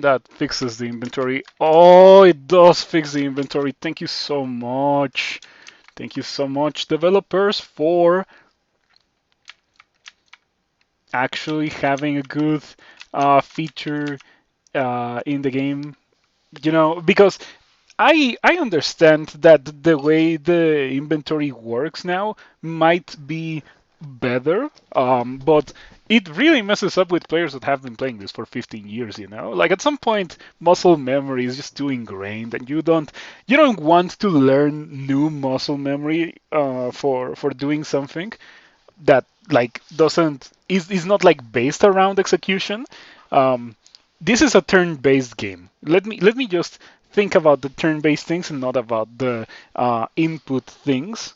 That fixes the inventory. Oh, it does fix the inventory. Thank you so much. Thank you so much, developers, for actually having a good feature in the game. You know, because I understand that the way the inventory works now might be better, but it really messes up with players that have been playing this for 15 years, you know? Like at some point muscle memory is just too ingrained and you don't want to learn new muscle memory for doing something that like doesn't is not like based around execution. Um, this is a turn-based game. Let me just think about the turn-based things and not about the input things.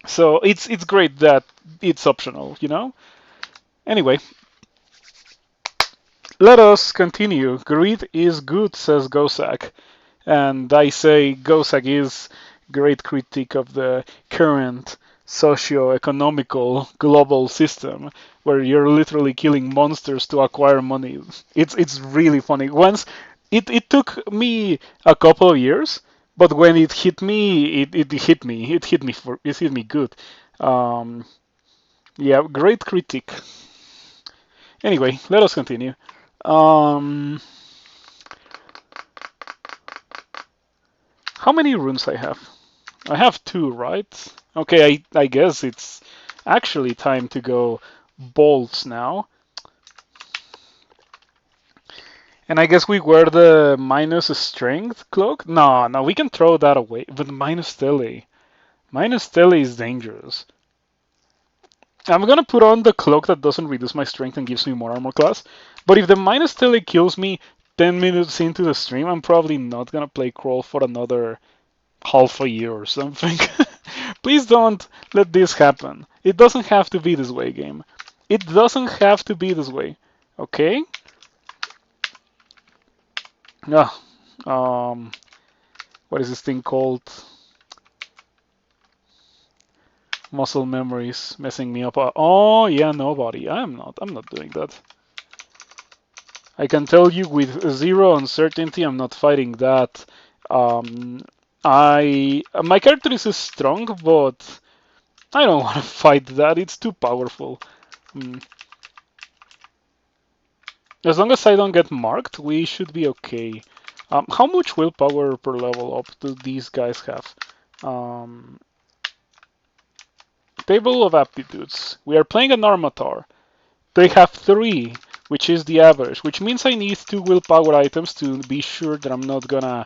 So it's great that it's optional, you know. Anyway, let us continue. Greed is good, says Gosak, and I say Gosak is great critique of the current socio-economical global system where you're literally killing monsters to acquire money. It's really funny. Once it took me a couple of years, but when it hit me, it hit me. It hit me good. Um, yeah, great critique. Anyway, let us continue. Um, how many runes I have? I have two, right? Okay, I guess it's actually time to go bolts now. And I guess we wear the minus strength cloak? No, no, we can throw that away. But minus tele. Minus tele is dangerous. I'm gonna put on the cloak that doesn't reduce my strength and gives me more armor class. But if the minus tele kills me 10 minutes into the stream, I'm probably not gonna play crawl for another half a year or something. Please don't let this happen. It doesn't have to be this way, game. It doesn't have to be this way. Okay? Ah, what is this thing called? Muscle memories messing me up. Oh yeah, nobody. I'm not doing that. I can tell you with zero uncertainty, I'm not fighting that. Um, I my character is strong, but I don't want to fight that. It's too powerful. Mm. As long as I don't get marked, we should be okay. How much willpower per level up do these guys have? Um, Table of aptitudes. We are playing an Armatar. They have 3, which is the average, which means I need 2 willpower items to be sure that I'm not gonna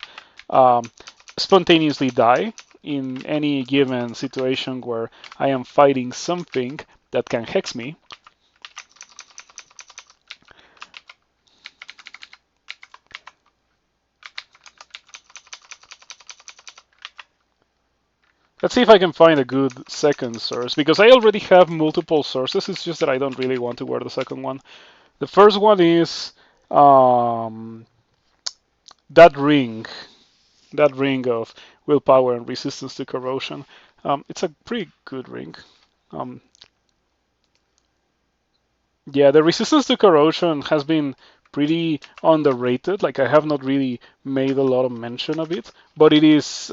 um, spontaneously die in any given situation where I am fighting something that can hex me. Let's see if I can find a good second source, because I already have multiple sources, it's just that I don't really want to wear the second one. The first one is um, that ring, that ring of willpower and resistance to corrosion. It's a pretty good ring. Um, yeah, the resistance to corrosion has been pretty underrated. Like I have not really made a lot of mention of it, but it is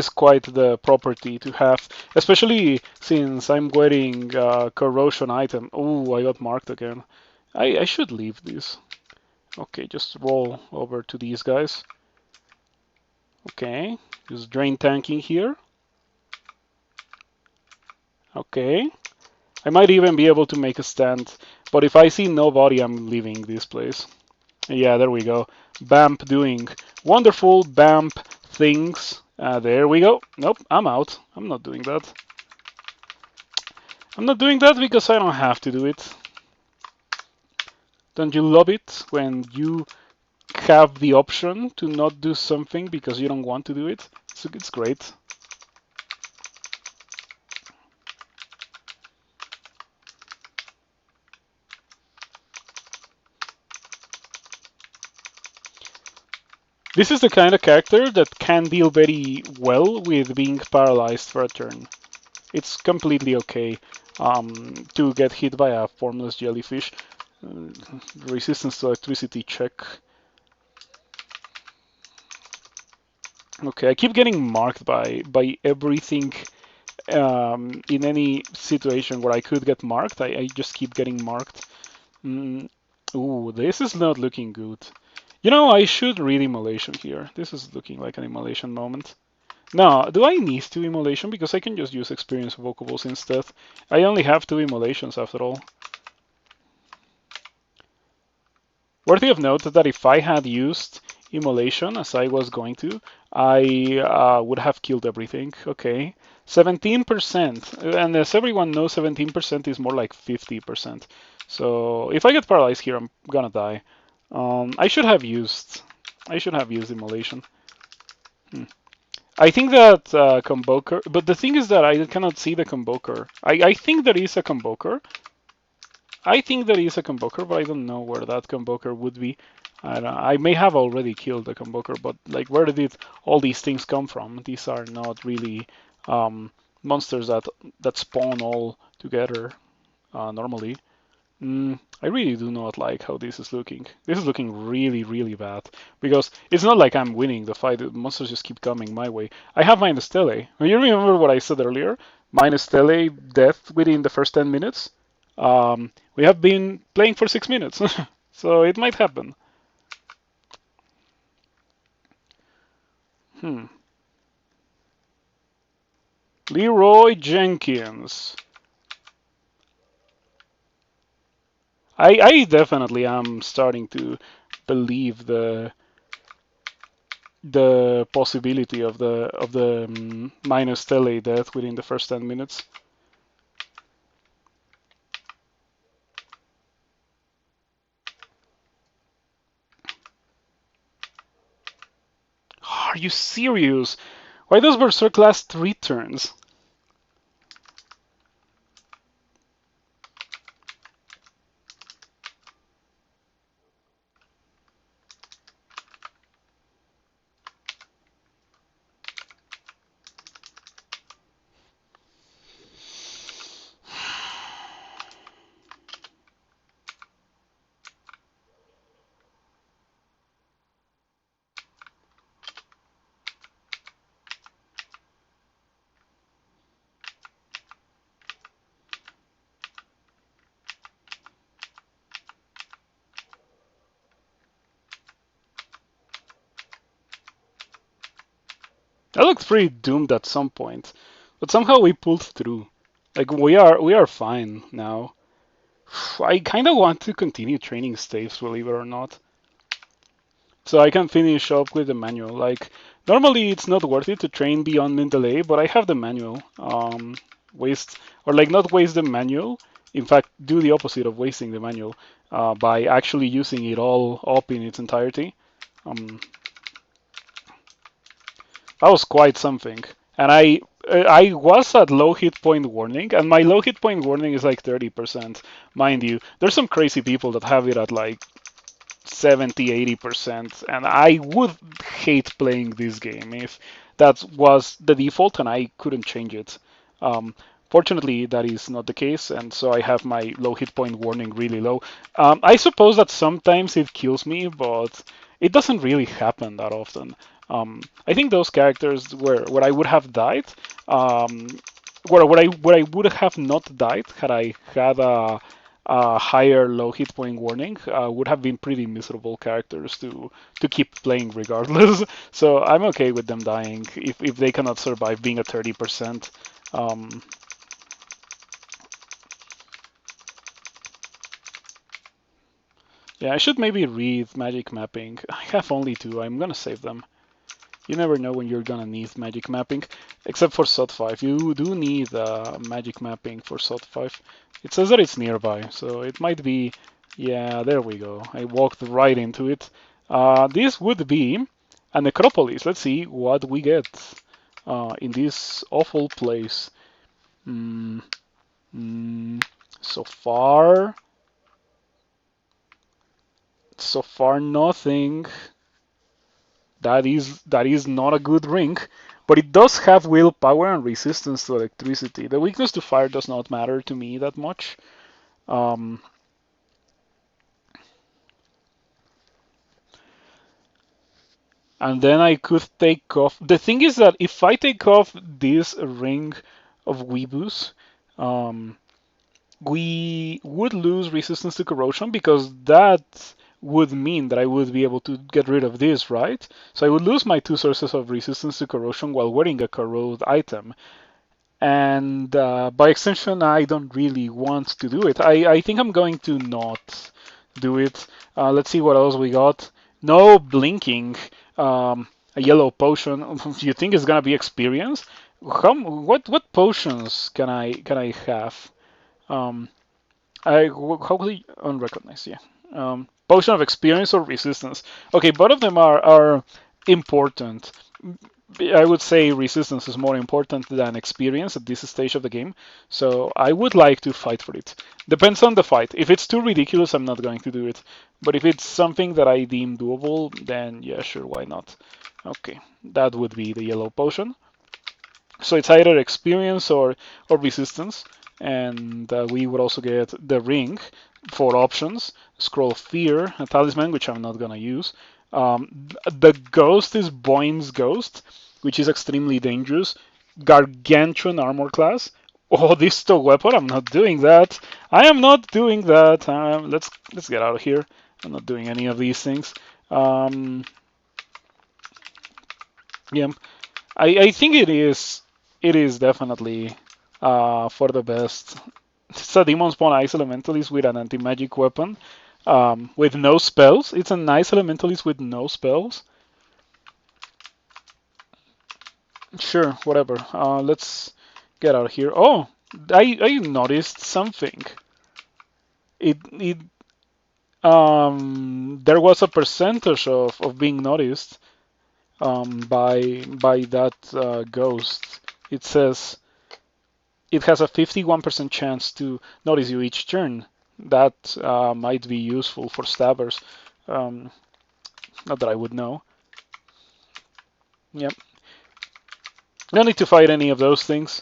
quite the property to have, especially since I'm wearing corrosion item. Oh, I got marked again. I should leave this. Okay, just roll over to these guys. Okay, just drain tanking here. Okay, I might even be able to make a stand, but if I see nobody, I'm leaving this place. Yeah, there we go. BAMP doing wonderful BAMP things. There we go. Nope, I'm out. I'm not doing that. I'm not doing that because I don't have to do it. Don't you love it when you have the option to not do something because you don't want to do it? It's great. This is the kind of character that can deal very well with being paralyzed for a turn. It's completely okay. to get hit by a formless jellyfish. Uh, Resistance to electricity check. Okay, I keep getting marked by everything in any situation where I could get marked. I just keep getting marked. Mm, ooh, this is not looking good. You know, I should read immolation here. This is looking like an immolation moment. Now, do I need two immolation? Because I can just use experience vocables instead. I only have two immolations after all. Worthy of note that if I had used immolation as I was going to, I would have killed everything. Okay. 17%. And as everyone knows, 17% is more like 50%. So if I get paralyzed here, I'm gonna die. I should have used. I should have used immolation. Hmm. I think that Convoker, but the thing is that I cannot see the Convoker. I think there is a Convoker. I think there is a Convoker, but I don't know where that Convoker would be. I may have already killed the Convoker, but like, where did all these things come from? These are not really monsters that spawn all together normally. I really do not like how this is looking. This is looking really, really bad. Because it's not like I'm winning the fight. The monsters just keep coming my way. I have minus Stele. You remember what I said earlier? Minus Stele, death within the first 10 minutes. We have been playing for 6 minutes. So it might happen. Hmm. Leroy Jenkins. I definitely am starting to believe the possibility of the minus tele death within the first 10 minutes. Are you serious? Why does Berserk last 3 turns? That looks pretty doomed at some point, but somehow we pulled through. Like, we are fine now. I kind of want to continue training staves, believe it or not, so I can finish up with the manual. Like, normally it's not worth it to train beyond Mendeley, but I have the manual. Waste, or like, not waste the manual. In fact, do the opposite of wasting the manual by actually using it all up in its entirety. Um, that was quite something. And I was at low hit point warning, and my low hit point warning is like 30%, mind you. There's some crazy people that have it at like 70, 80%, and I would hate playing this game if that was the default and I couldn't change it. Um, Fortunately, that is not the case, and so I have my low hit point warning really low. I suppose that sometimes it kills me, but it doesn't really happen that often. I think those characters where I would have died, um, where I would have not died had I had a higher low hit point warning, would have been pretty miserable characters to keep playing regardless. So I'm okay with them dying if they cannot survive being at 30%. Um, yeah, I should maybe read magic mapping. I have only two. I'm gonna save them. You never know when you're gonna need magic mapping, except for SOT 5. You do need magic mapping for SOT 5. It says that it's nearby, so it might be. Yeah, there we go. I walked right into it. This would be a necropolis. Let's see what we get in this awful place. Mm, mm, so far, so far nothing. That is not a good ring. But it does have willpower and resistance to electricity. The weakness to fire does not matter to me that much. Um, and then I could take off. The thing is that if I take off this ring of Weeboos, um, we would lose resistance to corrosion because that would mean that I would be able to get rid of this, right? So I would lose my two sources of resistance to corrosion while wearing a corrode item. And by extension, I don't really want to do it. I think I'm going to not do it. Let's see what else we got. No blinking. A yellow potion. You think it's gonna be experience? What potions can I have? Um, hopefully unrecognized. Yeah. Potion of experience or resistance. Okay, both of them are important. I would say resistance is more important than experience at this stage of the game. So I would like to fight for it. Depends on the fight. If it's too ridiculous, I'm not going to do it. But if it's something that I deem doable, then yeah, sure, why not? Okay, that would be the yellow potion. So it's either experience or resistance. And we would also get the ring for options. Scroll of Fear, a talisman, which I'm not going to use. The ghost is Boyne's Ghost, which is extremely dangerous. Gargantuan armor class. Oh, this to weapon, I'm not doing that. I am not doing that. Let's get out of here. I'm not doing any of these things. Yeah, I think it is definitely for the best. It's a demon spawn ice elementalist with an anti-magic weapon with no spells. It's a nice elementalist with no spells. Sure, whatever. Let's get out of here. Oh, I noticed something. It there was a percentage of being noticed by that ghost. It says it has a 51% chance to notice you each turn. That might be useful for stabbers. Um, Not that I would know. Yep. No need to fight any of those things.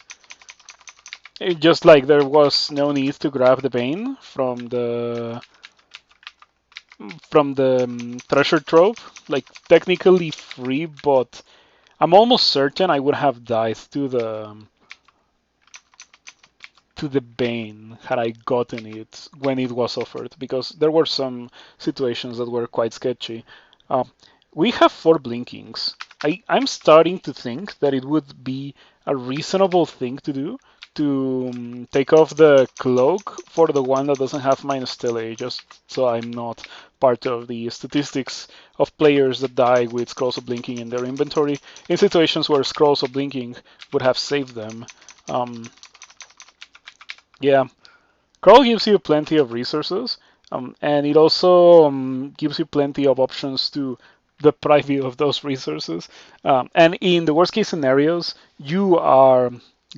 Just like there was no need to grab the Bane from the treasure trove. Like technically free, but I'm almost certain I would have died to the Bane had I gotten it when it was offered, because there were some situations that were quite sketchy. Uh, we have 4 blinkings. I'm starting to think that it would be a reasonable thing to do to take off the cloak for the one that doesn't have minus stele, just so I'm not part of the statistics of players that die with scrolls of blinking in their inventory in situations where scrolls of blinking would have saved them. Um, yeah, Crawl gives you plenty of resources, and it also gives you plenty of options to deprive you of those resources. And in the worst case scenarios, you are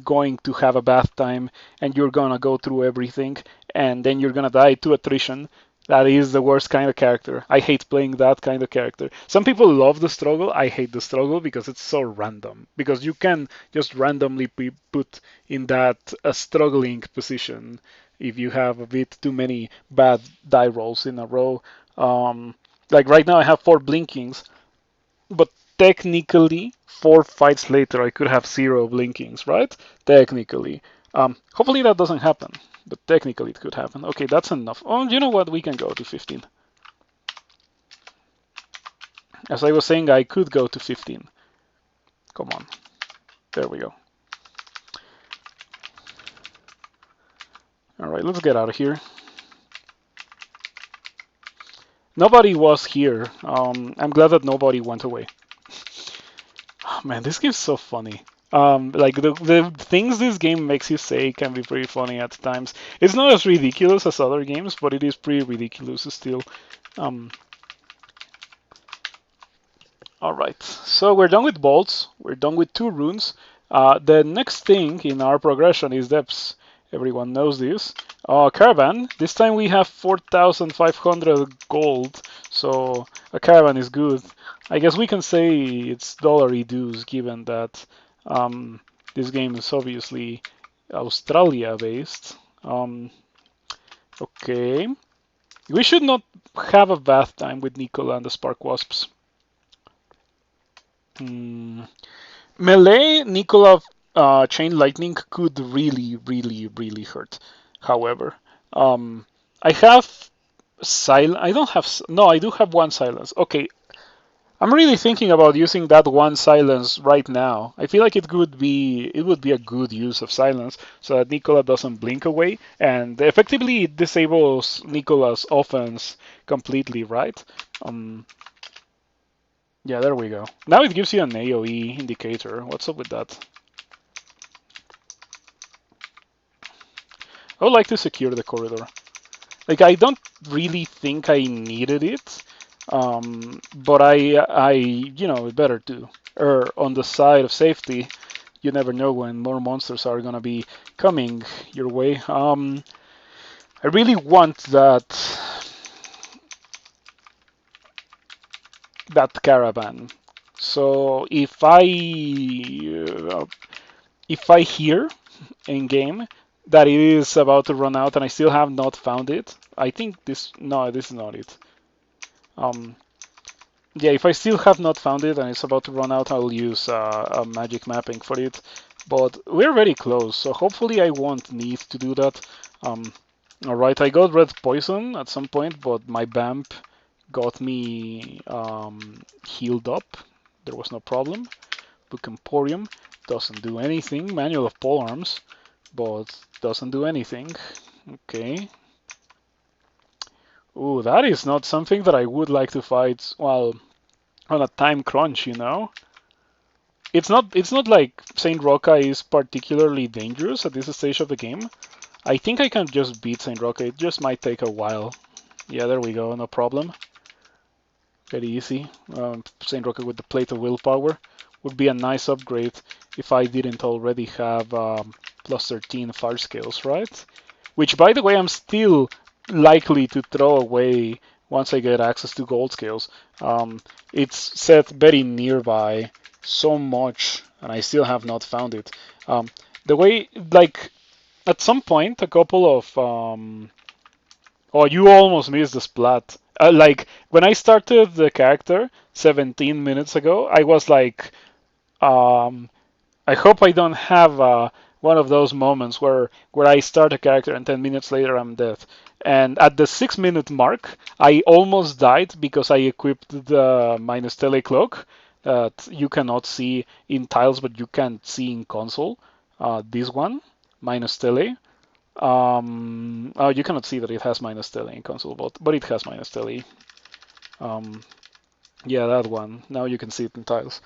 going to have a bad time and you're gonna go through everything, and then you're gonna die to attrition. That is the worst kind of character. I hate playing that kind of character. Some people love the struggle. I hate the struggle because it's so random. Because you can just randomly be put in that struggling position if you have a bit too many bad die rolls in a row. Like right now, I have 4 blinkings, but technically, 4 fights later, I could have 0 blinkings, right? Technically. Hopefully that doesn't happen, but technically it could happen. Okay, that's enough. Oh, you know what? We can go to 15. As I was saying, I could go to 15. Come on. There we go. All right, let's get out of here. Nobody was here. I'm glad that nobody went away. Oh, man, this game's so funny. Like the things this game makes you say can be pretty funny at times. It's not as ridiculous as other games, but it is pretty ridiculous still. Um, all right, so we're done with bolts. We're done with 2 runes. The next thing in our progression is depths. Everyone knows this. Caravan. This time we have 4,500 gold, So a caravan is good. I guess we can say it's dollary dues given that this game is obviously Australia based. Okay. We should not have a bath time with Nicola and the Spark Wasps. Hmm. Melee Nicola Chain Lightning could really, really, really hurt. However, I have I don't have. No, I do have one silence. Okay, I'm really thinking about using that one silence right now. I feel like it would be a good use of silence so that Nicola doesn't blink away and effectively it disables Nicola's offense completely, right? Um, yeah, there we go. Now it gives you an AoE indicator. What's up with that? I would like to secure the corridor. Like I don't really think I needed it, but better to err on the side of safety. You never know when more monsters are gonna be coming your way. I really want that caravan. So if I hear in game that it is about to run out and I still have not found it, I think this is not it. Um, Yeah, if I still have not found it and it's about to run out, I'll use a magic mapping for it. But we're very close, so hopefully I won't need to do that. Um, Alright, I got red poison at some point, but my BAMP got me healed up. There was no problem. Book Emporium doesn't do anything. Manual of Polearms, but doesn't do anything. Okay. Ooh, that is not something that I would like to fight. Well, on a time crunch, you know. It's not like Saint Roca is particularly dangerous at this stage of the game. I think I can just beat Saint Roca. It just might take a while. Yeah, there we go. No problem. Very easy. Saint Roca with the plate of willpower would be a nice upgrade if I didn't already have plus 13 fire skills, right? Which, by the way, I'm still likely to throw away once I get access to gold scales. It's set very nearby so much, and I still have not found it. The way, like, at some point, a couple of. Oh, you almost missed the splat. Like, when I started the character 17 minutes ago, I was like, um, I hope I don't have one of those moments where I start a character and 10 minutes later I'm dead. And at the 6 minute mark, I almost died because I equipped the minus tele cloak that you cannot see in tiles, but you can see in console. This one, minus tele. Oh, you cannot see that it has minus tele in console, but it has minus tele. Um, yeah, that one. Now you can see it in tiles.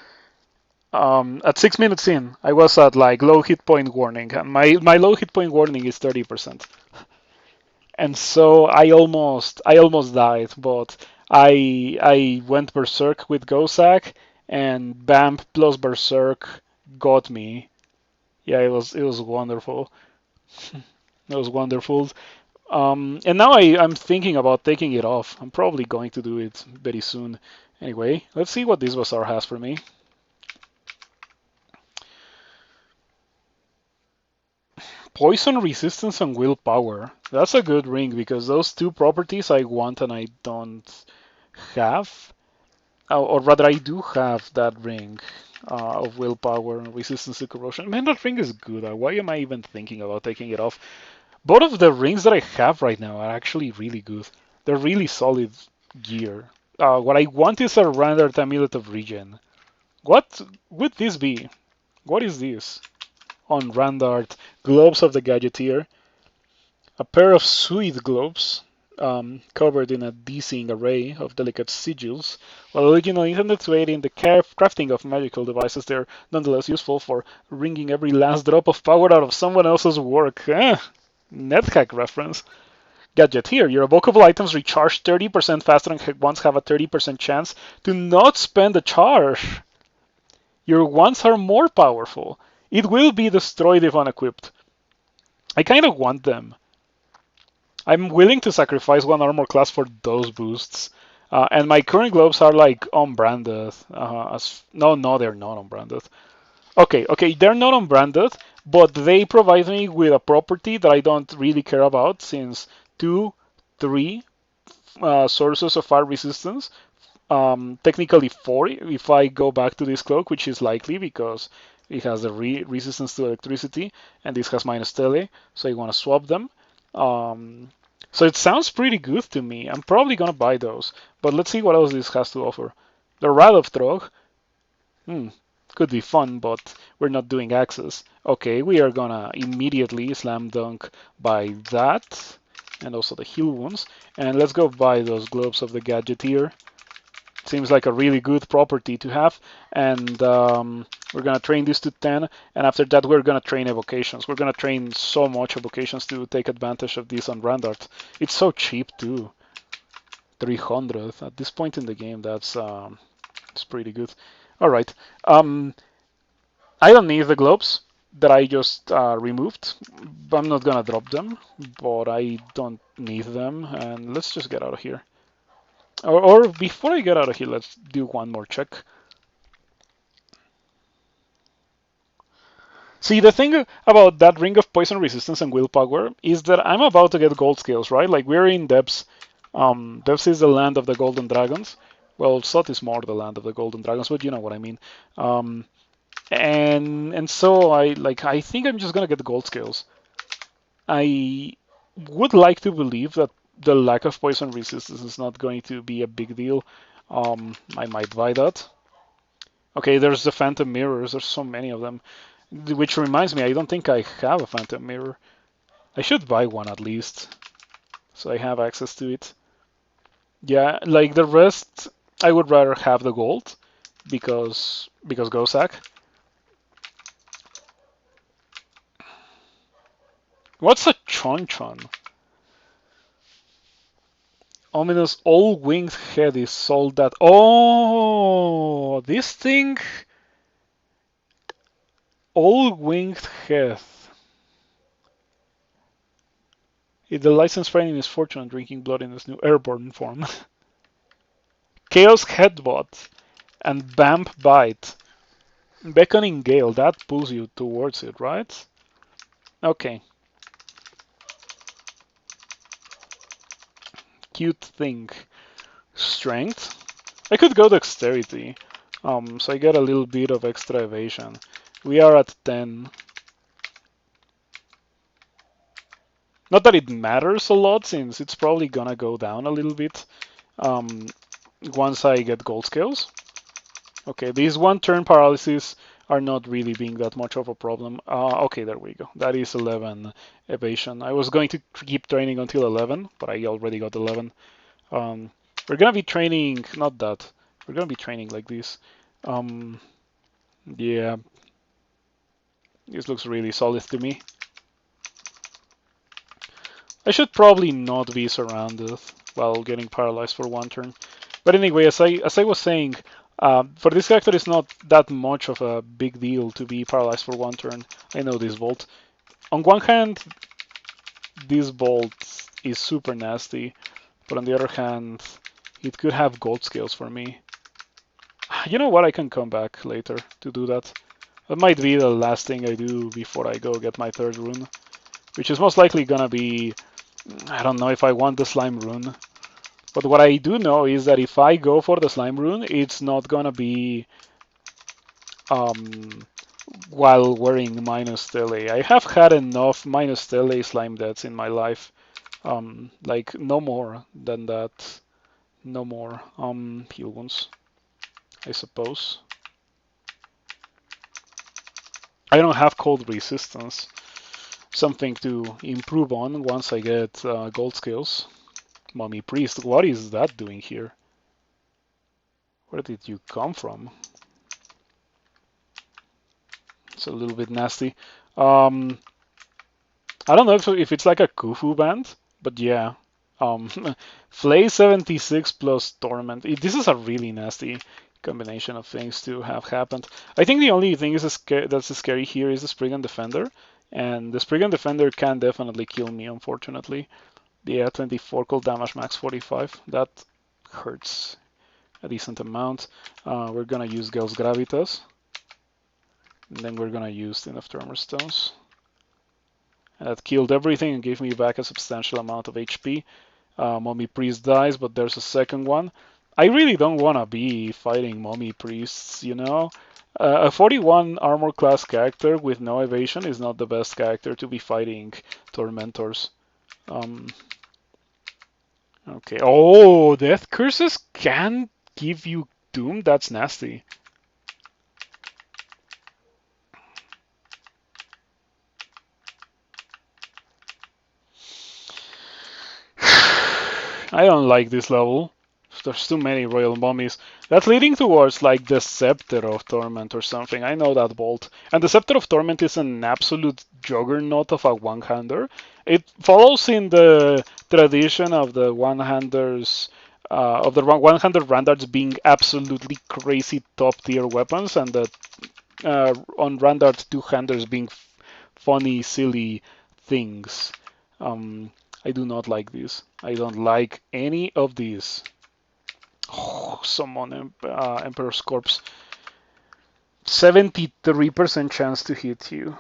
At 6 minutes in, I was at like low hit point warning, and my low hit point warning is 30%. And so I almost died, but I went berserk with Gosak, and Bamp plus berserk got me. Yeah, it was wonderful. It was wonderful. And now I'm thinking about taking it off. I'm probably going to do it very soon. Anyway, let's see what this bazaar has for me. Poison resistance and willpower. That's a good ring because those two properties I want and I don't have. Or rather, I do have that ring of willpower and resistance to corrosion. Man, that ring is good. Why am I even thinking about taking it off? Both of the rings that I have right now are actually really good. They're really solid gear. What I want is a rendered amulet of regen. What would this be? What is this? On Randart, Globes of the Gadgeteer, a pair of sweet globes covered in a dizzying array of delicate sigils. While originally intended to aid in the crafting of magical devices, they're nonetheless useful for wringing every last drop of power out of someone else's work. NetHack reference. Gadgeteer, your evocable items recharge 30% faster and once have a 30% chance to not spend a charge. Your wands are more powerful. It will be destroyed if unequipped. I kind of want them. I'm willing to sacrifice one armor class for those boosts. And my current gloves are like unbranded. No, they're not unbranded. Okay, they're not unbranded, but they provide me with a property that I don't really care about since two, three sources of fire resistance. Technically four if I go back to this cloak, which is likely because it has the resistance to electricity, and this has minus tele, so I want to swap them. Um, so it sounds pretty good to me. I'm probably gonna buy those, but let's see what else this has to offer. The Rad of Trog, could be fun, but we're not doing access. Okay, we are gonna immediately slam dunk by that, and also the heal wounds. And let's go buy those gloves of the Gadgeteer. Seems like a really good property to have. And we're gonna train this to 10, and after that we're gonna train evocations. We're gonna train so much evocations to take advantage of this on Randart. It's so cheap too. 300 at this point in the game. It's pretty good. All right. I don't need the globes that I just removed. I'm not gonna drop them, but I don't need them. And let's just get out of here. Or before I get out of here, let's do one more check. See, the thing about that Ring of Poison Resistance and Willpower is that I'm about to get gold scales, right? Like, we're in Depths. Depths is the land of the Golden Dragons. Well, Sot is more the land of the Golden Dragons, but you know what I mean. And so I think I'm just gonna get the gold scales. I would like to believe that the lack of poison resistance is not going to be a big deal. I might buy that. Okay, there's the Phantom Mirrors. There's so many of them. Which reminds me, I don't think I have a Phantom Mirror. I should buy one at least, so I have access to it. Yeah, like the rest, I would rather have the gold because Gosak. What's a Chon Chon? Ominous all-winged head is sold that. Oh, this thing. All-winged head. If the licensed friend is fortunate drinking blood in this new airborne form. Chaos Headbutt and Bamp Bite. Beckoning Gale, that pulls you towards it, right? Okay. Cute thing. Strength. I could go Dexterity. So I get a little bit of extra evasion. We are at 10. Not that it matters a lot, since it's probably gonna go down a little bit once I get gold scales. Okay, these one-turn paralysis are not really being that much of a problem. Okay, there we go. That is 11 evasion. I was going to keep training until 11, but I already got 11. We're gonna be training, not that. We're gonna be training like this. Yeah, this looks really solid to me. I should probably not be surrounded while getting paralyzed for one turn. But anyway, as I was saying, for this character, it's not that much of a big deal to be paralyzed for one turn. I know this Bolt. On one hand, this Bolt is super nasty, but on the other hand, it could have gold scales for me. You know what? I can come back later to do that. That might be the last thing I do before I go get my third rune, which is most likely gonna be... I don't know if I want the slime rune. But what I do know is that if I go for the slime rune, it's not gonna be while wearing minus tele. I have had enough minus tele slime deaths in my life. Like no more than that. No more. Heal wounds, I suppose. I don't have cold resistance. Something to improve on once I get gold skills. Mummy Priest, what is that doing here? Where did you come from? It's a little bit nasty. I don't know if it's like a Kufu band, but yeah. Flay 76 plus Torment. This is a really nasty combination of things to have happened. I think the only thing that's scary here is the Spriggan Defender, and the Spriggan Defender can definitely kill me, unfortunately. Yeah, 24 cold damage, max 45. That hurts a decent amount. We're gonna use Gauss Gravitas, and then we're gonna use Tin of Tremor Stones. And that killed everything and gave me back a substantial amount of HP. Mummy Priest dies, but there's a second one. I really don't want to be fighting Mummy Priests, you know? A 41 armor class character with no evasion is not the best character to be fighting Tormentors. Okay. Oh, Death Curses can give you Doom? That's nasty. I don't like this level. There's too many royal mummies. That's leading towards like the Scepter of Torment or something. I know that bolt. And the Scepter of Torment is an absolute juggernaut of a one-hander. It follows in the tradition of the one-handers, of the one-handed Randards being absolutely crazy top-tier weapons, and the on Randard two-handers being funny, silly things. I do not like this. I don't like any of these. Oh, summon Emperor's Corpse. 73% chance to hit you,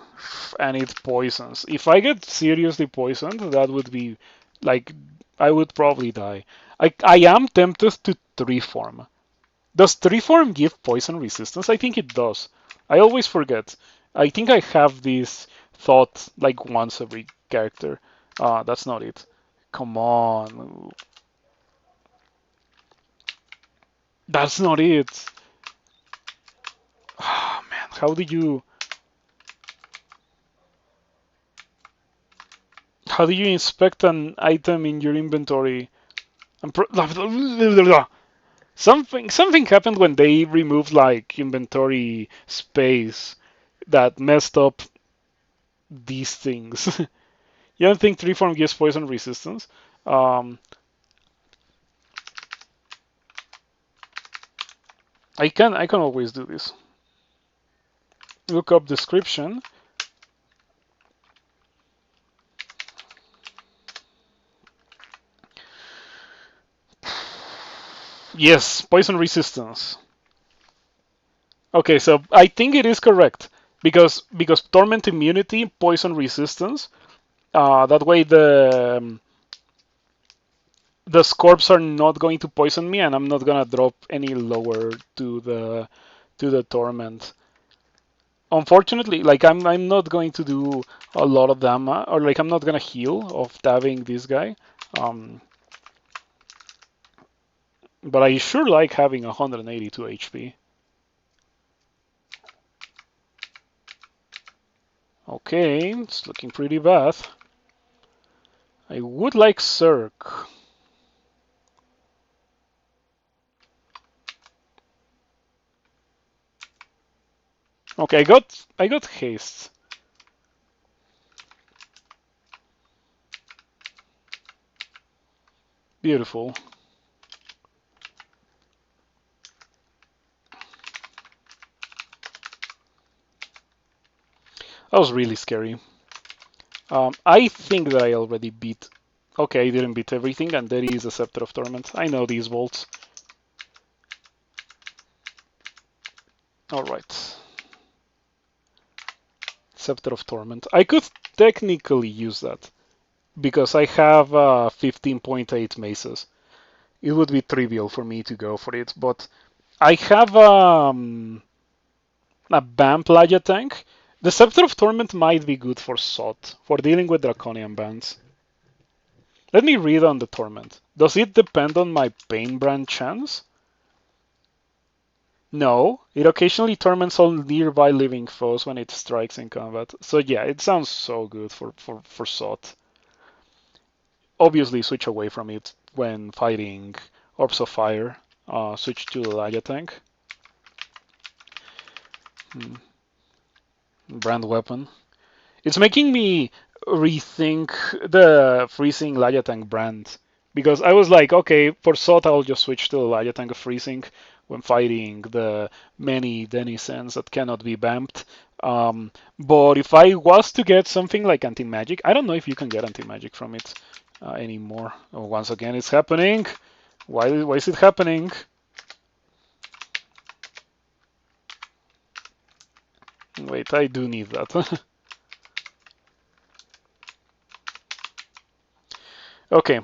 and it poisons. If I get seriously poisoned, that would be like I would probably die. I am tempted to 3-form. Does 3-form give poison resistance? I think it does. I always forget. I think I have this thought like once every character. That's not it. Come on. That's not it. Oh, man, how do you inspect an item in your inventory? Something happened when they removed like inventory space that messed up these things. You don't think 3-form gives poison resistance? I can always do this. Look up description. Yes, poison resistance. Okay, so I think it is correct because torment immunity, poison resistance. That way the scorps are not going to poison me, and I'm not gonna drop any lower to the torment. Unfortunately, like I'm not going to do a lot of damage, or like I'm not gonna heal of dabbing this guy. But I sure like having 182 HP. Okay, it's looking pretty bad. I would like Cirque. Okay, I got haste. Beautiful. That was really scary. I think that I already beat. Okay, I didn't beat everything, and there is a Scepter of Torment. I know these bolts. Alright. Scepter of Torment. I could technically use that, because I have 15.8 maces. It would be trivial for me to go for it, but I have a BAM Playa tank. The Scepter of Torment might be good for SOT, for dealing with Draconian bands. Let me read on the Torment. Does it depend on my Pain Brand chance? No, it occasionally torments all nearby living foes when it strikes in combat. So yeah, it sounds so good for SOT. Obviously switch away from it when fighting Orbs of Fire. Switch to the Laya tank. Brand weapon. It's making me rethink the freezing Laya tank brand. Because I was like, okay, for SOT I'll just switch to the Laya tank of freezing when fighting the many denizens that cannot be bamped. But if I was to get something like anti-magic, I don't know if you can get anti-magic from it anymore. Oh, once again, it's happening. Why is it happening? Wait, I do need that. Okay.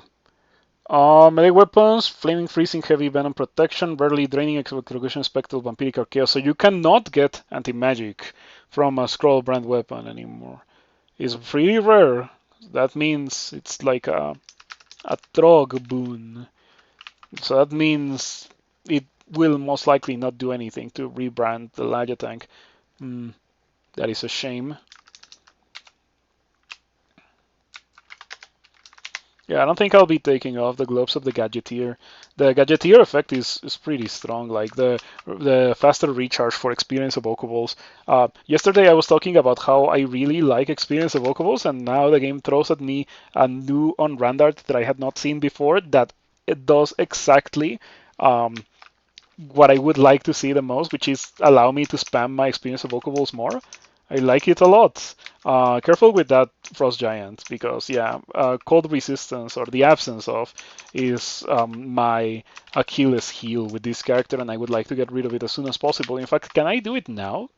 Melee weapons, flaming, freezing, heavy venom protection, rarely draining, execution, spectral, vampiric, or chaos. So you cannot get anti-magic from a scroll brand weapon anymore. It's pretty rare. That means it's like a Trog boon. So that means it will most likely not do anything to rebrand the Laja tank. That is a shame. Yeah, I don't think I'll be taking off the Globes of the Gadgeteer. The Gadgeteer effect is pretty strong, like the faster recharge for Experience Evocables. Yesterday I was talking about how I really like Experience Evocables, and now the game throws at me a new on-rand art that I had not seen before that it does exactly what I would like to see the most, which is allow me to spam my Experience Evocables more. I like it a lot. Careful with that Frost Giant because, yeah, cold resistance or the absence of is my Achilles heel with this character, and I would like to get rid of it as soon as possible. In fact, can I do it now?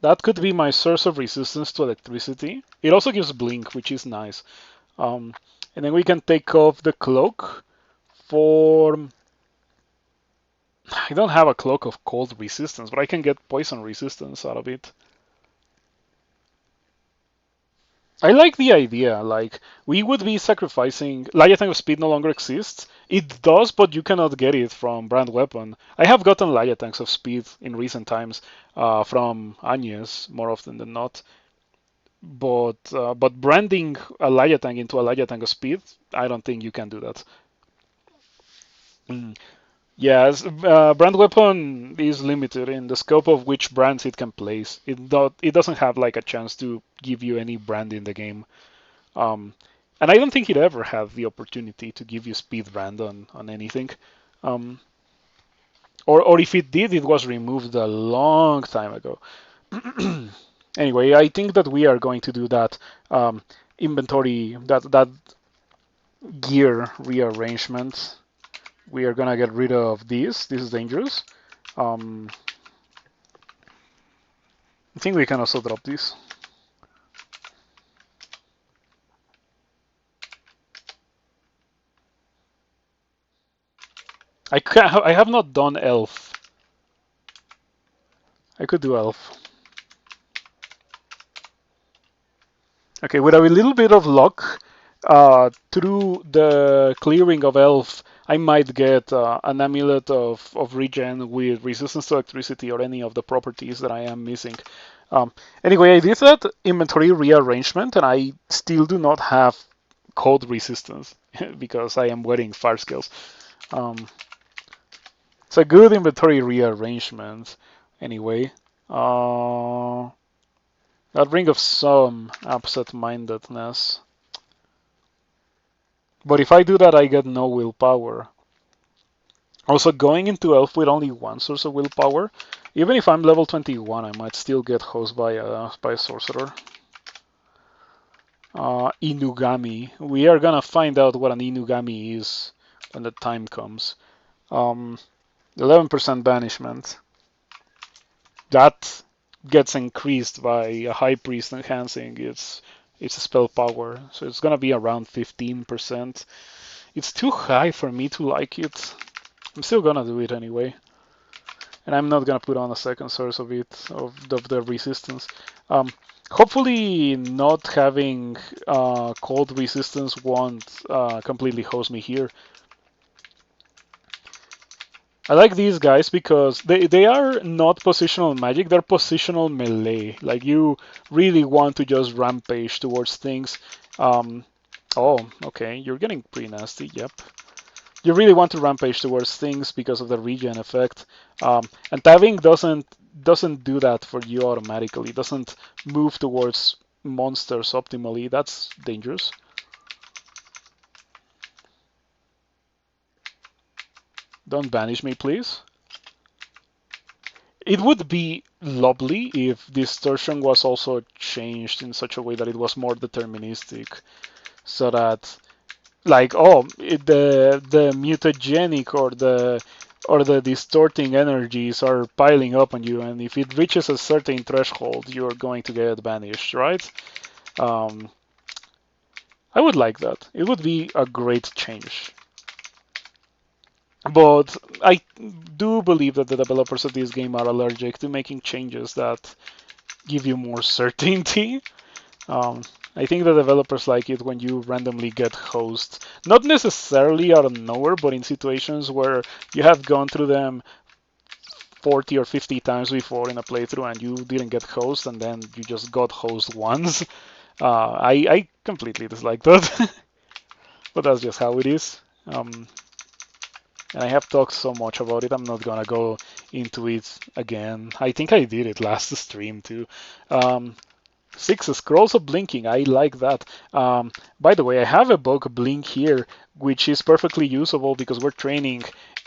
That could be my source of resistance to electricity. It also gives blink, which is nice. Um, and then we can take off the cloak for I don't have a cloak of cold resistance, but I can get poison resistance out of it. I like the idea. Like we would be sacrificing. Leviathan of Speed no longer exists. It does, but you cannot get it from brand weapon. I have gotten Leviathans of Speed in recent times from Agnes more often than not. But branding a Leviathan into a Leviathan of Speed, I don't think you can do that. Mm. Yes, brand weapon is limited in the scope of which brands it can place. It doesn't have like a chance to give you any brand in the game. Um, and I don't think it ever had the opportunity to give you speed brand on anything. Um, or if it did, it was removed a long time ago. Anyway, I think that we are going to do that inventory, that gear rearrangement. We are gonna get rid of this. This is dangerous. Um, I think we can also drop this. I have not done elf. I could do elf. Okay, with a little bit of luck, through the clearing of elf, I might get an amulet of regen with resistance to electricity or any of the properties that I am missing. Anyway, I did that inventory rearrangement, and I still do not have cold resistance because I am wearing fire skills. Um, it's a good inventory rearrangement. Anyway, that ring of some absent-mindedness. But if I do that, I get no willpower. Also, going into elf with only one source of willpower, even if I'm level 21, I might still get hosed by a sorcerer. Inugami. We are gonna find out what an Inugami is when the time comes. 11% banishment. That gets increased by a high priest enhancing its spell power, so it's gonna be around 15%. It's too high for me to like it. I'm still gonna do it anyway. And I'm not gonna put on a second source of it, of the resistance. Hopefully not having cold resistance won't completely host me here. I like these guys because they are not positional magic, they're positional melee. Like you really want to just rampage towards things. Oh, okay, you're getting pretty nasty, yep. You really want to rampage towards things because of the regen effect. And tabbing doesn't do that for you automatically. It doesn't move towards monsters optimally. That's dangerous. Don't banish me, please. It would be lovely if distortion was also changed in such a way that it was more deterministic, so that like the mutagenic or the distorting energies are piling up on you, and if it reaches a certain threshold, you're going to get banished, right? Um, I would like that. It would be a great change. But I do believe that the developers of this game are allergic to making changes that give you more certainty. Um, I think the developers like it when you randomly get host, not necessarily out of nowhere, but in situations where you have gone through them 40 or 50 times before in a playthrough and you didn't get host and then you just got host once. I completely dislike that, but that's just how it is. And I have talked so much about it, I'm not gonna go into it again. I think I did it last stream too. Um, Six scrolls of blinking. I like that. By the way, I have evoke blink here, which is perfectly usable because we're training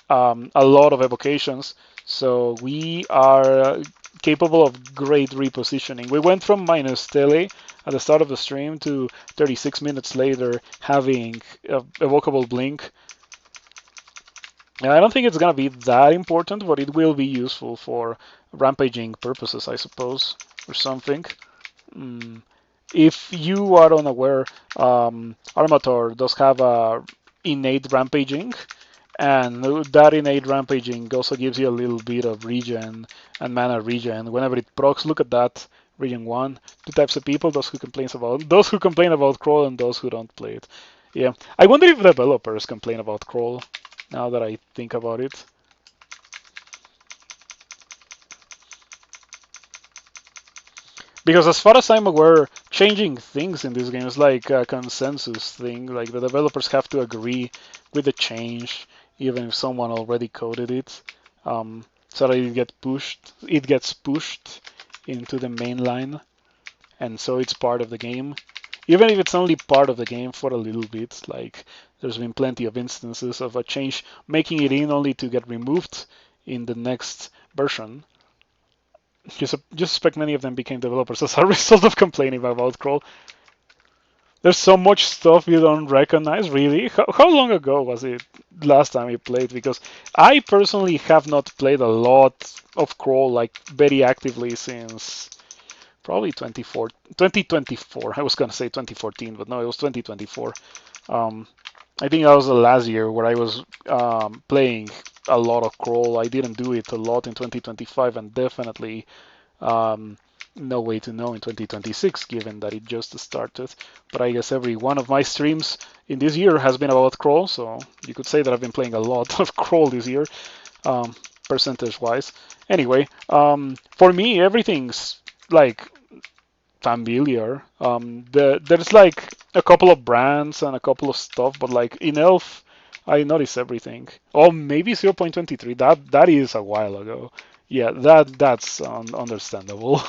a lot of evocations. So we are capable of great repositioning. We went from minus tele at the start of the stream to 36 minutes later having evocable blink. And I don't think it's gonna be that important, but it will be useful for rampaging purposes, I suppose, or something. Mm. If you are unaware, Armator does have a innate rampaging, and that innate rampaging also gives you a little bit of regen and mana regen whenever it procs. Look at that, regen one. Two types of people: those who complain about crawl and those who don't play it. Yeah, I wonder if developers complain about crawl. Now that I think about it. Because as far as I'm aware, changing things in this game is like a consensus thing. Like the developers have to agree with the change, even if someone already coded it, so that it gets pushed into the main line, and so it's part of the game. Even if it's only part of the game for a little bit, like there's been plenty of instances of a change making it in only to get removed in the next version. Just suspect many of them became developers as a result of complaining about crawl. There's so much stuff you don't recognize, really. How long ago was it last time you played? Because I personally have not played a lot of crawl like very actively since probably 2024. I was gonna say 2014, but no, it was 2024. Um, I think that was the last year where I was playing a lot of crawl. I didn't do it a lot in 2025, and definitely um, no way to know in 2026, given that it just started. But I guess every one of my streams in this year has been about crawl, so you could say that I've been playing a lot of crawl this year, um, percentage-wise. Anyway, for me, everything's like familiar. There's like a couple of brands and a couple of stuff, but like in Elf, I notice everything. Oh, maybe 0.23. That is a while ago. Yeah, that's understandable.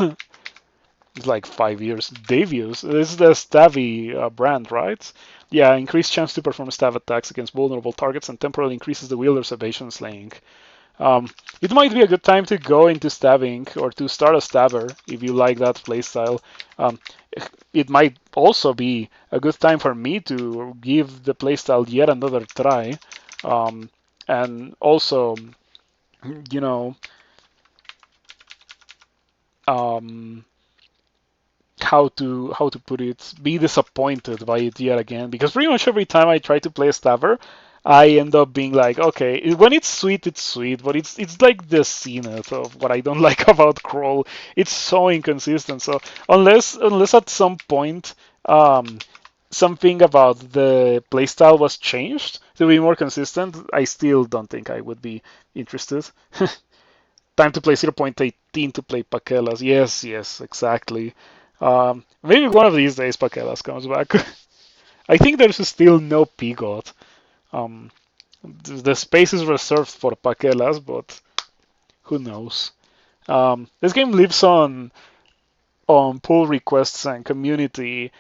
It's like 5 years. Davius, this is the Stavi brand, right? Yeah, increased chance to perform stab attacks against vulnerable targets and temporarily increases the wielder's evasion slaying. Um, it might be a good time to go into stabbing or to start a stabber if you like that playstyle. Um, it might also be a good time for me to give the playstyle yet another try. And also, you know, um, how to put it, be disappointed by it yet again, because pretty much every time I try to play a stabber, I end up being like, okay, when it's sweet, but it's like the zenith of what I don't like about crawl. It's so inconsistent. So unless at some point something about the playstyle was changed to be more consistent, I still don't think I would be interested. Time to play 0.18 to play Pakelas. Yes, yes, exactly. Maybe one of these days Pakelas comes back. I think there's still no Pigot. Um, the space is reserved for Pakelas, but who knows? This game lives on on pull requests and community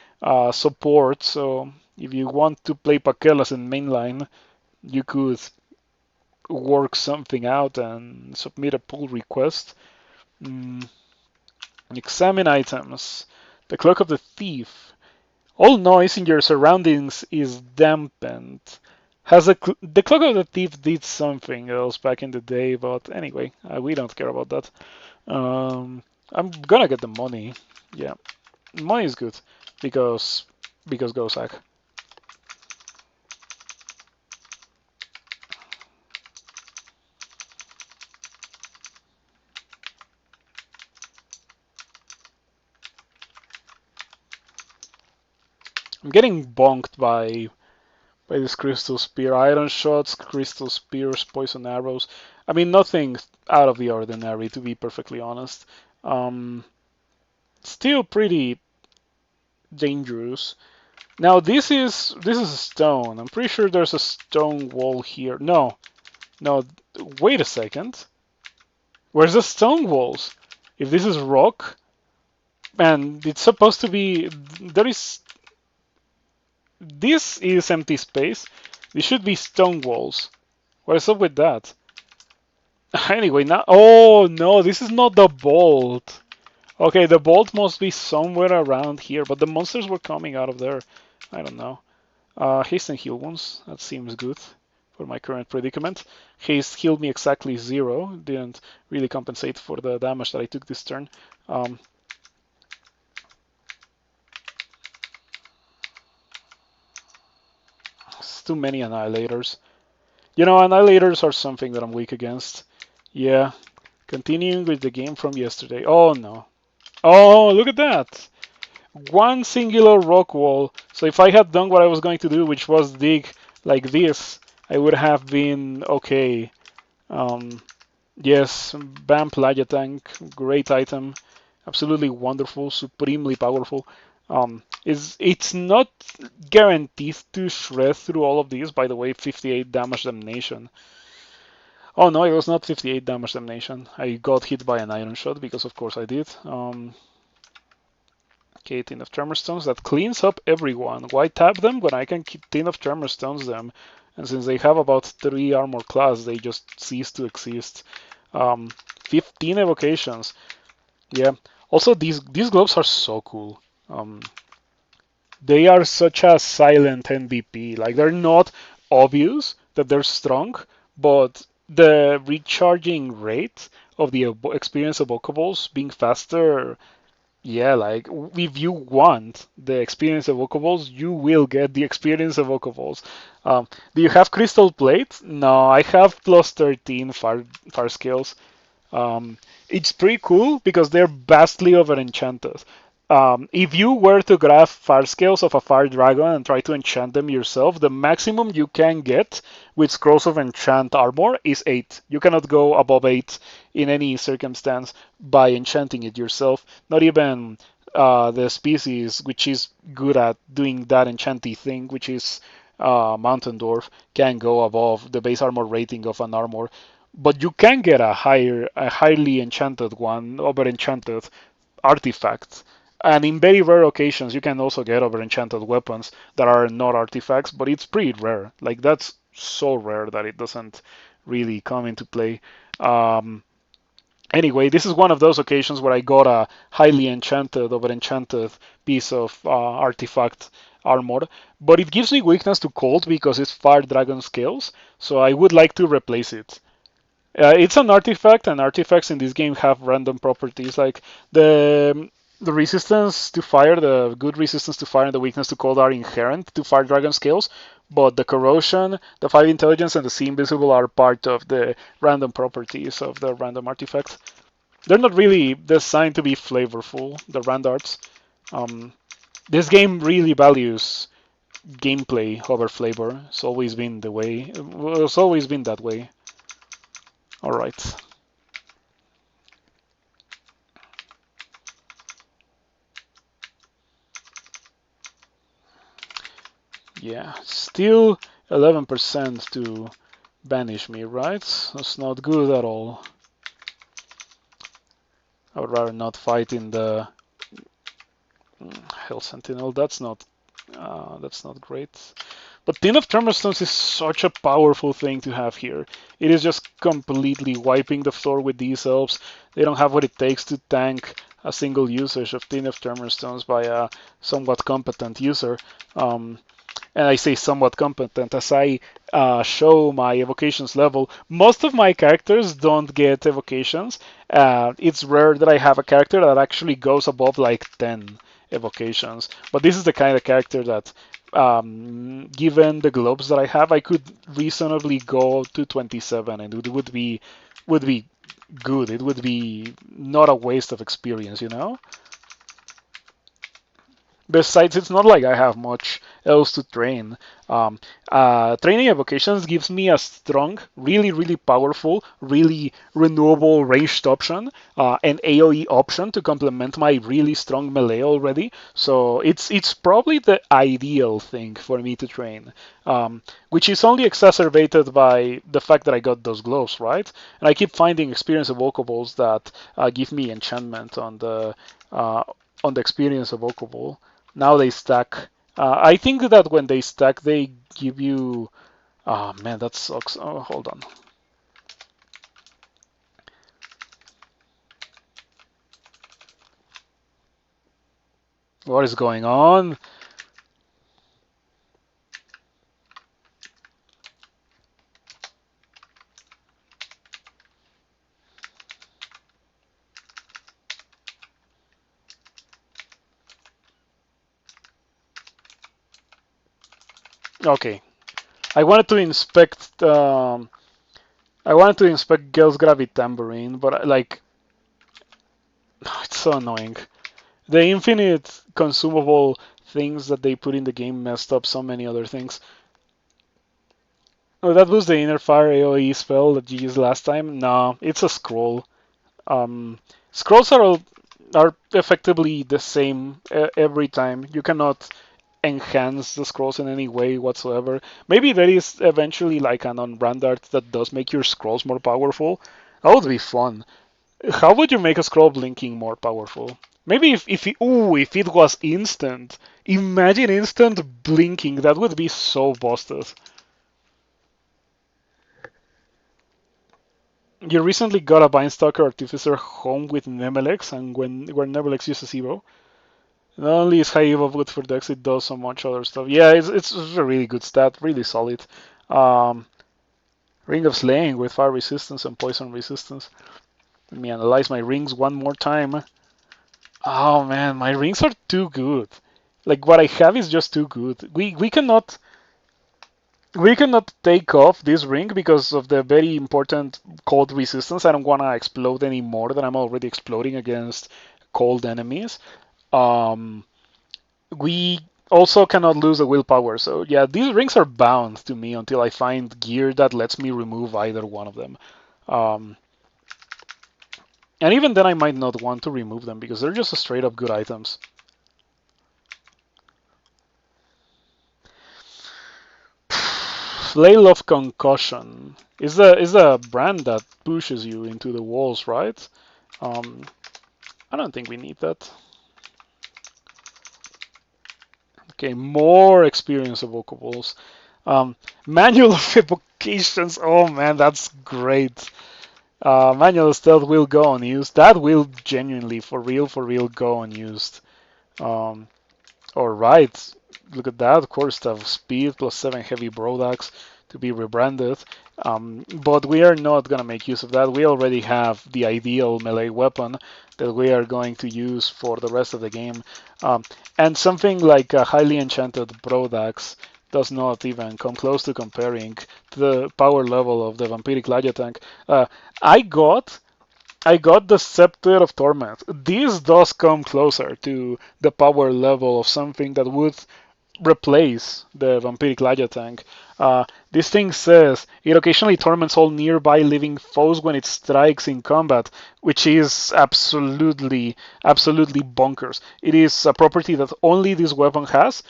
support. So if you want to play Paquelas in mainline, you could work something out and submit a pull request. Mm, examine items. The Cloak of the Thief. All noise in your surroundings is dampened. The Cloak of the Thief did something else back in the day, but anyway, we don't care about that. I'm gonna get the money. Yeah, money is good because Gosak. I'm getting bonked by this Crystal Spear, Iron Shots, Crystal Spears, Poison Arrows. I mean, nothing out of the ordinary, to be perfectly honest. Um, Still pretty dangerous. Now this is a stone. I'm pretty sure there's a stone wall here. No, no. Wait a second. Where's the stone walls? If this is rock, and it's supposed to be, there is. This is empty space. This should be stone walls. What is up with that? Anyway, now. Oh no, this is not the bolt. Okay, the bolt must be somewhere around here, but the monsters were coming out of there. I don't know. Haste and heal wounds. That seems good for my current predicament. Haste healed me exactly 0. Didn't really compensate for the damage that I took this turn. It's too many annihilators. You know, annihilators are something that I'm weak against. Yeah. Continuing with the game from yesterday. Oh no. Oh, look at that. One singular rock wall. So if I had done what I was going to do, which was dig like this, I would have been okay. Um, yes, Bam Playa Tank, great item, absolutely wonderful, supremely powerful. It's not guaranteed to shred through all of these. By the way, 58 damage damnation. Oh no, it was not 58 damage damnation. I got hit by an iron shot because of course I did. Okay, Tin of Tremor Stones, that cleans up everyone. Why tap them when I can Tin of Tremor Stones them? And since they have about 3 armor class, they just cease to exist. 15 evocations. Yeah. Also, these gloves are so cool. They are such a silent MVP. Like, they're not obvious that they're strong, but the recharging rate of the experience evocables being faster, yeah, like if you want the experience evocables, you will get the experience evocables. Do you have crystal plate? No, I have plus 13 far skills. It's pretty cool because they're vastly over enchanted. If you were to grab fire scales of a fire dragon and try to enchant them yourself, the maximum you can get with scrolls of enchant armor is 8. You cannot go above 8 in any circumstance by enchanting it yourself. Not even the species which is good at doing that enchanty thing, which is Mountain Dwarf, can go above the base armor rating of an armor. But you can get a highly enchanted one, over enchanted artifact. And in very rare occasions, you can also get over enchanted weapons that are not artifacts, but it's pretty rare. Like, that's so rare that it doesn't really come into play. Anyway, this is one of those occasions where I got a highly enchanted, over enchanted piece of artifact armor, but it gives me weakness to cold because it's fire dragon scales, so I would like to replace it. It's an artifact, and artifacts in this game have random properties. Like the resistance to fire, the good resistance to fire, and the weakness to cold are inherent to Fire Dragon skills, but the corrosion, the 5 intelligence, and the see invisible are part of the random properties of the random artifacts. They're not really designed to be flavorful, the randarts. Um, this game really values gameplay over flavor. It's always been the way. It's always been that way. All right. Yeah, still 11% to banish me, right? That's not good at all. I would rather not fight in the Hell Sentinel. That's not great. But Tin of Tremorstones is such a powerful thing to have here. It is just completely wiping the floor with these elves. They don't have what it takes to tank a single usage of Tin of Tremorstones by a somewhat competent user. And I say somewhat competent as I show my evocations level. Most of my characters don't get evocations. It's rare that I have a character that actually goes above like 10 evocations. But this is the kind of character that, given the globes that I have, I could reasonably go to 27, and it would be good. It would be not a waste of experience, you know? Besides, it's not like I have much else to train. Training evocations gives me a strong, really, really powerful, really renewable ranged option, an AoE option to complement my really strong melee already. So it's probably the ideal thing for me to train, which is only exacerbated by the fact that I got those gloves, right? And I keep finding experience evocables that give me enchantment on the experience evocable. Now they stack. I think that when they stack, they give you. Oh man, that sucks. Oh, hold on. What is going on? Okay, I wanted to inspect. I wanted to inspect Gale's Gravitambourine, but like, it's so annoying. The infinite consumable things that they put in the game messed up so many other things. Oh, that was the Inner Fire AoE spell that you used last time. No, it's a scroll. Um, Scrolls are effectively the same every time. You cannot enhance the scrolls in any way whatsoever. Maybe there is eventually like an on-brand art that does make your scrolls more powerful. That would be fun. How would you make a scroll blinking more powerful? Maybe if it was instant. Imagine instant blinking. That would be so busted. You recently got a Vinestalker Artificer home with Nemelex, and where Nemelex uses Evo. Not only is high Evo good for Dex, it does so much other stuff. Yeah, it's a really good stat, really solid. Um, Ring of Slaying with fire resistance and poison resistance. Let me analyze my rings one more time. Oh man, my rings are too good. Like what I have is just too good. We cannot take off this ring because of the very important cold resistance. I don't want to explode any more than I'm already exploding against cold enemies. Um, we also cannot lose the willpower. So yeah, these rings are bound to me until I find gear that lets me remove either one of them. Um, and even then, I might not want to remove them because they're just straight up good items. Flail of Concussion is a brand that pushes you into the walls, right? Um, I don't think we need that. Okay, more experience evocables. Manual of evocations. Oh man, that's great. Manual stealth will go unused. That will genuinely, for real, go unused. Um, all right, look at that. Core stuff, speed plus 7 heavy Brodax to be rebranded. But we are not gonna make use of that. We already have the ideal melee weapon that we are going to use for the rest of the game. Um, and something like a highly enchanted Brodax does not even come close to comparing to the power level of the Vampiric Lajathank. I got I got the Scepter of Torment. This does come closer to the power level of something that would replace the Vampiric Lajathank. This thing says it occasionally torments all nearby living foes when it strikes in combat, which is absolutely, absolutely bonkers. It is a property that only this weapon has.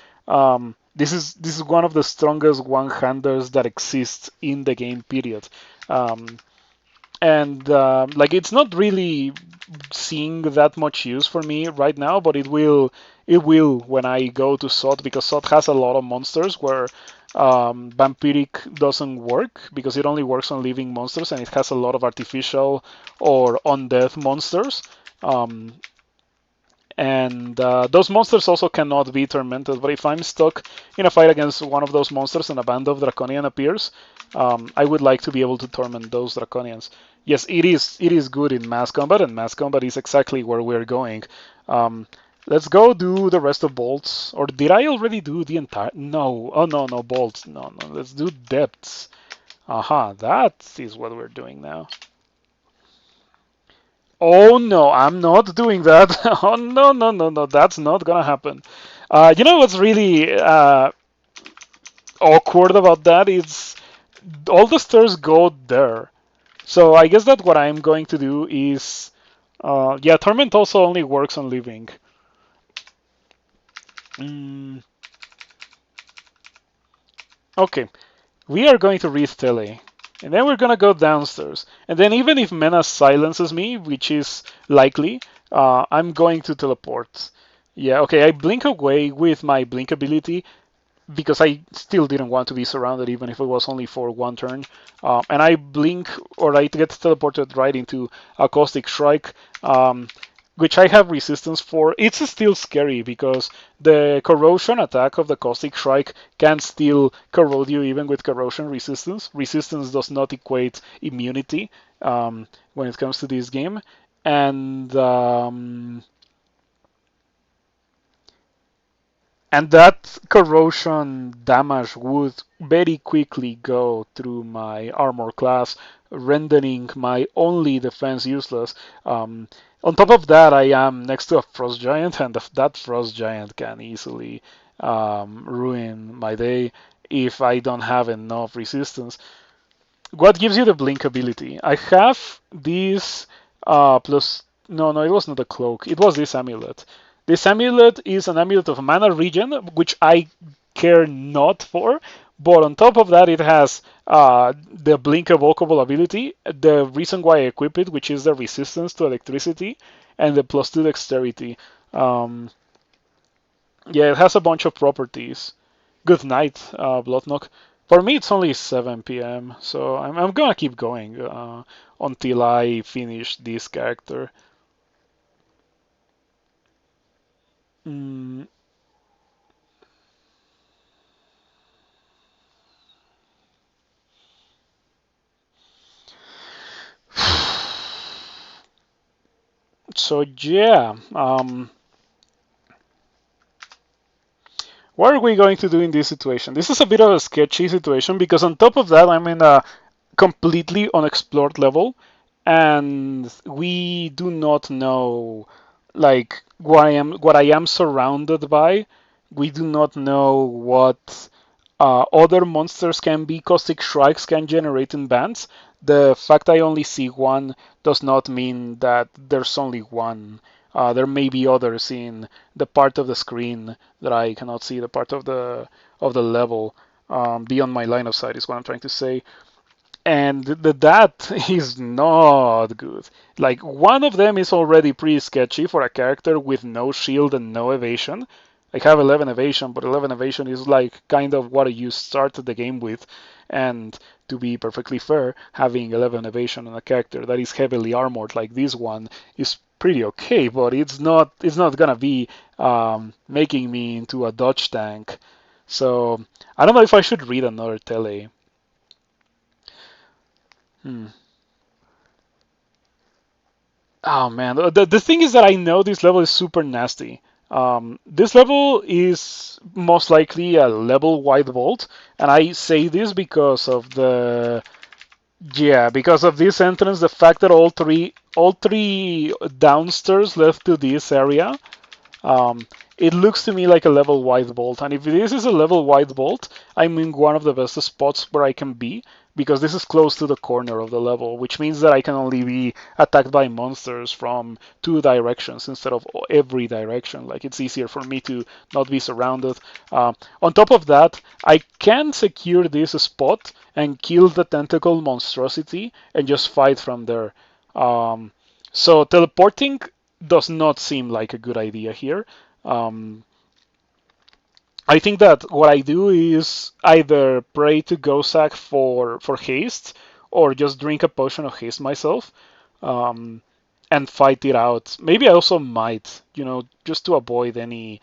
This is one of the strongest one-handers that exists in the game. Period. And like it's not really seeing that much use for me right now, but It will when I go to SOT because SOT has a lot of monsters where Vampiric doesn't work because it only works on living monsters and it has a lot of artificial or undead monsters. Um, and those monsters also cannot be tormented. But if I'm stuck in a fight against one of those monsters and a band of Draconian appears, I would like to be able to torment those Draconians. Yes, it is good in mass combat, and mass combat is exactly where we're going. Um, let's go do the rest of bolts. Or did I already do the entire? No. Oh no, no bolts. No, no. Let's do depths. Aha, that is what we're doing now. Oh no, I'm not doing that. Oh no, no, no, no, that's not gonna happen. You know what's really awkward about that is all the stairs go there. So I guess that what I'm going to do is, yeah, Torment also only works on living. Mm, okay, we are going to read Tele. And then we're gonna go downstairs. And then even if Menace silences me, which is likely, I'm going to teleport. Yeah, okay, I blink away with my blink ability because I still didn't want to be surrounded even if it was only for one turn. And I blink or I get teleported right into a Caustic Strike. Which I have resistance for. It's still scary because the corrosion attack of the Caustic Strike can still corrode you even with corrosion resistance. Resistance does not equate immunity when it comes to this game. And and that corrosion damage would very quickly go through my armor class, rendering my only defense useless. On top of that, I am next to a frost giant, and that frost giant can easily ruin my day if I don't have enough resistance. What gives you the blink ability? I have this plus. No, no, it was not a cloak. It was this amulet. This amulet is an amulet of mana regen, which I care not for. But on top of that, it has the blink evocable ability, the reason why I equip it, which is the resistance to electricity, and the +2 dexterity. Um, yeah, it has a bunch of properties. Good night, Bloodknock. For me, it's only 7 p.m., so I'm gonna keep going until I finish this character. Mm. So yeah, what are we going to do in this situation? This is a bit of a sketchy situation because on top of that, I'm in a completely unexplored level, and we do not know like what I am surrounded by. We do not know what other monsters can be. Caustic strikes can generate in bands. The fact I only see one does not mean that there's only one. There may be others in the part of the screen that I cannot see, the part of the level beyond my line of sight is what I'm trying to say. And that is not good. Like one of them is already pretty sketchy for a character with no shield and no evasion. I have 11 evasion, but 11 evasion is like kind of what you started the game with. And to be perfectly fair, having 11 evasion on a character that is heavily armored like this one is pretty okay, but it's not gonna be making me into a dodge tank. So I don't know if I should read another tele. Hmm. Oh man, the thing is that I know this level is super nasty. This level is most likely a level wide vault, and I say this because of the yeah, because of this entrance, the fact that all three downstairs left to this area, it looks to me like a level wide vault. And if this is a level wide vault, I'm in one of the best spots where I can be because this is close to the corner of the level, which means that I can only be attacked by monsters from two directions instead of every direction. Like it's easier for me to not be surrounded. On top of that, I can secure this spot and kill the tentacle monstrosity and just fight from there. So teleporting does not seem like a good idea here. Um, I think that what I do is either pray to Gosak for haste, or just drink a potion of haste myself, um, and fight it out. Maybe I also might, just to avoid any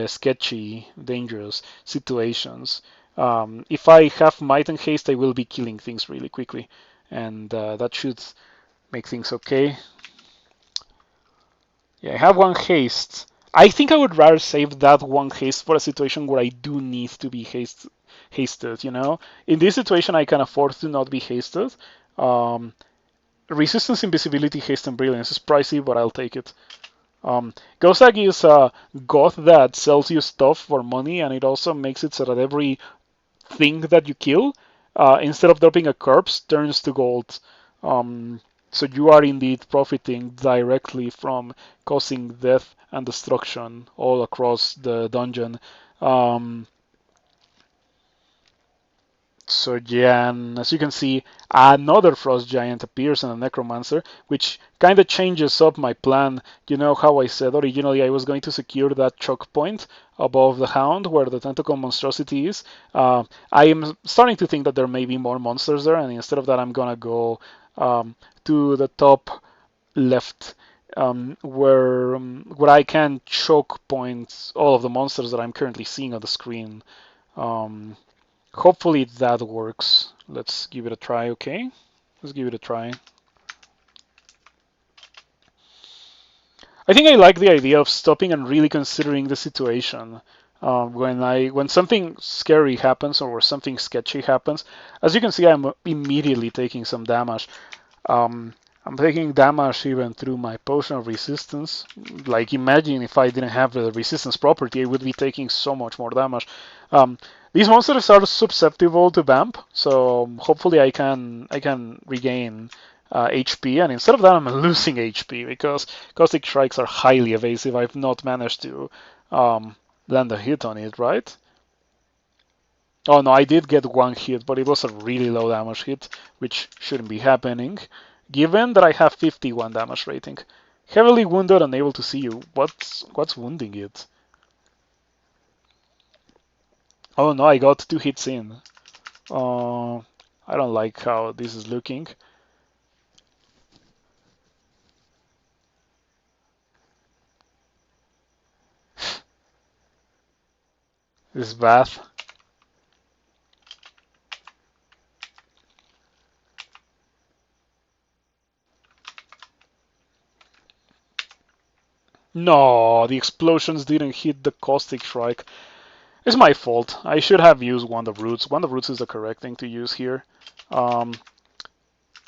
sketchy, dangerous situations. If I have might and haste, I will be killing things really quickly, and that should make things okay. Yeah, I have one haste. I think I would rather save that one haste for a situation where I do need to be hasted. In this situation, I can afford to not be hasted. Um, Resistance, invisibility, haste, and brilliance is pricey, but I'll take it. Gosag is a goth that sells you stuff for money, and it also makes it so that every thing that you kill, instead of dropping a corpse, turns to gold. Um, so you are indeed profiting directly from causing death and destruction all across the dungeon. Um, so yeah, and as you can see, another frost giant appears and a necromancer, which kind of changes up my plan. You know how I said originally I was going to secure that choke point above the hound where the tentacle monstrosity is. I am starting to think that there may be more monsters there, and instead of that, I'm gonna go to the top left, where I can choke point all of the monsters that I'm currently seeing on the screen. Um, Hopefully that works. Let's give it a try, okay? Let's give it a try. I think I like the idea of stopping and really considering the situation. When something scary happens or something sketchy happens, as you can see, I'm immediately taking some damage. Um, I'm taking damage even through my potion of resistance. Like, imagine if I didn't have the resistance property, I would be taking so much more damage. Um, these monsters are susceptible to vamp, so hopefully I can regain HP. And instead of that, I'm losing HP because caustic strikes are highly evasive. I've not managed to land a hit on it, right? Oh no, I did get one hit, but it was a really low damage hit, which shouldn't be happening, given that I have 51 damage rating. Heavily wounded, unable to see you. What's wounding it? Oh no, I got 2 hits in. Uh, I don't like how this is looking. This is bad. No, the explosions didn't hit the caustic strike. It's my fault. I should have used Wand of Roots. Wand of Roots is the correct thing to use here. Um,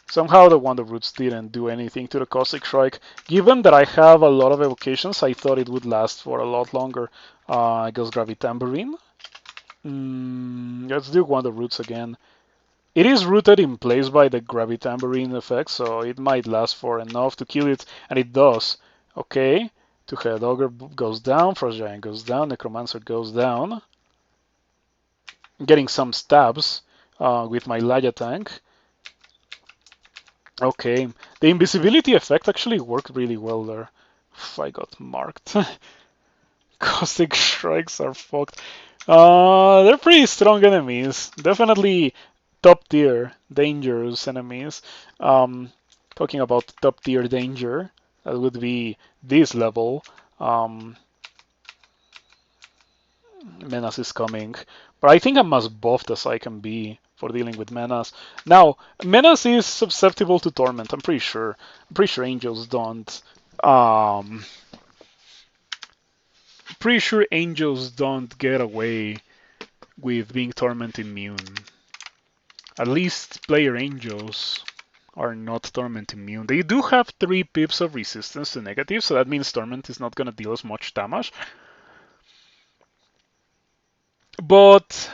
Somehow the Wand of Roots didn't do anything to the Caustic Strike. Given that I have a lot of evocations, I thought it would last for a lot longer. I guess Gravitambourine? Let's do Wand of Roots again. It is rooted in place by the Gravitambourine effect, so it might last for enough to kill it, and it does. Okay, Two-Headed Ogre goes down, Frost Giant goes down, Necromancer goes down. Getting some stabs with my Laya tank. Okay, the invisibility effect actually worked really well there. I got marked. Caustic strikes are fucked. They're pretty strong enemies. Definitely top tier, dangerous enemies. Um, Talking about top tier danger, that would be this level. Um, Menace is coming. But I think I'm as buffed as I can be for dealing with Menace. Now, Menace is susceptible to Torment, I'm pretty sure. I'm pretty sure Angels don't. Um, Pretty sure Angels don't get away with being Torment immune. At least player Angels are not Torment immune. They do have 3 pips of resistance to negative, so that means Torment is not going to deal as much damage. But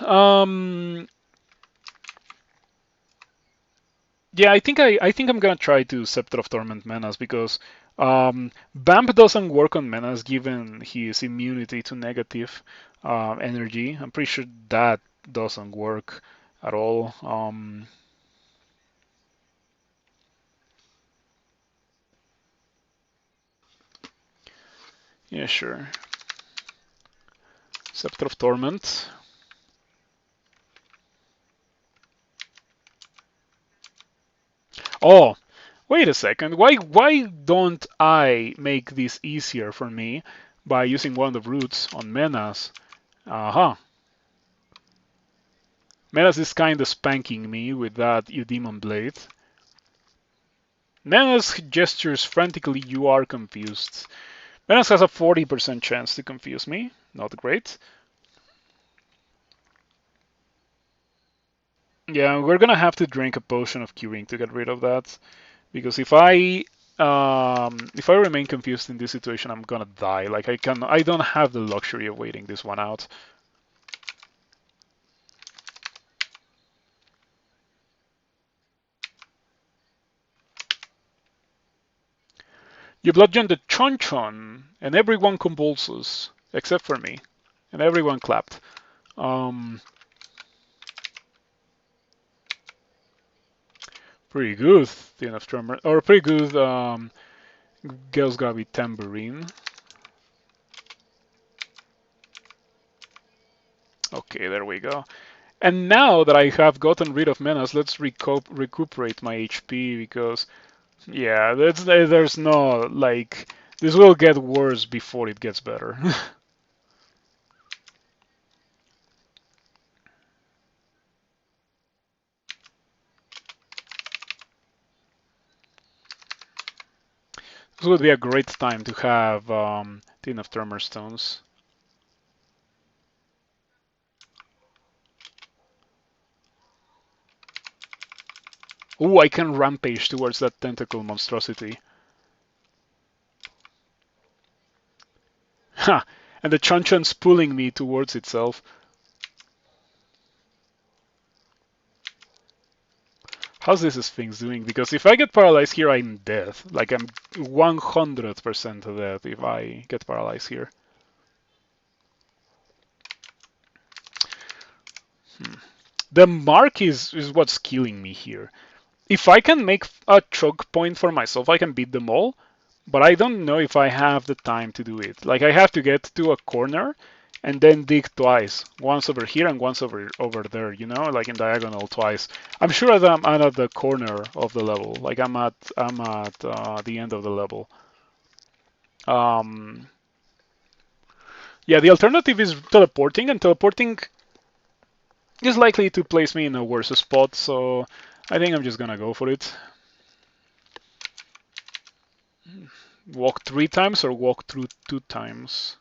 yeah, I think I'm gonna try to Scepter of Torment Menace because Vamp doesn't work on Menace given his immunity to negative energy. I'm pretty sure that doesn't work at all. Yeah, sure. Scepter of Torment. Oh, wait a second. Why don't I make this easier for me by using one of the roots on Menas? Aha. Menas is kinda spanking me with that Eudemon Blade. Menas gestures frantically, you are confused. Menas has a 40% chance to confuse me. Not great. Yeah, we're gonna have to drink a potion of curing to get rid of that. Because if I remain confused in this situation, I'm gonna die. Like I don't have the luxury of waiting this one out. You bludgeon the Chonchon, and everyone convulses except for me, and everyone clapped. Pretty good, Thin of Tremor, or pretty good. Girls gotta be Tambourine. Okay, there we go. And now that I have gotten rid of Menace, let's recuperate my HP because, yeah, there's no, like, this will get worse before it gets better. This would be a great time to have Tin of Tremor Stones. Ooh, I can rampage towards that tentacle monstrosity. Ha! And the Chonchon's pulling me towards itself. How's this Sphinx doing? Because if I get paralyzed here, I'm dead. Like, I'm 100% dead if I get paralyzed here. The mark is what's killing me here. If I can make a choke point for myself, I can beat them all. But I don't know if I have the time to do it. Like, I have to get to a corner and then dig twice. Once over here and once over there, you know, like in diagonal twice. I'm sure that I'm at the corner of the level. Like I'm at the end of the level. Um, yeah, the alternative is teleporting, and teleporting is likely to place me in a worse spot, so I think I'm just gonna go for it. Walk 3 times or walk through 2 times?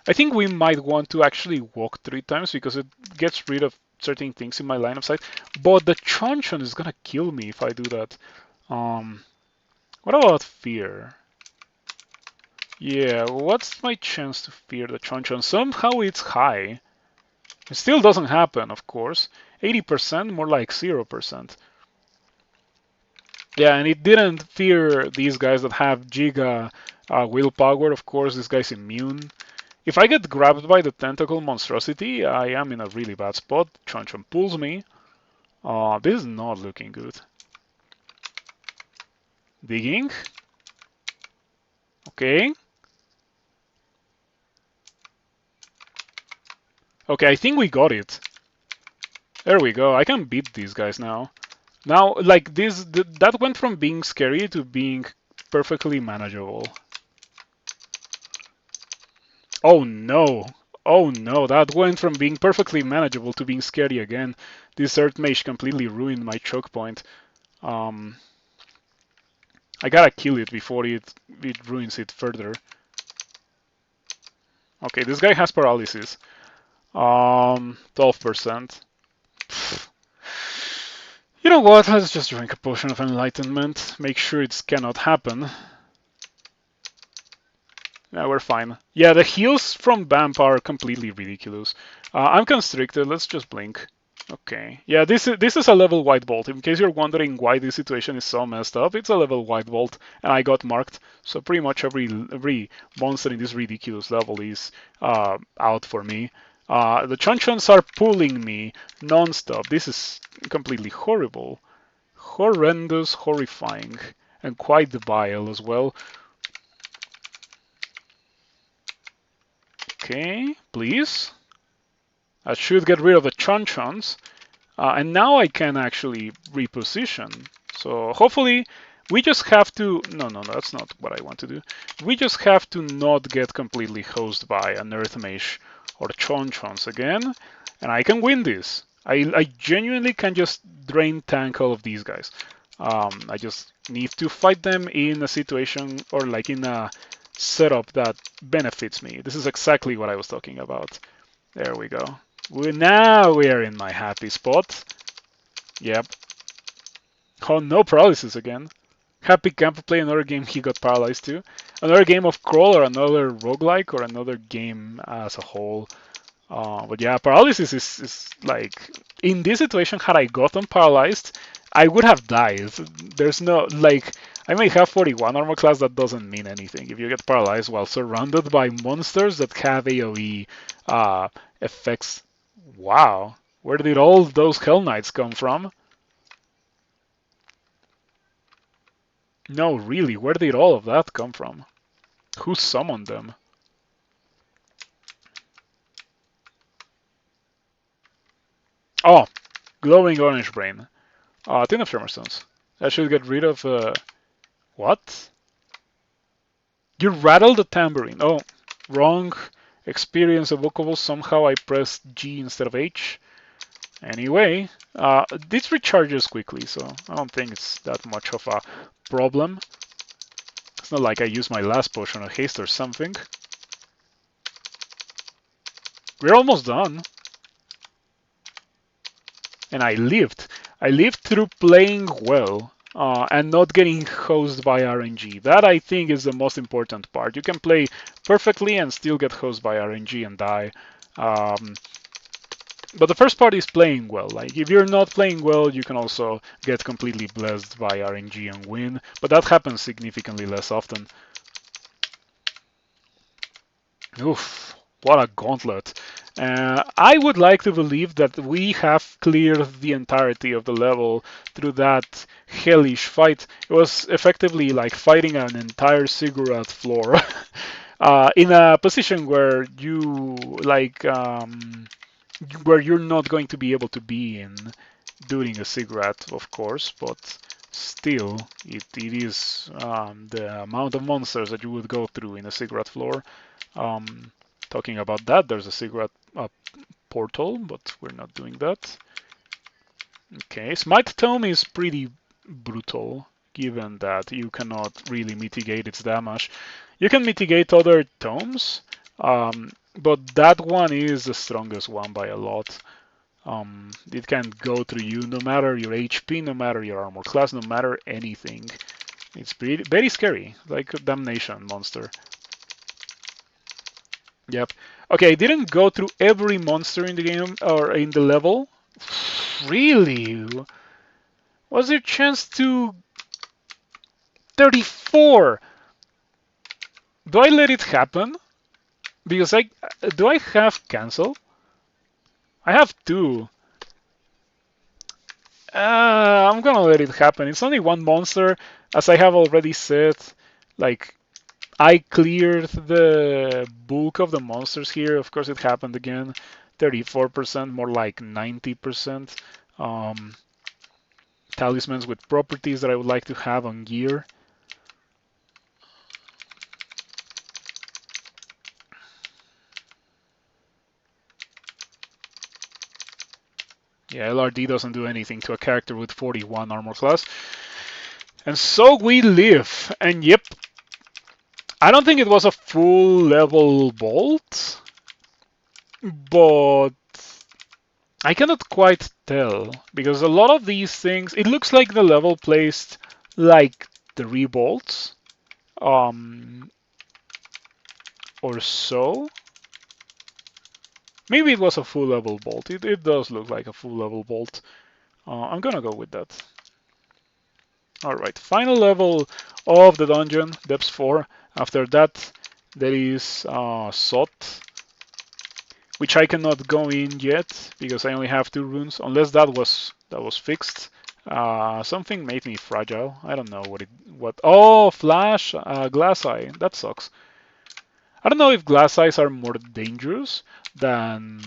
I think we might want to actually walk 3 times because it gets rid of certain things in my line of sight. But the Chonchon is gonna kill me if I do that. What about fear? Yeah, what's my chance to fear the Chonchon? Somehow it's high. It still doesn't happen, of course. 80%, more like 0%. Yeah, and it didn't fear these guys that have Giga willpower. Of course, this guy's immune. If I get grabbed by the tentacle monstrosity, I am in a really bad spot. Chonchon pulls me. This is not looking good. Digging. Okay. Okay, I think we got it. There we go. I can beat these guys now. Now, like this, that went from being scary to being perfectly manageable. Oh no. Oh no, that went from being perfectly manageable to being scary again. This Earth Mage completely ruined my choke point. I gotta kill it before it ruins it further. Okay, this guy has paralysis. 12%. You know what? Let's just drink a potion of enlightenment. Make sure it cannot happen. Yeah, we're fine. Yeah, the heals from Bamp are completely ridiculous. I'm constricted. Let's just blink. Okay. Yeah, this is a level white bolt. In case you're wondering why this situation is so messed up, it's a level white bolt, and I got marked. So pretty much every monster in this ridiculous level is out for me. The Chonchons are pulling me non-stop. This is completely horrible, horrendous, horrifying, and quite vile as well. Okay, please. I should get rid of the chon-chons. And now I can actually reposition. So hopefully we just have to, no, that's not what I want to do. We just have to not get completely hosed by an Earth Mage or Chon-Chons again, and I can win this. I genuinely can just drain tank all of these guys. I just need to fight them in a situation or like in a setup that benefits me. This is exactly what I was talking about. There we go. Now we are in my happy spot. Yep. Oh, no paralysis again. Happy Camper play another game he got paralyzed to. Another game of Crawl or another roguelike or another game as a whole. But yeah, paralysis is like, in this situation, had I gotten paralyzed, I would have died. There's no, like, I may have 41 armor class, that doesn't mean anything. If you get paralyzed while surrounded by monsters that have AoE effects, wow, where did all those Hell Knights come from? No, really, where did all of that come from? Who summoned them? Oh, glowing orange brain. 10 of Tremor Stones. I should get rid of, what? You rattled the tambourine. Oh, wrong. Experience evocable. Somehow I pressed G instead of H. Anyway, this recharges quickly, so I don't think it's that much of a problem. It's not like I used my last potion of haste or something. We're almost done. And I lived. I lived through playing well and not getting hosed by RNG. That, I think, is the most important part. You can play perfectly and still get hosed by RNG and die. But the first part is playing well. Like, if you're not playing well, you can also get completely blessed by RNG and win. But that happens significantly less often. Oof, what a gauntlet. I would like to believe that we have cleared the entirety of the level through that hellish fight. It was effectively like fighting an entire Ziggurat floor in a position where you like where you're not going to be able to be in during a Ziggurat, of course, but still, it is the amount of monsters that you would go through in a Ziggurat floor. Talking about that, there's a Ziggurat portal, but we're not doing that. Okay, Smite Tome is pretty brutal, given that you cannot really mitigate its damage. You can mitigate other tomes, but that one is the strongest one by a lot. It can go through you no matter your HP, no matter your armor class, no matter anything. It's very scary, like a damnation monster. Yep. Okay, I didn't go through every monster in the game or in the level. Really? Was there a chance to 34? Do I let it happen? Because do I have cancel? I have 2. I'm gonna let it happen. It's only one monster, as I have already said. Like, I cleared the bulk of the monsters here. Of course, it happened again. 34%, more like 90%. Talismans with properties that I would like to have on gear. Yeah, LRD doesn't do anything to a character with 41 armor class. And so we live. And yep, I don't think it was a full level bolt, but I cannot quite tell, because a lot of these things, it looks like the level placed like 3 bolts, or so. Maybe it was a full level bolt. It does look like a full level bolt. I'm gonna go with that. Alright, final level of the dungeon, depths 4. After that, there is Sot, which I cannot go in yet because I only have 2 runes, unless that was fixed. Something made me fragile. I don't know what. Oh, flash, glass eye. That sucks. I don't know if glass eyes are more dangerous than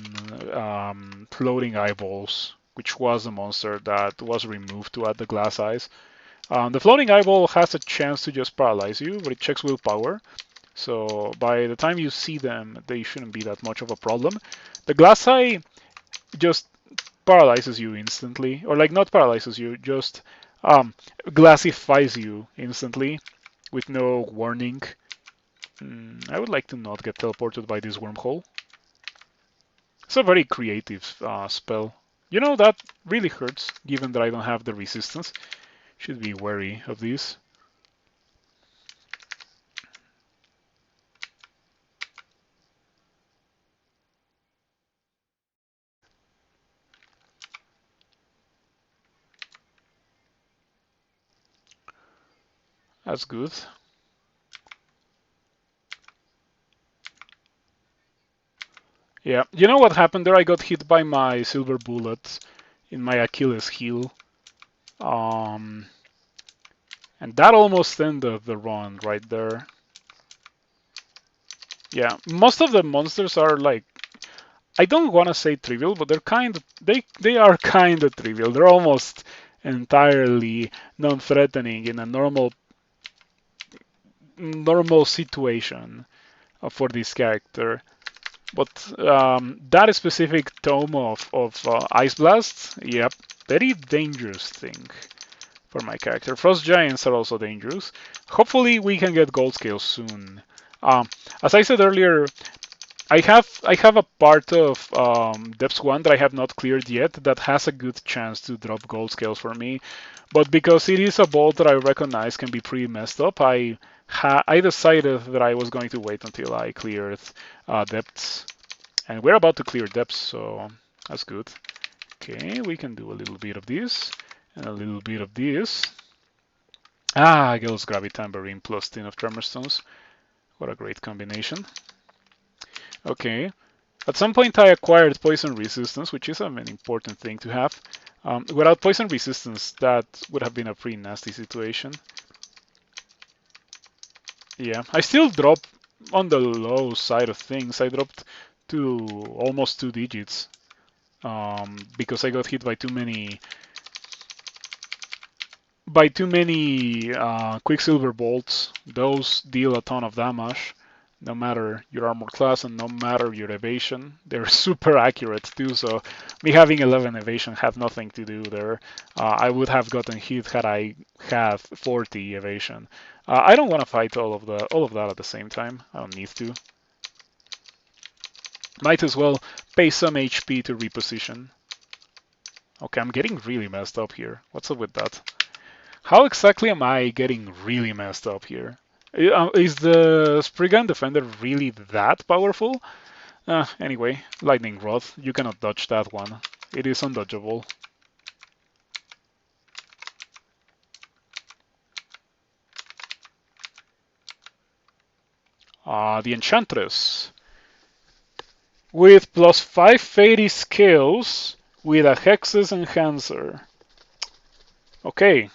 floating eyeballs, which was a monster that was removed to add the glass eyes. The floating eyeball has a chance to just paralyze you, but it checks willpower. So by the time you see them, they shouldn't be that much of a problem. The glass eye just paralyzes you instantly, or like not paralyzes you, just glassifies you instantly with no warning. I would like to not get teleported by this wormhole. It's a very creative spell. You know, that really hurts, given that I don't have the resistance. Should be wary of this. That's good. Yeah, you know what happened there? I got hit by my silver bullet in my Achilles heel. Um, and that almost ended the run right there. Yeah, most of the monsters are like, I don't want to say trivial, but they are kind of trivial. They're almost entirely non-threatening in a normal situation for this character. But that specific tome of Ice Blast, yep, very dangerous thing for my character. Frost Giants are also dangerous. Hopefully we can get Gold Scales soon. As I said earlier, I have a part of Depths 1 that I have not cleared yet that has a good chance to drop Gold Scales for me. But because it is a vault that I recognize can be pretty messed up, I decided that I was going to wait until I cleared Depths. And we're about to clear Depths, so that's good. Okay, we can do a little bit of this and a little bit of this. Gil's Gravitambarine plus 10 of Tremor Stones. What a great combination. Okay. At some point I acquired poison resistance, which is an important thing to have. Without poison resistance, that would have been a pretty nasty situation. Yeah, I still drop on the low side of things. I dropped to almost 2 digits because I got hit by too many Quicksilver bolts. Those deal a ton of damage, no matter your armor class and no matter your evasion. They're super accurate too, so me having 11 evasion had nothing to do there. I would have gotten hit had I had 40 evasion. I don't want to fight all of that at the same time. I don't need to. Might as well pay some HP to reposition. Okay, I'm getting really messed up here. What's up with that? How exactly am I getting really messed up here? Is the Spriggan Defender really that powerful? Anyway, Lightning Rod. You cannot dodge that one. It is undodgeable. The Enchantress. With plus 5 Fairy skills with a Hex's Enhancer. Okay.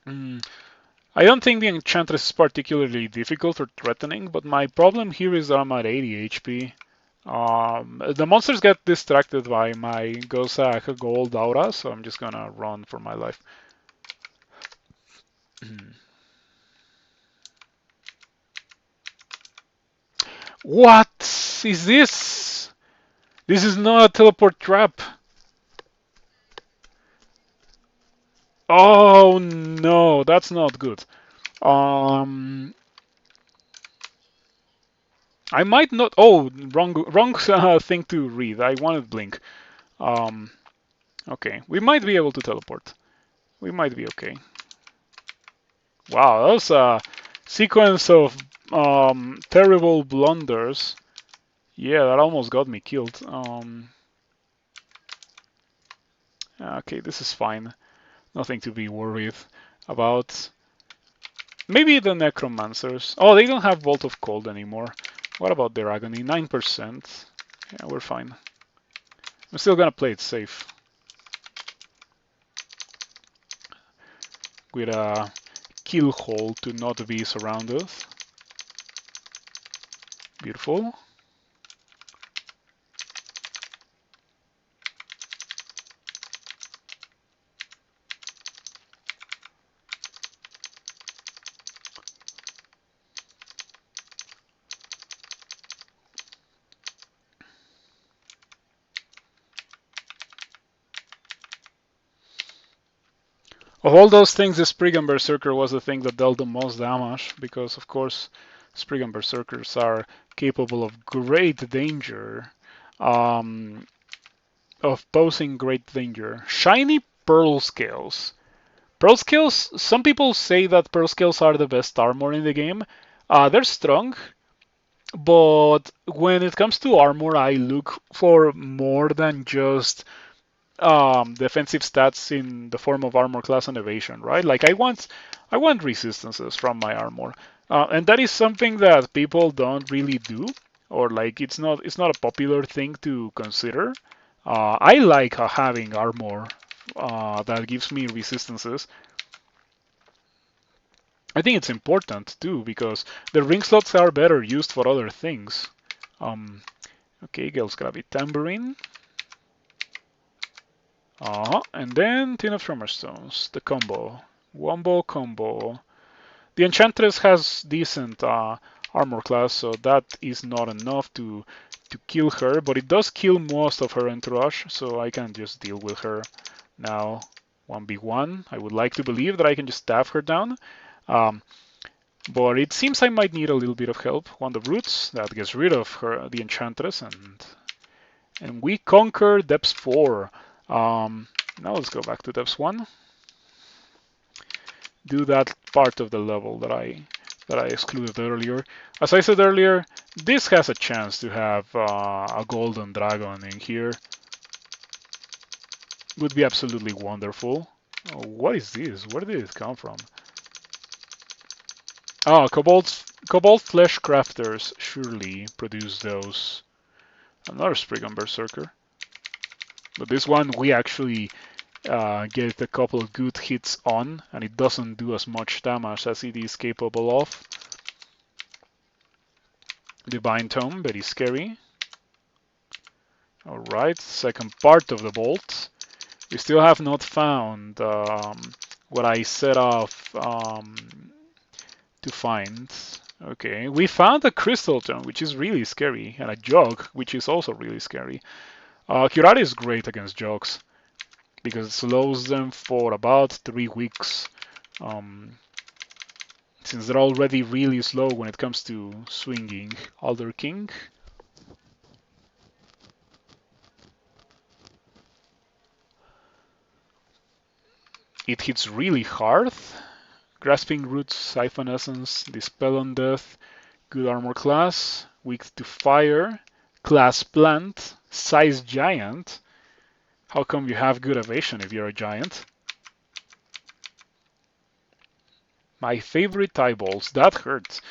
I don't think the Enchantress is particularly difficult or threatening, but my problem here is that I'm at 80 HP. The monsters get distracted by my Gossack Gold Aura, so I'm just gonna run for my life. What is this? This is not a teleport trap. Oh no, that's not good. I might not. Oh, wrong thing to read. I wanted blink. Okay, we might be able to teleport. We might be okay. Wow, that was a sequence of terrible blunders. Yeah, that almost got me killed. Okay, this is fine. Nothing to be worried about. Maybe the Necromancers. Oh, they don't have Bolt of Cold anymore. What about their Agony? 9%. Yeah, we're fine. I'm still gonna play it safe. With a kill hole to not be surrounded. Beautiful. Of all those things, the Spriggan Berserker was the thing that dealt the most damage, because of course Spriggan Berserkers are capable of great danger, um, of posing great danger. Shiny Pearl Scales. Pearl Scales, some people say that Pearl Scales are the best armor in the game. They're strong, but when it comes to armor, I look for more than just defensive stats in the form of armor class and evasion, right? Like I want resistances from my armor, and that is something that people don't really do, or like it's not a popular thing to consider. I like having armor that gives me resistances. I think it's important too because the ring slots are better used for other things. Um, okay, Gale's Gravity Tambourine. And then Tin of Tremorstones, the combo. Wombo combo. The Enchantress has decent armor class, so that is not enough to kill her, but it does kill most of her entourage, so I can just deal with her now 1v1. I would like to believe that I can just stab her down, but it seems I might need a little bit of help. Wand of Roots, that gets rid of her, the Enchantress, and we conquer Depths 4. Now let's go back to Depths 1. Do that part of the level that I excluded earlier. As I said earlier, this has a chance to have a golden dragon in here. Would be absolutely wonderful. Oh, what is this? Where did it come from? Oh, Cobalt Flesh Crafters surely produce those. Another Spriggan Berserker. But this one we actually get a couple of good hits on, and it doesn't do as much damage as it is capable of. Divine Tome, very scary. Alright, second part of the bolt. We still have not found what I set off to find. Okay, we found a Crystal Tome, which is really scary, and a Jug, which is also really scary. Curare is great against Jugs because it slows them for about 3 weeks. Since they're already really slow when it comes to swinging. Alder King. It hits really hard. Grasping Roots, Siphon Essence, Dispel on Death, good armor class, weak to fire, class plant, size giant. How come you have good evasion if you're a giant? My favorite eyeballs, that hurts.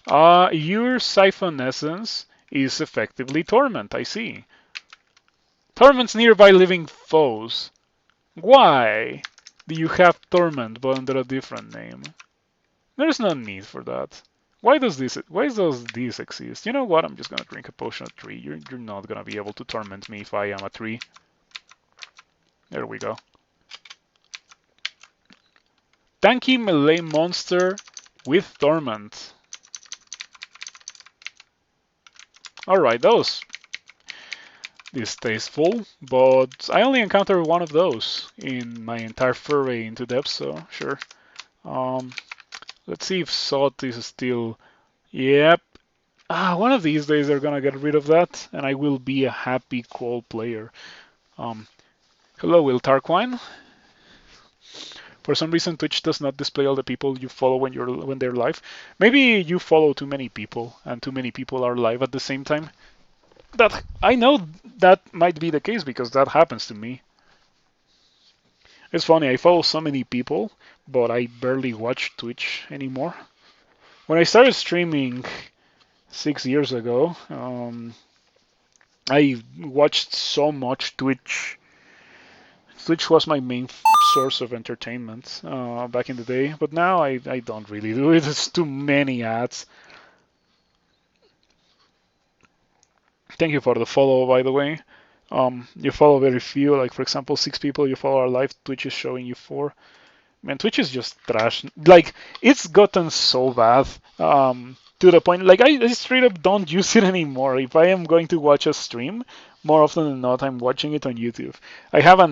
Your Siphon Essence is effectively Torment, I see. Torments nearby living foes. Why do you have Torment but under a different name? There's no need for that. Why does this exist? You know what? I'm just gonna drink a potion of tree. You're not gonna be able to torment me if I am a tree. There we go. Tanky melee monster with torment. Alright, those distasteful, but I only encountered one of those in my entire foray into depth, so sure. Let's see if Sot is still... Yep. One of these days they're gonna get rid of that, and I will be a happy Quoll player. Hello, Will Tarquine. For some reason, Twitch does not display all the people you follow when they're live. Maybe you follow too many people, and too many people are live at the same time. That I know that might be the case because that happens to me. It's funny, I follow so many people, but I barely watch Twitch anymore. When I started streaming 6 years ago, I watched so much Twitch. Twitch was my main source of entertainment back in the day, but now I don't really do it. It's too many ads. Thank you for the follow, by the way. You follow very few, like for example, 6 people you follow are live. Twitch is showing you 4. Man, Twitch is just trash. Like, it's gotten so bad to the point, like, I straight up don't use it anymore. If I am going to watch a stream, more often than not, I'm watching it on YouTube. I have a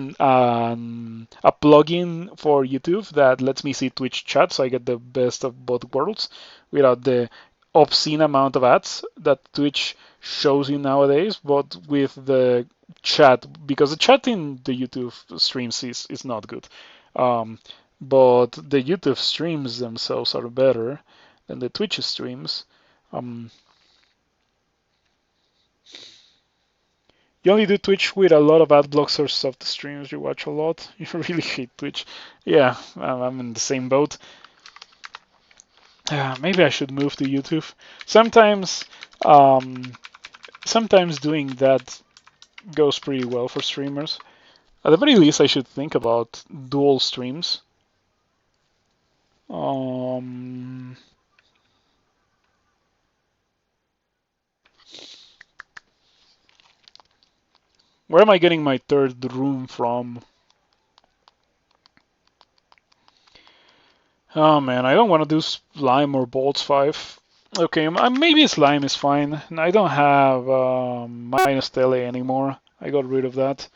plugin for YouTube that lets me see Twitch chat, so I get the best of both worlds without the obscene amount of ads that Twitch shows you nowadays, but with the chat, because the chat in the YouTube streams is not good. Um, but the YouTube streams themselves are better than the Twitch streams. Um, you only do Twitch with a lot of ad blocks or soft streams. You watch a lot. You really hate Twitch. Yeah, I'm in the same boat. Maybe I should move to YouTube. Sometimes, um, sometimes doing that goes pretty well for streamers. At the very least, I should think about dual streams. Where am I getting my third room from? Oh man, I don't want to do slime or bolts 5. Okay, maybe slime is fine. I don't have minus tele anymore. I got rid of that.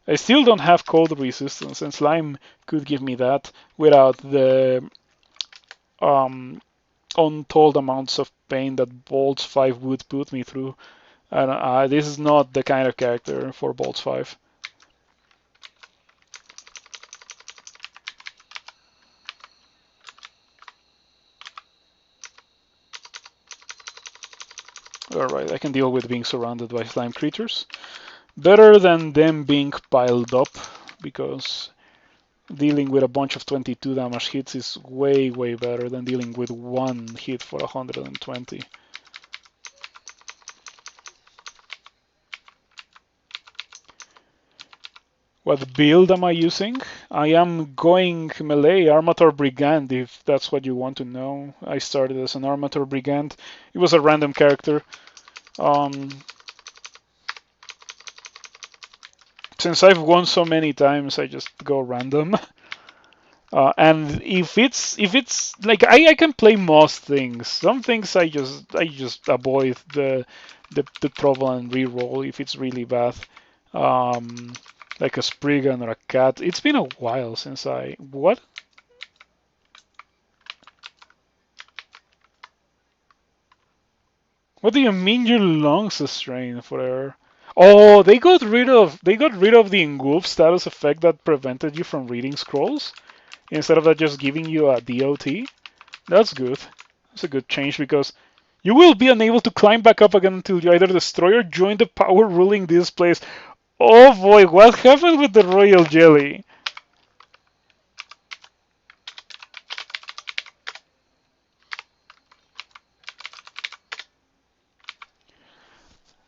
I still don't have cold resistance, and slime could give me that without the untold amounts of pain that bolts 5 would put me through. This is not the kind of character for bolts 5. Alright, I can deal with being surrounded by slime creatures. Better than them being piled up, because dealing with a bunch of 22 damage hits is way, way better than dealing with one hit for 120. What build am I using? I am going melee Armator Brigand, if that's what you want to know. I started as an Armator Brigand. It was a random character. Since I've won so many times, I just go random. And if it's like I can play most things. Some things I just avoid the prevalent reroll if it's really bad. Like a Spriggan or a cat. It's been a while since I what? What do you mean your lungs are strained for air? Oh, they got rid of the engulf status effect that prevented you from reading scrolls instead of that just giving you a DOT. That's good. That's a good change because you will be unable to climb back up again until you either destroy or join the power ruling this place. Oh boy, what happened with the royal jelly?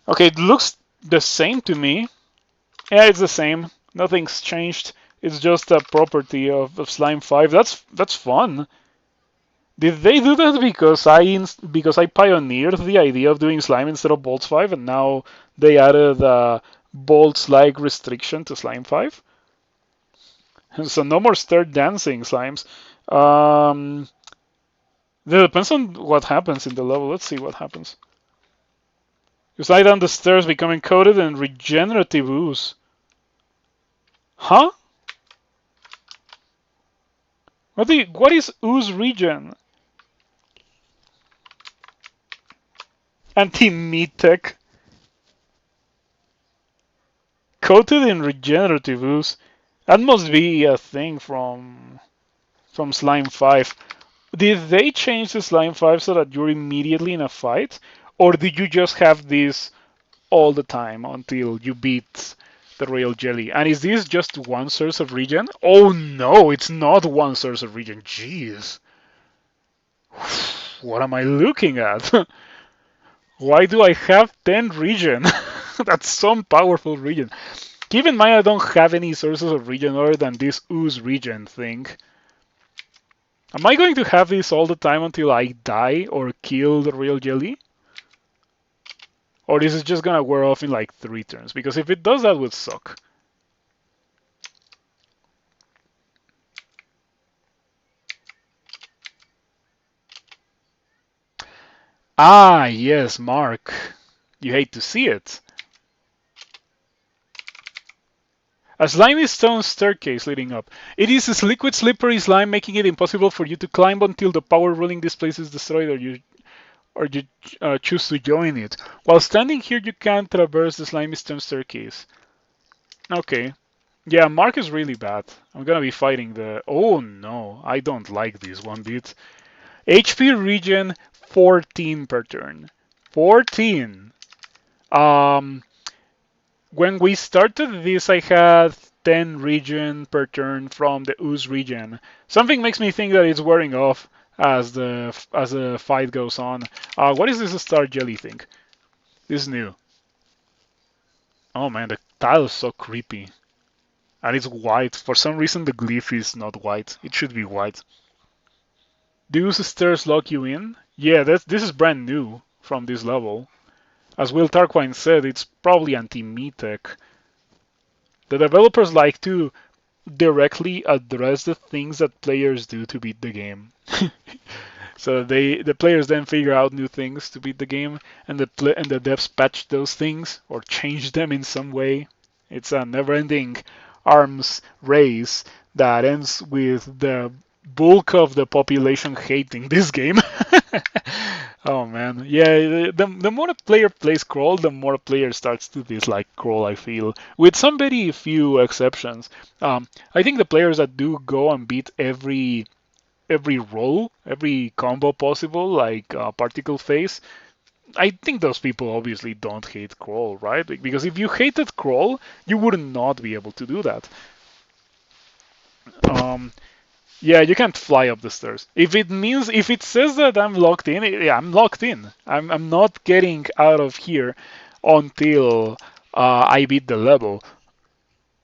Okay, it looks the same to me. Yeah, it's the same. Nothing's changed. It's just a property of Slime 5. That's fun. Did they do that because I pioneered the idea of doing slime instead of bolts 5 and now they added a bolts like restriction to slime 5? So no more start dancing slimes. It depends on what happens in the level. Let's see what happens. You slide down the stairs, becoming coated in regenerative ooze. Huh? What is ooze regen? Anti-meat tech. Coated in regenerative ooze. That must be a thing from Slime 5. Did they change the Slime 5 so that you're immediately in a fight? Or did you just have this all the time until you beat the royal jelly? And is this just one source of regen? Oh no, it's not one source of regen. Jeez. What am I looking at? Why do I have 10 regen? That's some powerful regen. Keep in mind I don't have any sources of regen other than this ooze regen thing. Am I going to have this all the time until I die or kill the royal jelly? Or is it just gonna wear off in like 3 turns? Because if it does, that would suck. Ah, yes, Mark. You hate to see it. A slimy stone staircase leading up. It is this liquid slippery slime, making it impossible for you to climb until the power ruling this place is destroyed or you choose to join it. While standing here, you can traverse the slimy stone staircase. Okay. Yeah, Mark is really bad. I'm gonna be fighting the... Oh no, I don't like this one bit. HP regen 14 per turn. 14! Um, when we started this, I had 10 regen per turn from the ooze regen. Something makes me think that it's wearing off as the fight goes on. What is this star jelly thing? This is new. Oh man, the tile is so creepy. And it's white. For some reason, the glyph is not white. It should be white. Do ooze stairs lock you in? Yeah, this is brand new from this level. As Will Tarquine said, it's probably anti-me tech. The developers like to directly address the things that players do to beat the game. So the players then figure out new things to beat the game, and the devs patch those things or change them in some way. It's a never-ending arms race that ends with the bulk of the population hating this game. Oh man, yeah. The more a player plays Crawl, the more a player starts to dislike Crawl. I feel, with some very few exceptions. I think the players that do go and beat every roll, every combo possible, like Particle Phase, I think those people obviously don't hate Crawl, right? Because if you hated Crawl, you would not be able to do that. Um, yeah, you can't fly up the stairs. If it says that I'm locked in, yeah, I'm locked in. I'm not getting out of here until I beat the level.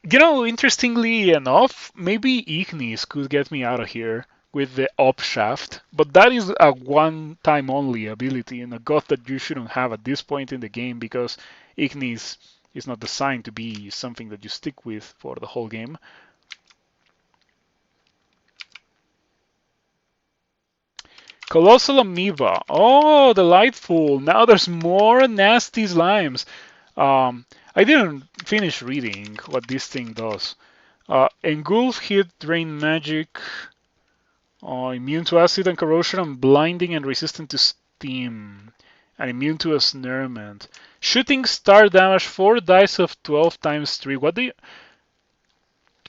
You know, interestingly enough, maybe Ignis could get me out of here with the up shaft, but that is a one-time only ability and a god that you shouldn't have at this point in the game because Ignis is not designed to be something that you stick with for the whole game. Colossal Amoeba. Oh, delightful. Now there's more nasty slimes. I didn't finish reading what this thing does. Engulf, hit, drain magic. Immune to acid and corrosion and blinding and resistant to steam. And immune to ensnarement. Shooting star damage 4 dice of 12 times 3. What do you...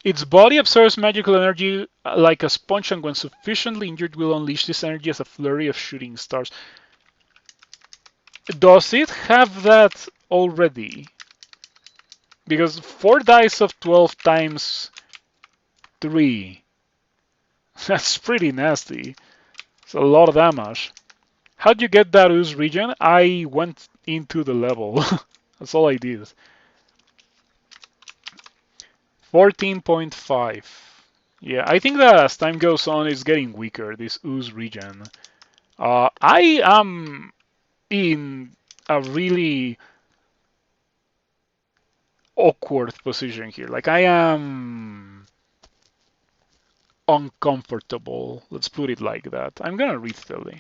Its body absorbs magical energy like a sponge, and when sufficiently injured, will unleash this energy as a flurry of shooting stars. Does it have that already? Because 4 dice of 12 times 3. That's pretty nasty. It's a lot of damage. How'd you get that ooze regen? I went into the level. That's all I did. 14.5. Yeah, I think that as time goes on, it's getting weaker, this ooze regen. I am in a really awkward position here. Like, I am uncomfortable. Let's put it like that. I'm gonna read Telly.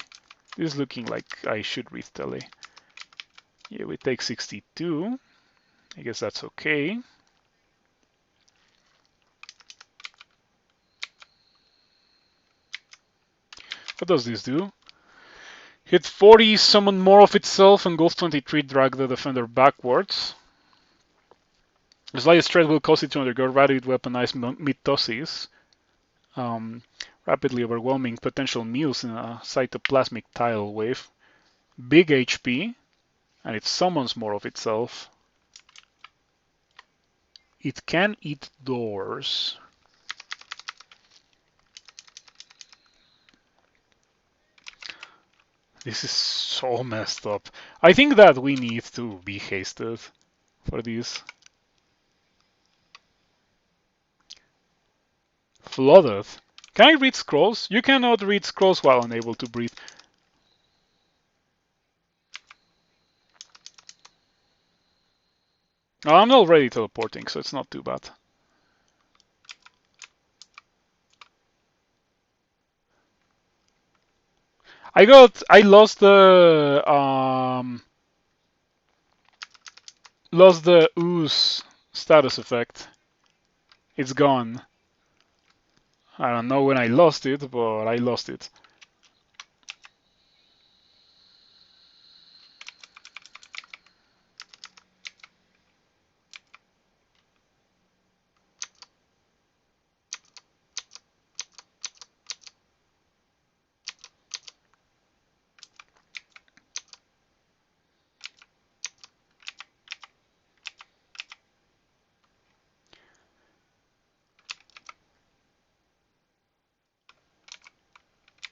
This is looking like I should read Telly. Yeah, we take 62. I guess that's okay. What does this do? Hit 40, summon more of itself, and Golf 23 drag the defender backwards. The slightest threat will cause it to undergo rapid weaponized mitosis. Rapidly overwhelming potential meals in a cytoplasmic tidal wave. Big HP, and it summons more of itself. It can eat doors. This is so messed up. I think that we need to be hasted for this. Flooded. Can I read scrolls? You cannot read scrolls while unable to breathe. I'm already teleporting, so it's not too bad. I lost the ooze status effect. It's gone. I don't know when I lost it, but I lost it.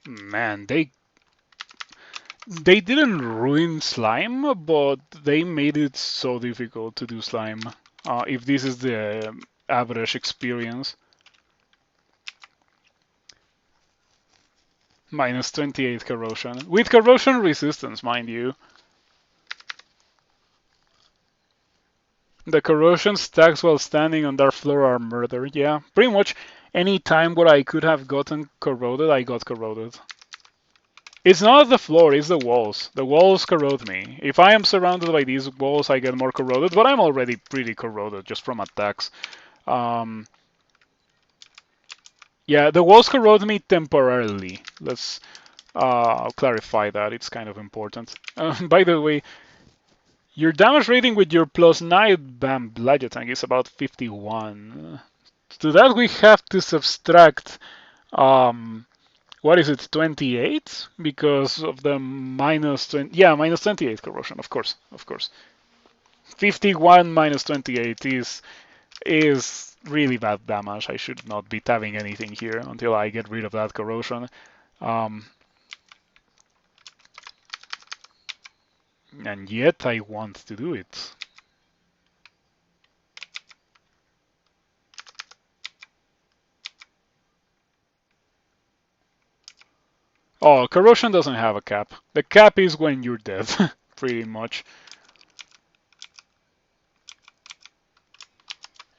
Man, they didn't ruin slime, but they made it so difficult to do slime. If this is the average experience. Minus 28 corrosion. With corrosion resistance, mind you. The corrosion stacks while standing on dark floor are murder. Yeah, pretty much any time where I could have gotten corroded, I got corroded. It's not the floor, it's the walls. The walls corrode me. If I am surrounded by these walls, I get more corroded, but I'm already pretty corroded just from attacks. Um, yeah, the walls corrode me temporarily. Let's clarify that. It's kind of important. By the way, your damage rating with your +9 BAM Bludgeon tank is about 51. To that we have to subtract, what is it, 28? Because of the minus 20, yeah, minus 28 corrosion, of course, of course. 51 minus 28 is really bad damage. I should not be tabbing anything here until I get rid of that corrosion. Um, and yet I want to do it. Oh, corrosion doesn't have a cap. The cap is when you're dead, pretty much.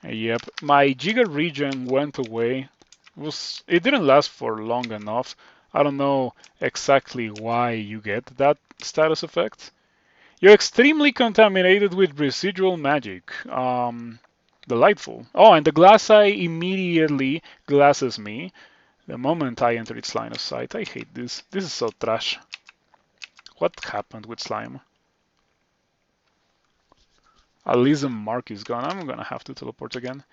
Yep, my Giga regen went away. It didn't last for long enough. I don't know exactly why you get that status effect. You're extremely contaminated with residual magic. Delightful. Oh, and the glass eye immediately glasses me the moment I enter its line of sight. I hate this. This is so trash. What happened with slime? At least the mark is gone. I'm gonna have to teleport again.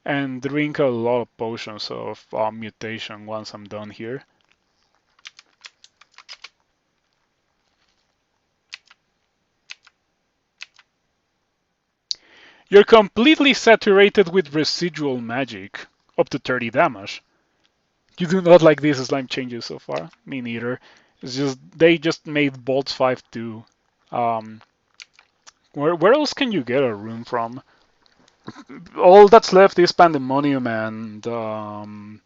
And drink a lot of potions of mutation once I'm done here. You're completely saturated with residual magic, up to 30 damage. You do not like these slime changes so far? Me neither. It's just they just made Bolts 5 too. Where else can you get a rune from? All that's left is Pandemonium and the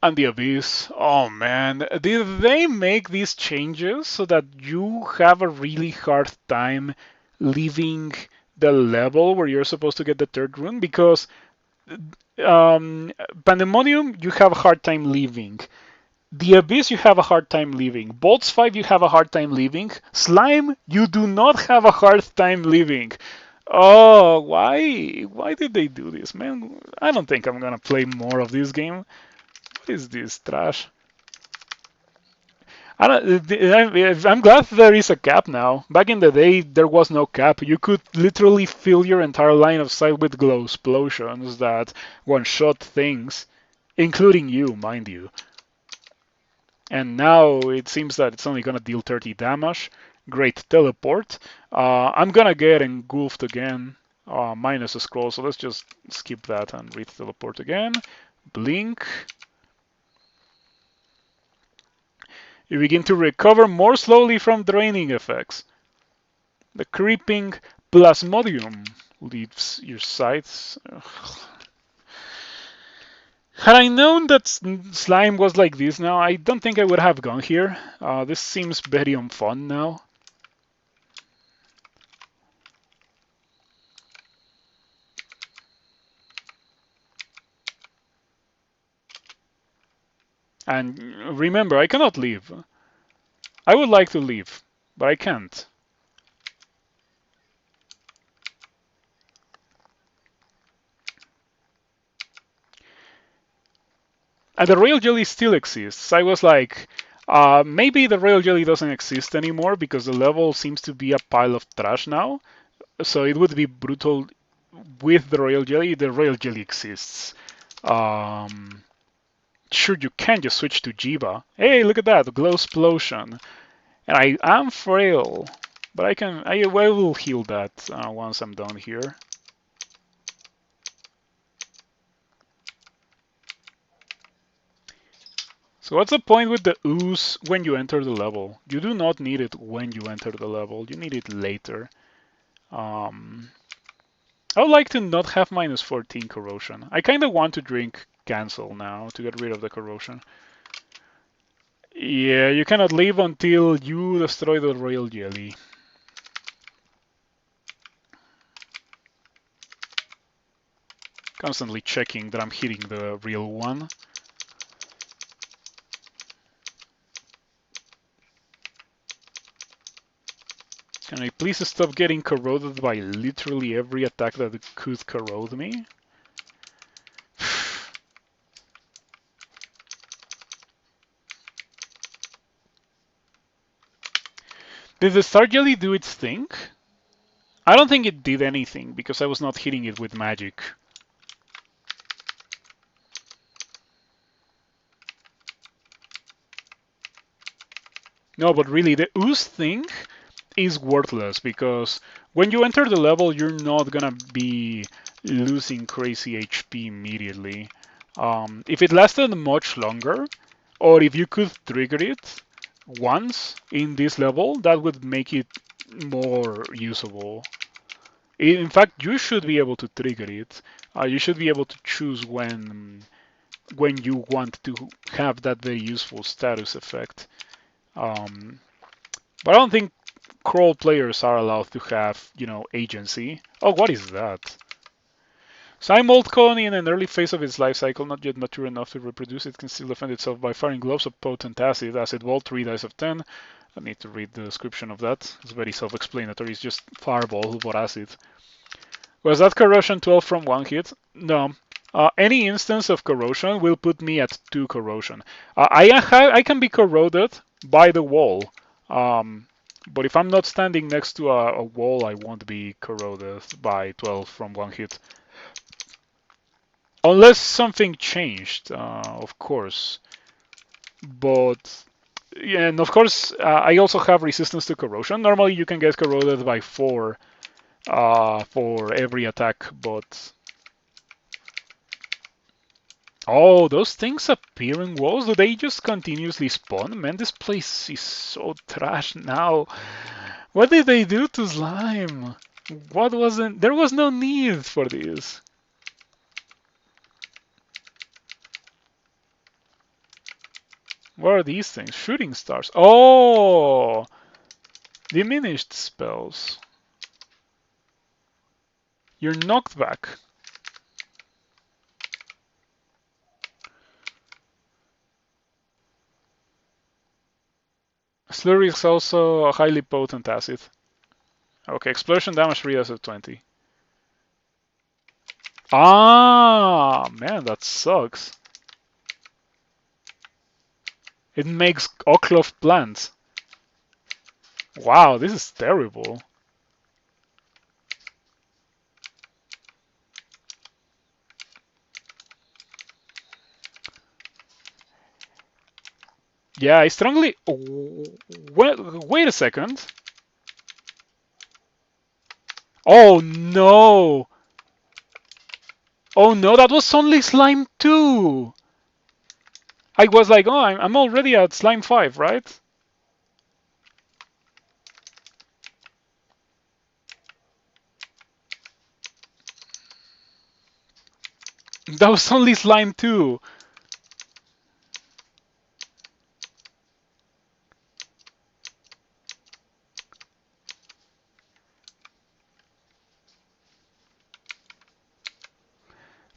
Abyss. Oh man, did they make these changes so that you have a really hard time leaving the level where you're supposed to get the third rune? Because Pandemonium, you have a hard time leaving. The Abyss, you have a hard time leaving. Bolts 5, you have a hard time leaving. Slime, you do not have a hard time leaving. Oh, why? Why did they do this, man? I don't think I'm gonna play more of this game. What is this trash? I'm glad there is a cap now. Back in the day, there was no cap. You could literally fill your entire line of sight with glow explosions that one-shot things, including you, mind you. And now it seems that it's only gonna deal 30 damage. Great teleport. I'm gonna get engulfed again, minus a scroll, so let's just skip that and read teleport again. Blink. You begin to recover more slowly from draining effects. The creeping plasmodium leaves your sights. Had I known that slime was like this now, I don't think I would have gone here. This seems very unfun now. And remember, I cannot leave. I would like to leave, but I can't. And the royal jelly still exists. I was like, maybe the royal jelly doesn't exist anymore because the level seems to be a pile of trash now. So it would be brutal with the royal jelly. The royal jelly exists. Sure, you can just switch to Jiva. Hey, look at that, glow explosion. And I am frail, but I will heal that once I'm done here. So what's the point with the ooze when you enter the level? You do not need it when you enter the level. You need it later. I would like to not have minus 14 corrosion. I kind of want to drink cancel now to get rid of the corrosion. Yeah, you cannot leave until you destroy the royal jelly. Constantly checking that I'm hitting the real one. Can I please stop getting corroded by literally every attack that could corrode me? Did the Star Jelly do its thing? I don't think it did anything because I was not hitting it with magic. No, but really, the ooze thing is worthless because when you enter the level, you're not gonna be losing crazy HP immediately. If it lasted much longer, or if you could trigger it once in this level, that would make it more usable. In fact, you should be able to trigger it. You should be able to choose when you want to have that very useful status effect. But I don't think crawl players are allowed to have, agency. Oh, what is that? Sime mold colony in an early phase of its life cycle, not yet mature enough to reproduce, it can still defend itself by firing globes of potent acid. Acid Vault, 3 dice of 10. I need to read the description of that. It's very self-explanatory. It's just fireball, but acid. Was that corrosion 12 from one hit? No. Any instance of corrosion will put me at 2 corrosion. I can be corroded by the wall. But if I'm not standing next to a wall, I won't be corroded by 12 from one hit. Unless something changed, of course. But, yeah, and of course, I also have resistance to corrosion. Normally, you can get corroded by 4 for every attack, but... Oh, those things appear in walls? Do they just continuously spawn? Man, this place is so trash now. What did they do to slime? What wasn't... There was no need for this. What are these things? Shooting stars. Oh! Diminished spells. You're knocked back. Slurry is also a highly potent acid. Okay, explosion damage 3 out of 20. Ah, man, that sucks. It makes Oklov plants. Wow, this is terrible. Yeah, I strongly... Wait a second. Oh no! Oh no, that was only slime 2! I was like, oh, I'm already at slime 5, right? That was only slime 2.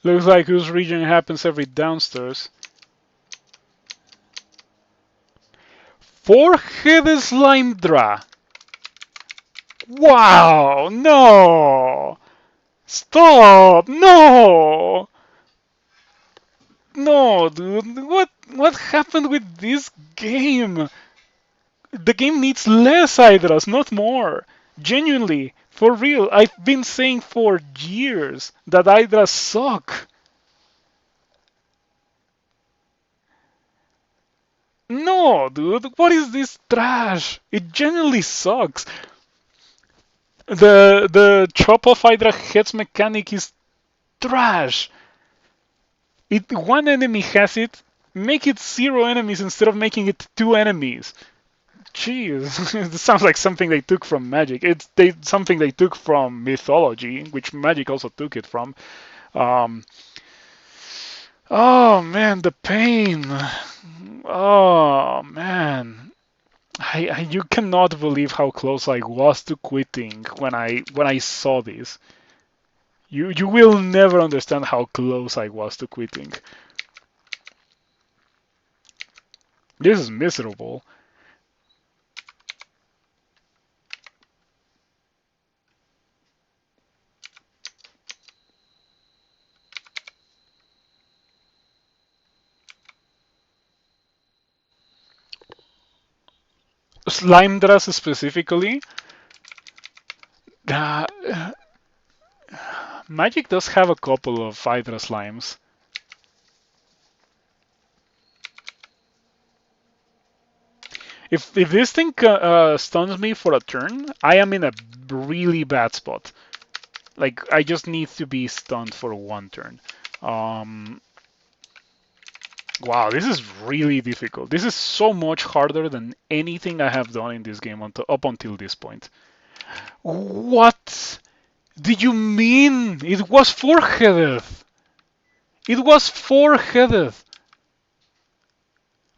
Looks like whose region happens every downstairs. Four-headed Slimedra. Wow, no! Stop! No! No, dude, what happened with this game? The game needs less Hydras, not more. Genuinely, for real, I've been saying for years that Hydras suck. No, dude, what is this trash? It genuinely sucks. The chop off Hydra heads mechanic is trash. One enemy has it, make it zero enemies instead of making it two enemies. Jeez, it sounds like something they took from Magic. Something they took from mythology, which Magic also took it from. Um, oh man, the pain. Oh man, you cannot believe how close I was to quitting when I saw this. You will never understand how close I was to quitting. This is miserable. Slime Dress specifically, uh, Magic does have a couple of Hydra slimes. If this thing stuns me for a turn, I am in a really bad spot. Like, I just need to be stunned for one turn. Um, wow, this is really difficult. This is so much harder than anything I have done in this game up until this point. What did you mean? It was four-headed. It was four-headed.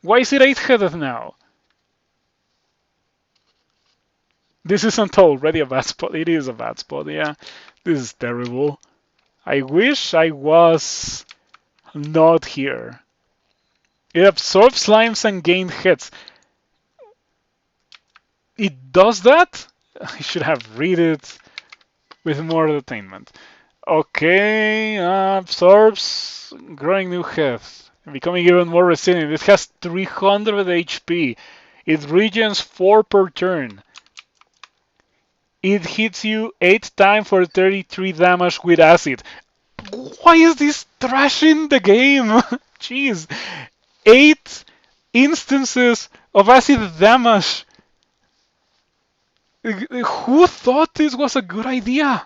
Why is it eight-headed now? This isn't already a bad spot. It is a bad spot, yeah. This is terrible. I wish I was not here. It absorbs slimes and gains hits. It does that? I should have read it with more detainment. Okay, absorbs growing new health, becoming even more resilient. It has 300 HP. It regens 4 per turn. It hits you 8 times for 33 damage with acid. Why is this trashing the game? Jeez. 8 instances of acid damage. Who thought this was a good idea?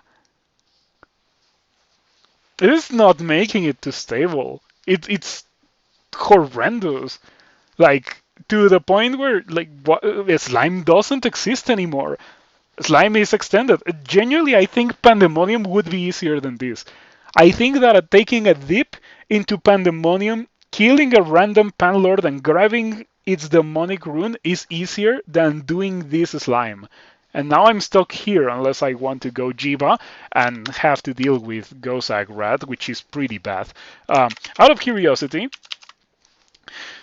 It is not making it too stable. It's horrendous. Like, to the point where, like, slime doesn't exist anymore. Slime is extended. Genuinely, I think Pandemonium would be easier than this. I think that taking a dip into Pandemonium, killing a random Panlord and grabbing its demonic rune is easier than doing this slime. And now I'm stuck here unless I want to go Jiva and have to deal with Gozag Rat, which is pretty bad. Out of curiosity,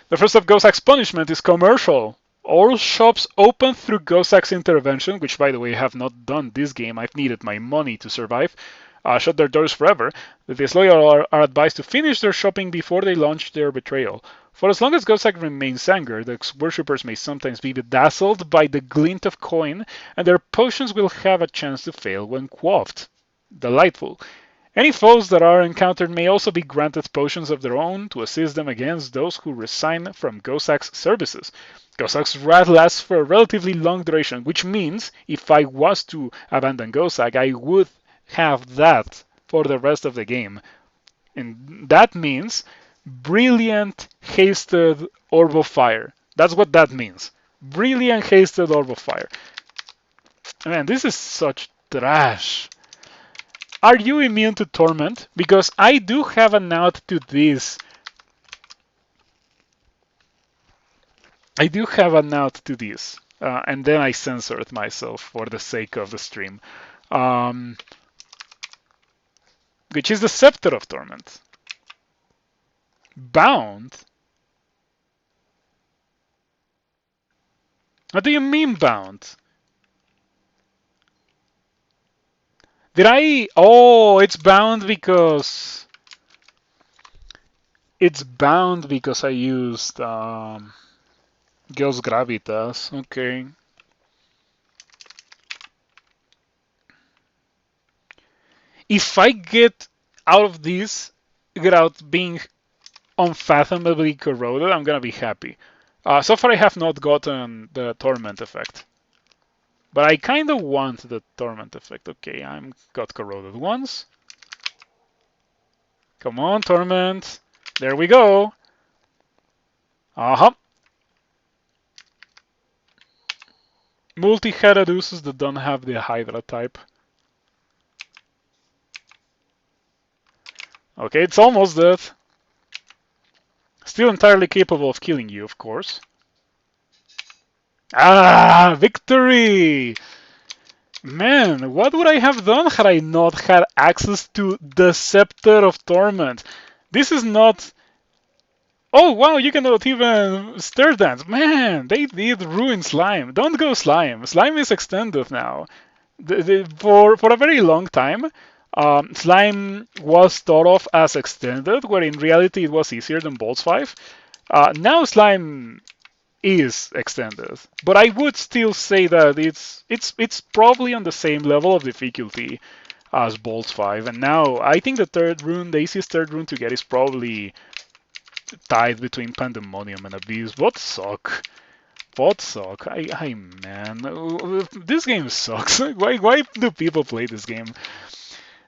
the first of Gozag's punishment is commercial. All shops open through Gozag's intervention, which by the way I have not done this game, I've needed my money to survive, shut their doors forever. The disloyal are advised to finish their shopping before they launch their betrayal. For as long as Gozag remains angered, the worshippers may sometimes be bedazzled by the glint of coin, and their potions will have a chance to fail when quaffed. Delightful. Any foes that are encountered may also be granted potions of their own to assist them against those who resign from Gozag's services. Gozag's wrath lasts for a relatively long duration, which means if I was to abandon Gozag, I would have that for the rest of the game. And that means Brilliant Hasted Orb of Fire. That's what that means. Brilliant Hasted Orb of Fire. Man, this is such trash. Are you immune to Torment? Because I do have an out to this. I do have an out to this. And then I censored myself for the sake of the stream. Which is the Scepter of Torment. Bound? What do you mean bound? Did I? Oh, it's bound because I used Geos Gravitas. Okay. If I get out of this without being unfathomably corroded, I'm gonna be happy. So far, I have not gotten the torment effect, but I kind of want the torment effect. Okay, I'm got corroded once. Come on, torment. There we go. Uh-huh. Multi-headed uses that don't have the Hydra type. Okay, it's almost dead. Still entirely capable of killing you, of course. Ah, victory! Man, what would I have done had I not had access to the Scepter of Torment? This is not. Oh wow, you cannot even stir dance. Man, they did ruin Slime. Don't go Slime. Slime is extended now. For a very long time, Slime was thought of as extended, where in reality it was easier than Bolts 5. Now Slime is extended, but I would still say that it's probably on the same level of difficulty as Bolts 5. And now I think the easiest third rune to get is probably tied between Pandemonium and Abyss. Both suck. Both suck. Man, this game sucks. Why do people play this game?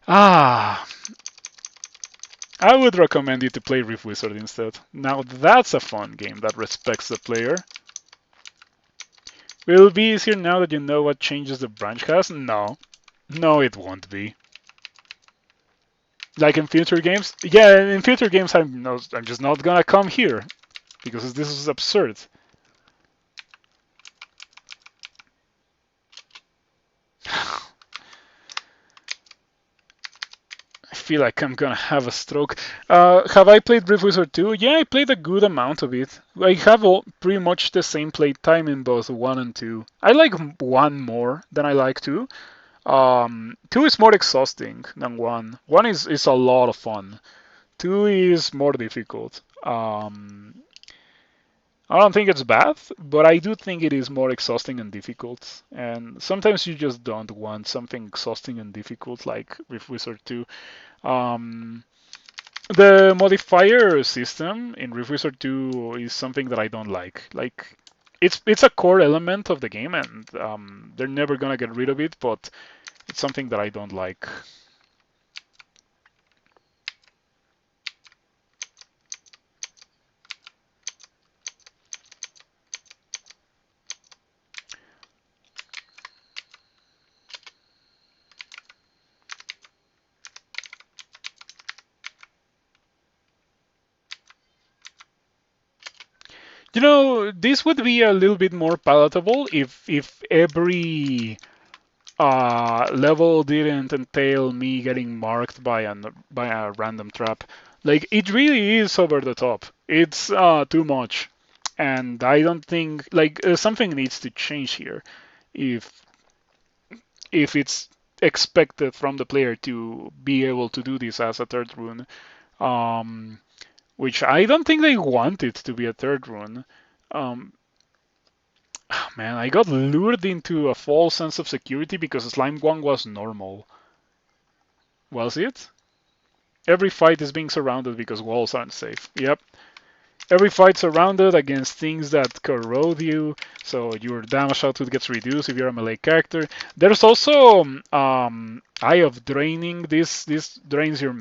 Ah, I would recommend you to play Rift Wizard instead. Now that's a fun game that respects the player. Will it be easier now that you know what changes the branch has? No. No, it won't be. Like in future games? Yeah, in future games I'm just not gonna come here. Because this is absurd. I feel like I'm gonna have a stroke. Have I played Rift Wizard 2? Yeah, I played a good amount of it. I have pretty much the same play time in both 1 and 2. I like 1 more than I like 2. 2 is more exhausting than 1. 1 is a lot of fun. 2 is more difficult. I don't think it's bad, but I do think it is more exhausting and difficult. And sometimes you just don't want something exhausting and difficult like with Wizard 2. Um, the modifier system in Rift Wizard 2 is something that I don't like. Like, it's a core element of the game, and they're never gonna get rid of it. But it's something that I don't like. You know, this would be a little bit more palatable if every level didn't entail me getting marked by a random trap. Like it really is over the top. It's too much, and I don't think something needs to change here if it's expected from the player to be able to do this as a third rune. Um, which I don't think they want it to be a third rune. Um, Man, I got lured into a false sense of security because Slime One was normal. Was it? Every fight is being surrounded because walls aren't safe. Yep. Every fight surrounded against things that corrode you, so your damage output gets reduced if you're a melee character. There's also Eye of Draining. This drains your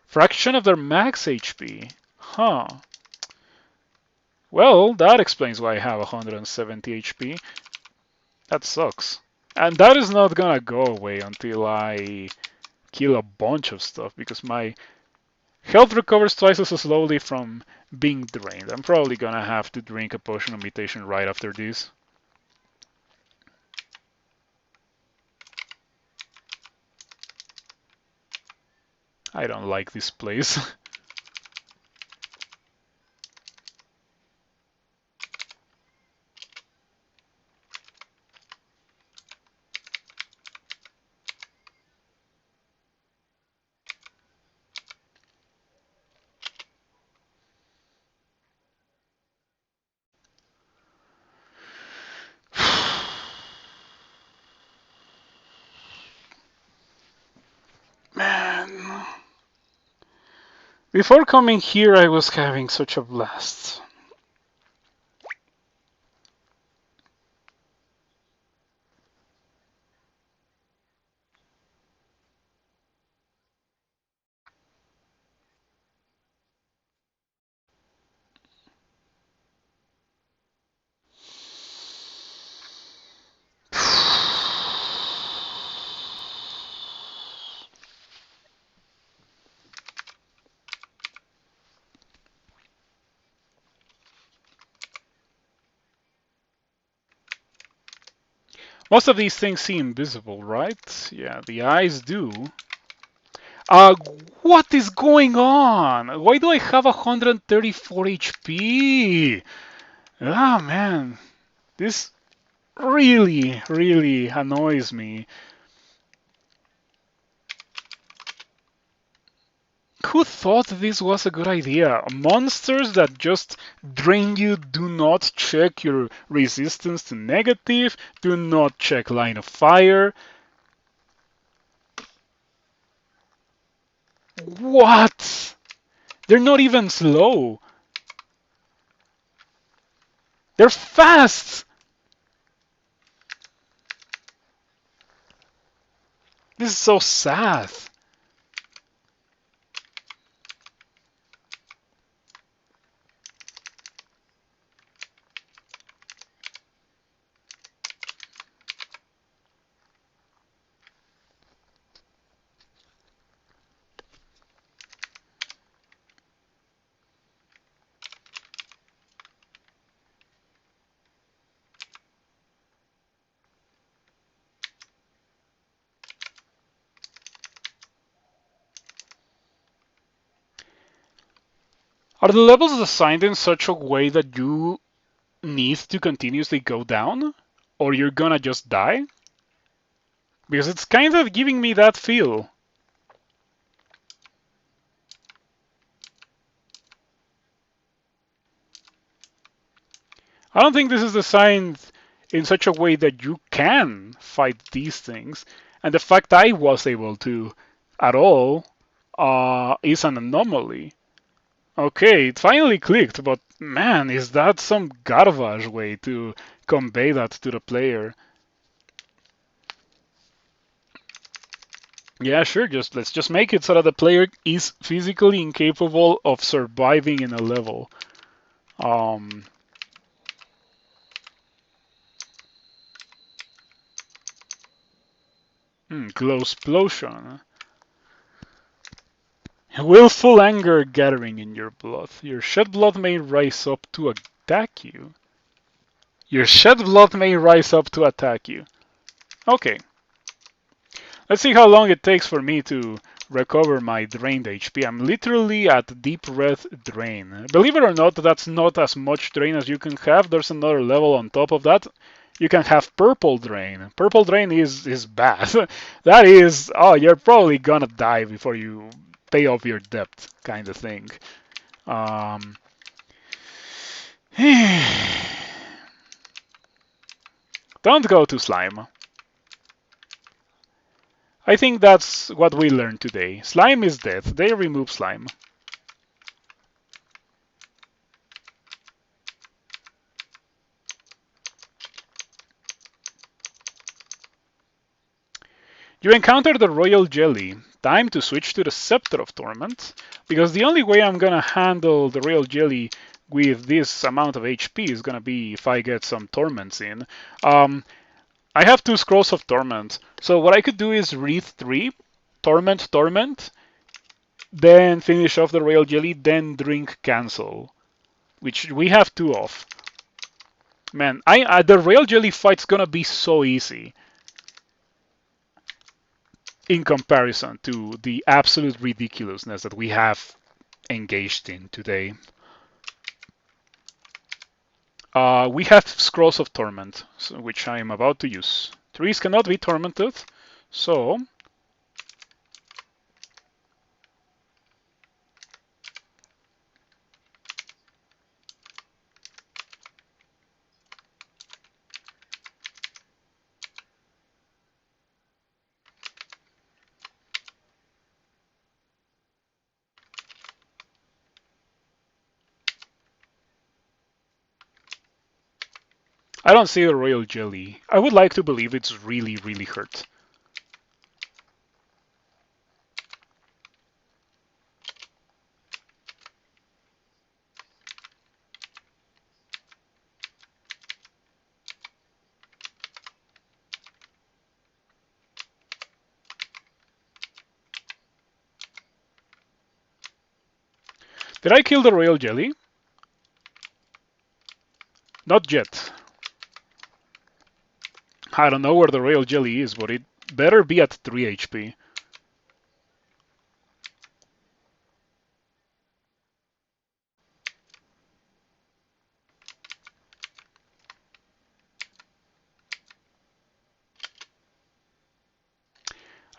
fraction of their max HP. Huh. Well, that explains why I have 170 HP. That sucks. And that is not gonna go away until I kill a bunch of stuff because my health recovers twice as slowly from being drained. I'm probably gonna have to drink a potion of mutation right after this. I don't like this place. Before coming here, I was having such a blast. Most of these things seem visible, right? Yeah, the eyes do. Uh, what is going on? Why do I have 134 HP? Ah, man. This really, really annoys me. Who thought this was a good idea? Monsters that just drain you do not check your resistance to negative, do not check line of fire. What? They're not even slow. They're fast. This is so sad. Are the levels designed in such a way that you need to continuously go down? Or you're gonna just die? Because it's kind of giving me that feel. I don't think this is designed in such a way that you can fight these things. And the fact I was able to at all is an anomaly. Okay, it finally clicked, but man, is that some garbage way to convey that to the player? Yeah, sure, let's just make it so that the player is physically incapable of surviving in a level. Um, Close explosion. Willful anger gathering in your blood. Your shed blood may rise up to attack you. Your shed blood may rise up to attack you. Okay. Let's see how long it takes for me to recover my drained HP. I'm literally at deep red drain. Believe it or not, that's not as much drain as you can have. There's another level on top of that. You can have purple drain. Purple drain is bad. That is, oh, you're probably gonna die before you pay off your debt, kind of thing. Um, don't go to slime. I think that's what we learned today. Slime is dead. They remove slime. You encounter the Royal Jelly. Time to switch to the Scepter of Torment, because the only way I'm gonna handle the Royal Jelly with this amount of HP is gonna be if I get some Torments in. I have 2 Scrolls of Torment, so what I could do is read 3, Torment, then finish off the Royal Jelly, then drink Cancel, which we have 2 of. Man, the Royal Jelly fight's gonna be so easy in comparison to the absolute ridiculousness that we have engaged in today. We have Scrolls of Torment, which I am about to use. Trees cannot be tormented, so I don't see the Royal Jelly. I would like to believe it's really, really hurt. Did I kill the Royal Jelly? Not yet. I don't know where the Royal Jelly is, but it better be at 3 HP.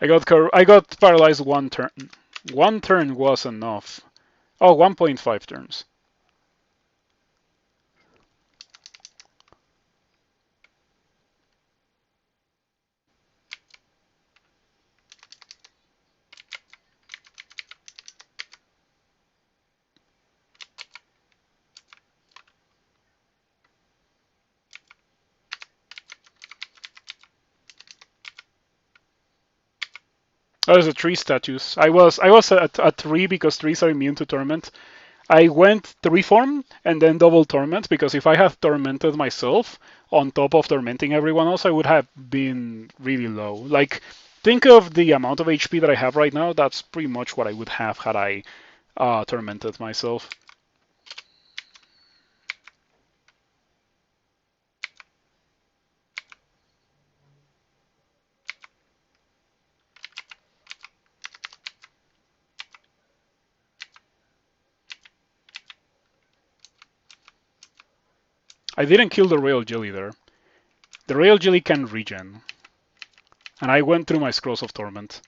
I got paralyzed one turn. One turn was enough. Oh, 1.5 turns. Oh, there's a tree statues. I was at 3 because trees are immune to torment. I went 3 form and then double torment because if I had tormented myself on top of tormenting everyone else, I would have been really low. Like, think of the amount of HP that I have right now. That's pretty much what I would have had I tormented myself. I didn't kill the Royal Jelly there. The Royal Jelly can regen. And I went through my Scrolls of Torment.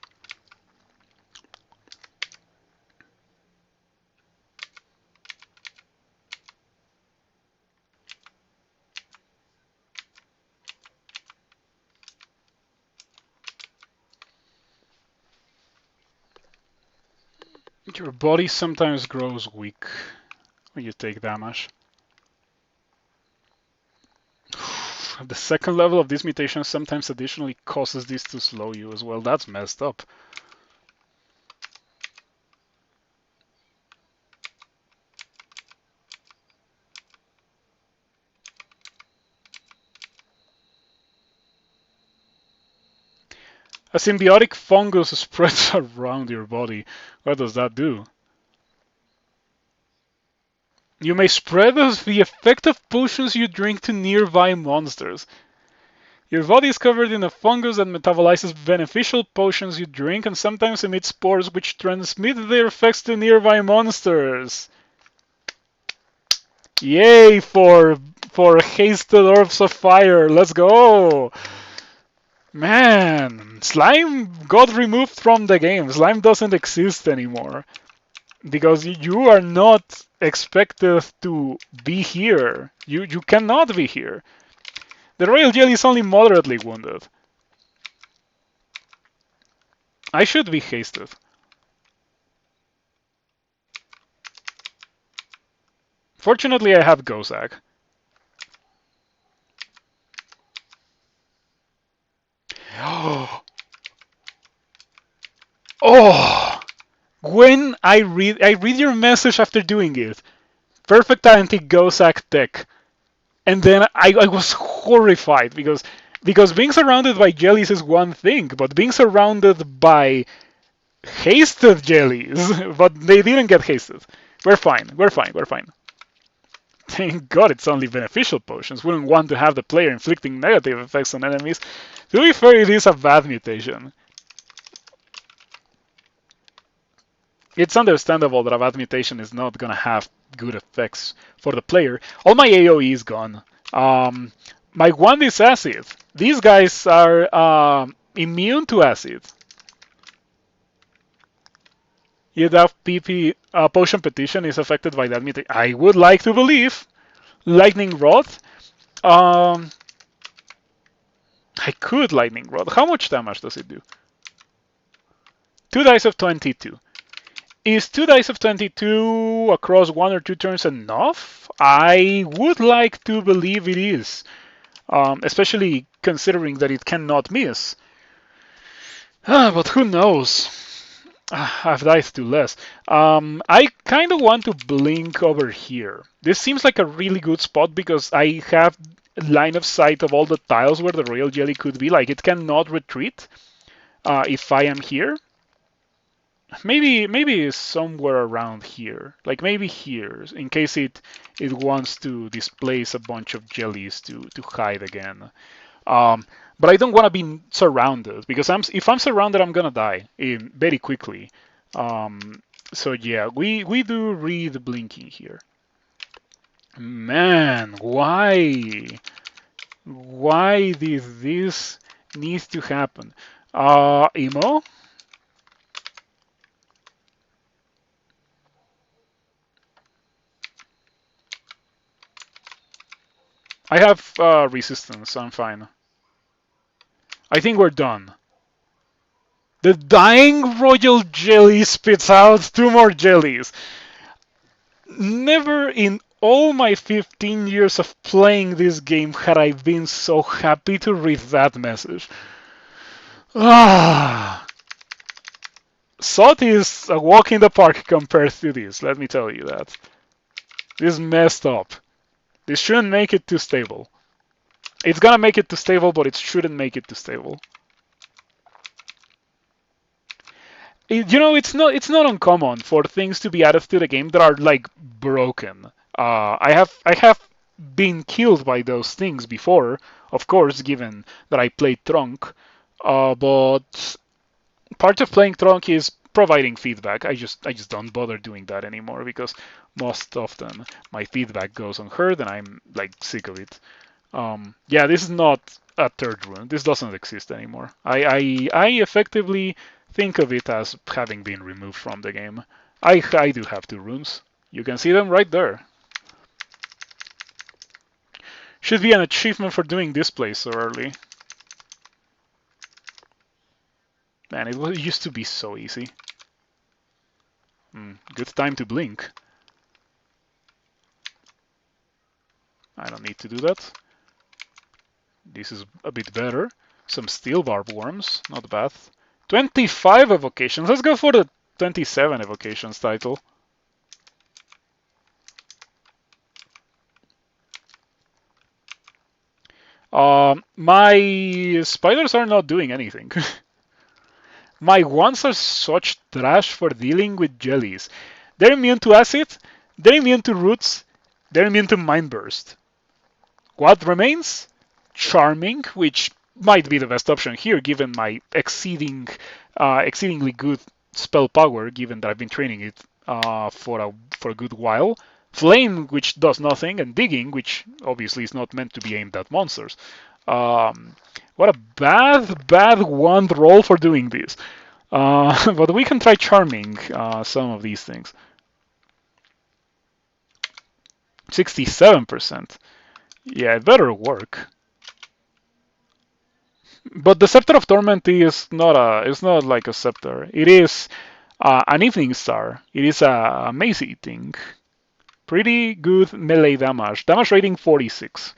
Your body sometimes grows weak when you take damage. The second level of this mutation sometimes additionally causes this to slow you as well. That's messed up. A symbiotic fungus spreads around your body. What does that do? You may spread the effect of potions you drink to nearby monsters. Your body is covered in a fungus that metabolizes beneficial potions you drink and sometimes emits spores which transmit their effects to nearby monsters. Yay for hasted orbs of fire. Let's go. Man, slime got removed from the game. Slime doesn't exist anymore because you are not expected to be here. You cannot be here. The Royal Jelly is only moderately wounded. I should be hasted. Fortunately, I have Gozak. Oh! When I read your message after doing it. Perfect anti-Gozak tech. And then I was horrified because being surrounded by jellies is one thing, but being surrounded by hasted jellies, but they didn't get hasted. We're fine. We're fine. We're fine. Thank God it's only beneficial potions. Wouldn't want to have the player inflicting negative effects on enemies. To be fair, it is a bad mutation. It's understandable that a bad mutation is not gonna have good effects for the player. All my AoE is gone. My wand is acid. These guys are immune to acid. Yet PP potion petition is affected by that mutation. I would like to believe. Lightning Rod. Um, I could Lightning Rod. How much damage does it do? 2 dice of 22. Is 2 dice of 22 across 1 or 2 turns enough? I would like to believe it is. especially considering that it cannot miss. But who knows? I've died to less. I kind of want to blink over here. This seems like a really good spot because I have line of sight of all the tiles where the royal jelly could be. Like it cannot retreat if I am here. Maybe somewhere around here. Like maybe here, in case it wants to displace a bunch of jellies to hide again. Um, but I don't want to be surrounded because if I'm surrounded, I'm gonna die very quickly. So yeah, we do read blinking here. Man, why did this need to happen? Emo, I have resistance. I'm fine. I think we're done. The dying royal jelly spits out two more jellies. Never in all my 15 years of playing this game had I been so happy to read that message. Ah, Sot is a walk in the park compared to this, let me tell you that. This is messed up. This shouldn't make it too stable. It's gonna make it too stable, but it shouldn't make it too stable. It's not uncommon for things to be added to the game that are like broken. I have been killed by those things before, of course, given that I played Trunk. But part of playing Trunk is providing feedback. I just don't bother doing that anymore because most often my feedback goes unheard and I'm like sick of it. Yeah, this is not a third rune. This doesn't exist anymore. I effectively think of it as having been removed from the game. I do have two runes. You can see them right there. Should be an achievement for doing this place so early. Man, it used to be so easy. Good time to blink. I don't need to do that. This is a bit better. Some steel barb worms, not bad. 25 evocations. Let's go for the 27 evocations title. My spiders are not doing anything. My wands are such trash for dealing with jellies. They're immune to acid, they're immune to roots, they're immune to mind burst. What remains? Charming, which might be the best option here given my exceedingly good spell power, given that I've been training it for a good while. Flame, which does nothing, and digging, which obviously is not meant to be aimed at monsters. Um, what a bad wand roll for doing this. But we can try charming some of these things. 67%. Yeah, it better work. But the Scepter of Torment is not a. It's not like a scepter. It is an Evening Star. It is a mazy thing. Pretty good melee damage. Damage rating 46.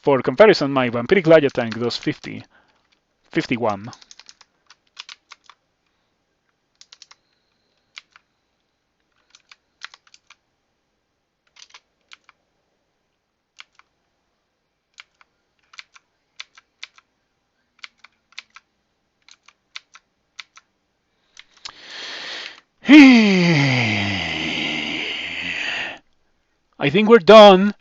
For comparison, my Vampiric Laya tank does 50. 51. I think we're done.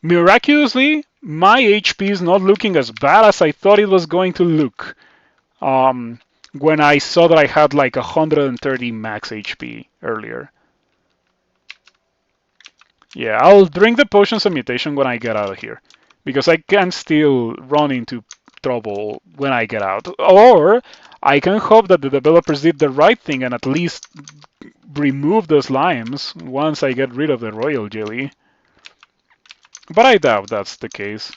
Miraculously, my HP is not looking as bad as I thought it was going to look. Um, when I saw that I had like 130 max HP earlier. Yeah, I'll drink the potions of mutation when I get out of here. Because I can still run into trouble when I get out. Or I can hope that the developers did the right thing and at least remove the slimes once I get rid of the royal jelly. But I doubt that's the case.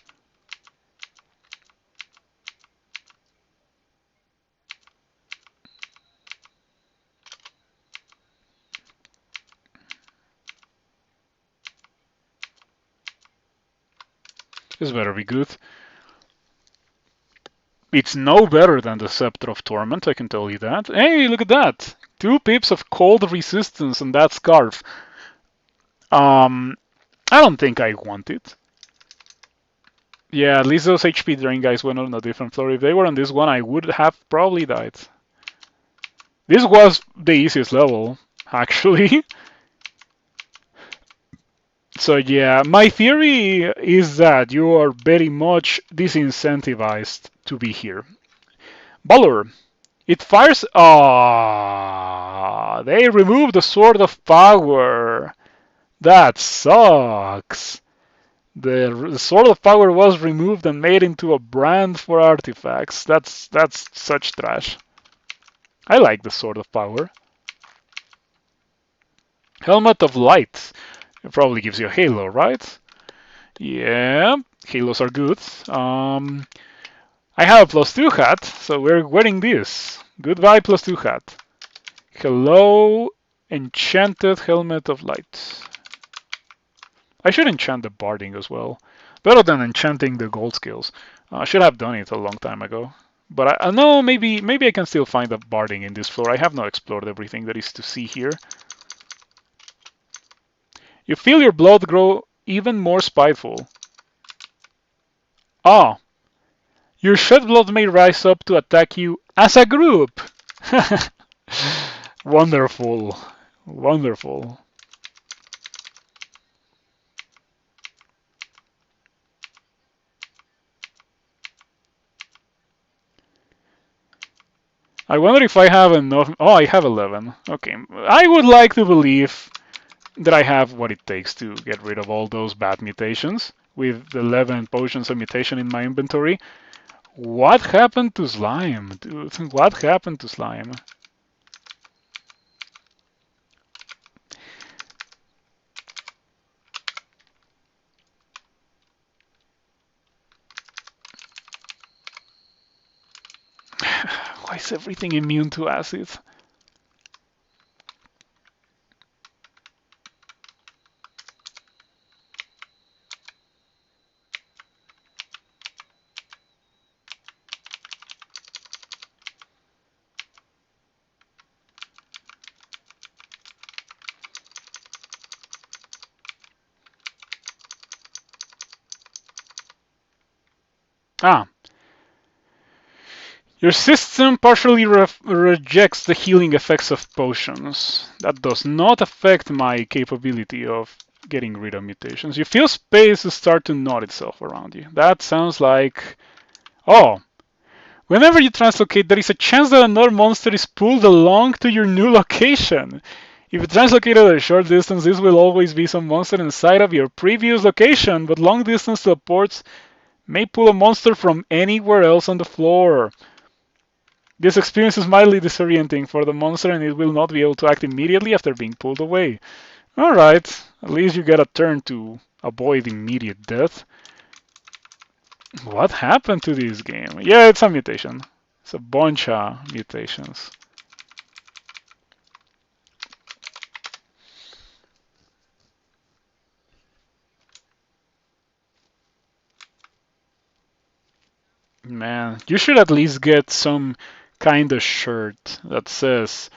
This better be good. It's no better than the Scepter of Torment, I can tell you that. Hey, look at that! 2 pips of cold resistance on that scarf. I don't think I want it. Yeah, at least those HP drain guys went on a different floor. If they were on this one, I would have probably died. This was the easiest level, actually. So yeah, my theory is that you are very much disincentivized to be here. Valor. It fires. Ah, they removed the Sword of Power. That sucks. The Sword of Power was removed and made into a brand for artifacts. That's such trash. I like the Sword of Power. Helmet of Light. It probably gives you a halo, right? Yeah, halos are good. I have a +2 hat, so we're wearing this. Goodbye +2 hat. Hello, enchanted helmet of light. I should enchant the barding as well. Better than enchanting the gold skills. I should have done it a long time ago. But I know maybe I can still find a barding in this floor. I have not explored everything there is to see here. You feel your blood grow even more spiteful. Ah, your shed blood may rise up to attack you as a group. Wonderful. Wonderful. I wonder if I have enough. Oh, I have 11. Okay. I would like to believe that I have what it takes to get rid of all those bad mutations with 11 potions of mutation in my inventory. What happened to slime, dude? What happened to slime? Why is everything immune to acid? Ah, your system partially rejects the healing effects of potions. That does not affect my capability of getting rid of mutations. You feel space start to knot itself around you. That sounds like... Oh, whenever you translocate, there is a chance that another monster is pulled along to your new location. If you translocate at a short distance, this will always be some monster inside of your previous location, but long distance teleports may pull a monster from anywhere else on the floor. This experience is mildly disorienting for the monster and it will not be able to act immediately after being pulled away. Alright, at least you get a turn to avoid immediate death. What happened to this game? Yeah, it's a mutation. It's a bunch of mutations. Man, you should at least get some kind of shirt that says,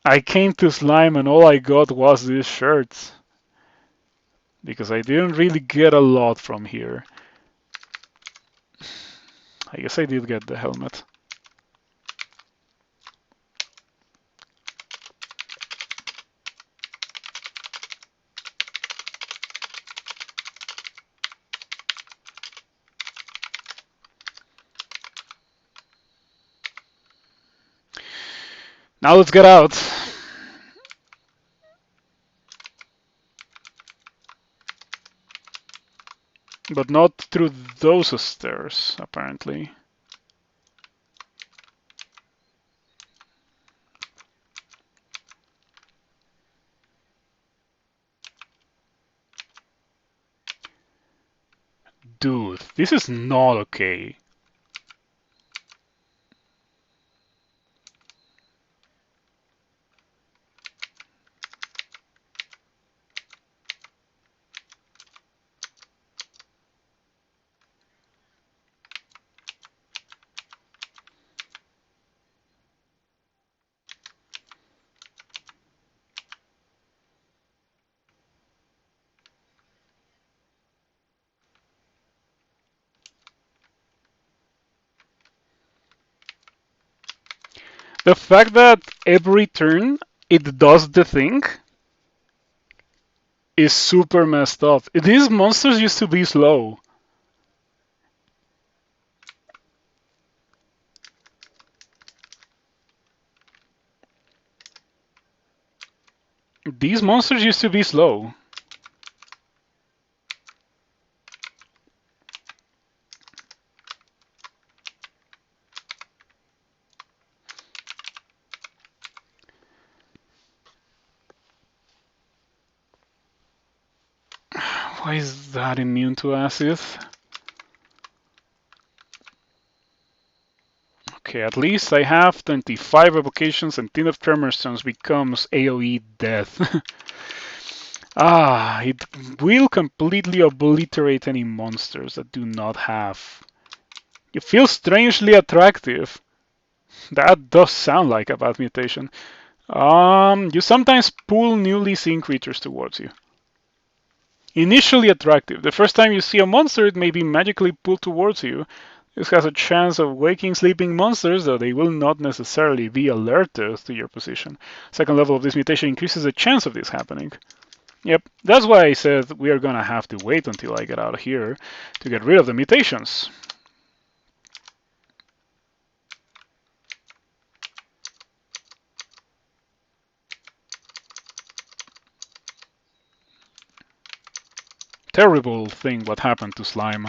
I came to Slime and all I got was this shirt. Because I didn't really get a lot from here. I guess I did get the helmet. Now let's get out. But not through those stairs, apparently. Dude, this is not okay. The fact that every turn it does the thing is super messed up. These monsters used to be slow. These monsters used to be slow. Why is that immune to acid? Okay, at least I have 25 evocations and 10 of Tremor Stones becomes AoE death. It will completely obliterate any monsters that do not have. You feel strangely attractive. That does sound like a bad mutation. You sometimes pull newly seen creatures towards you. Initially attractive. The first time you see a monster, it may be magically pulled towards you. This has a chance of waking sleeping monsters, though they will not necessarily be alerted to your position. Second level of this mutation increases the chance of this happening. Yep, that's why I said we are gonna have to wait until I get out of here to get rid of the mutations. Terrible thing what happened to Slime.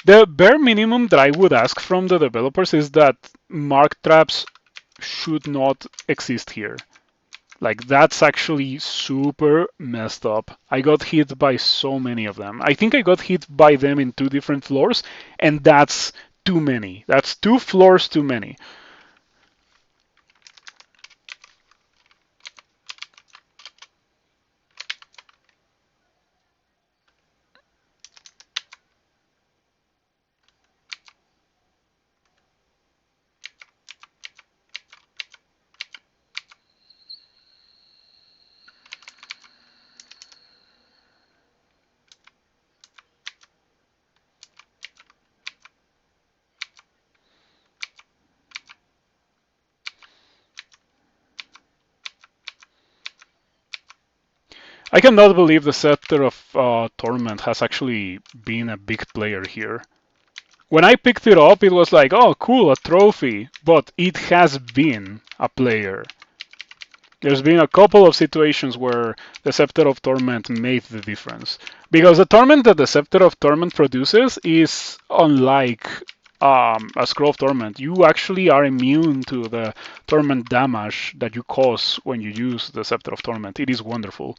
The bare minimum that I would ask from the developers is that mark traps should not exist here. Like, that's actually super messed up. I got hit by so many of them. I think I got hit by them in 2 different floors, and that's too many. That's 2 floors too many. I cannot believe the Scepter of Torment has actually been a big player here. When I picked it up, it was like, oh, cool, a trophy, but it has been a player. There's been a couple of situations where the Scepter of Torment made the difference. Because the torment that the Scepter of Torment produces is unlike a Scroll of Torment. You actually are immune to the torment damage that you cause when you use the Scepter of Torment. It is wonderful.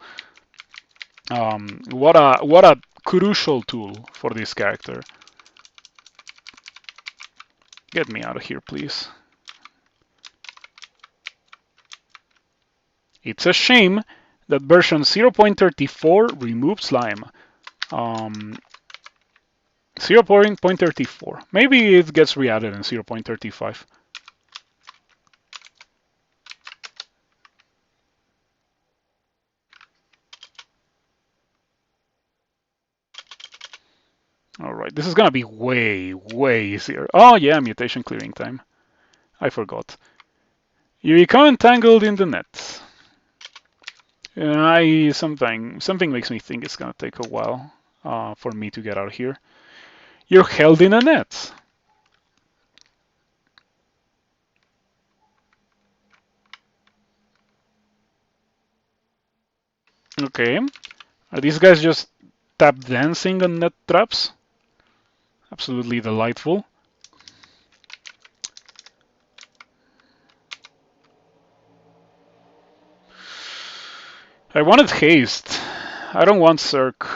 What a crucial tool for this character. Get me out of here, please. It's a shame that version 0.34 removed slime. 0.34. Maybe it gets re-added in 0.35. Alright, this is gonna be way, way easier. Oh yeah, mutation clearing time. I forgot. You become entangled in the net. Something makes me think it's gonna take a while for me to get out of here. You're held in a net. Okay. Are these guys just tap dancing on net traps? Absolutely delightful. I wanted haste. I don't want Cirque.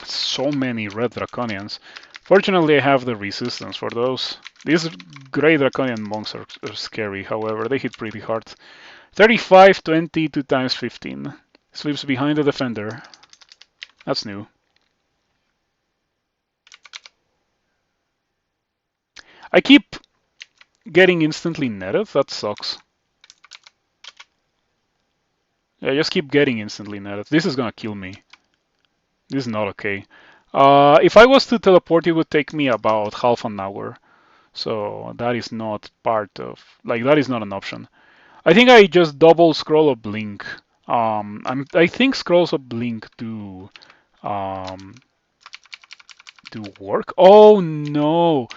So many red draconians. Fortunately, I have the resistance for those. These gray draconian monks are scary, however, they hit pretty hard. 35, 20, 2 times 15. Sleeps behind the defender. That's new. I keep getting instantly netted, that sucks. Yeah, just keep getting instantly netted. This is gonna kill me. This is not okay. If I was to teleport, it would take me about half an hour. So that is not part of, like, that is not an option. I think I just double scroll or blink. I think scrolls or blink um, do work. Oh no!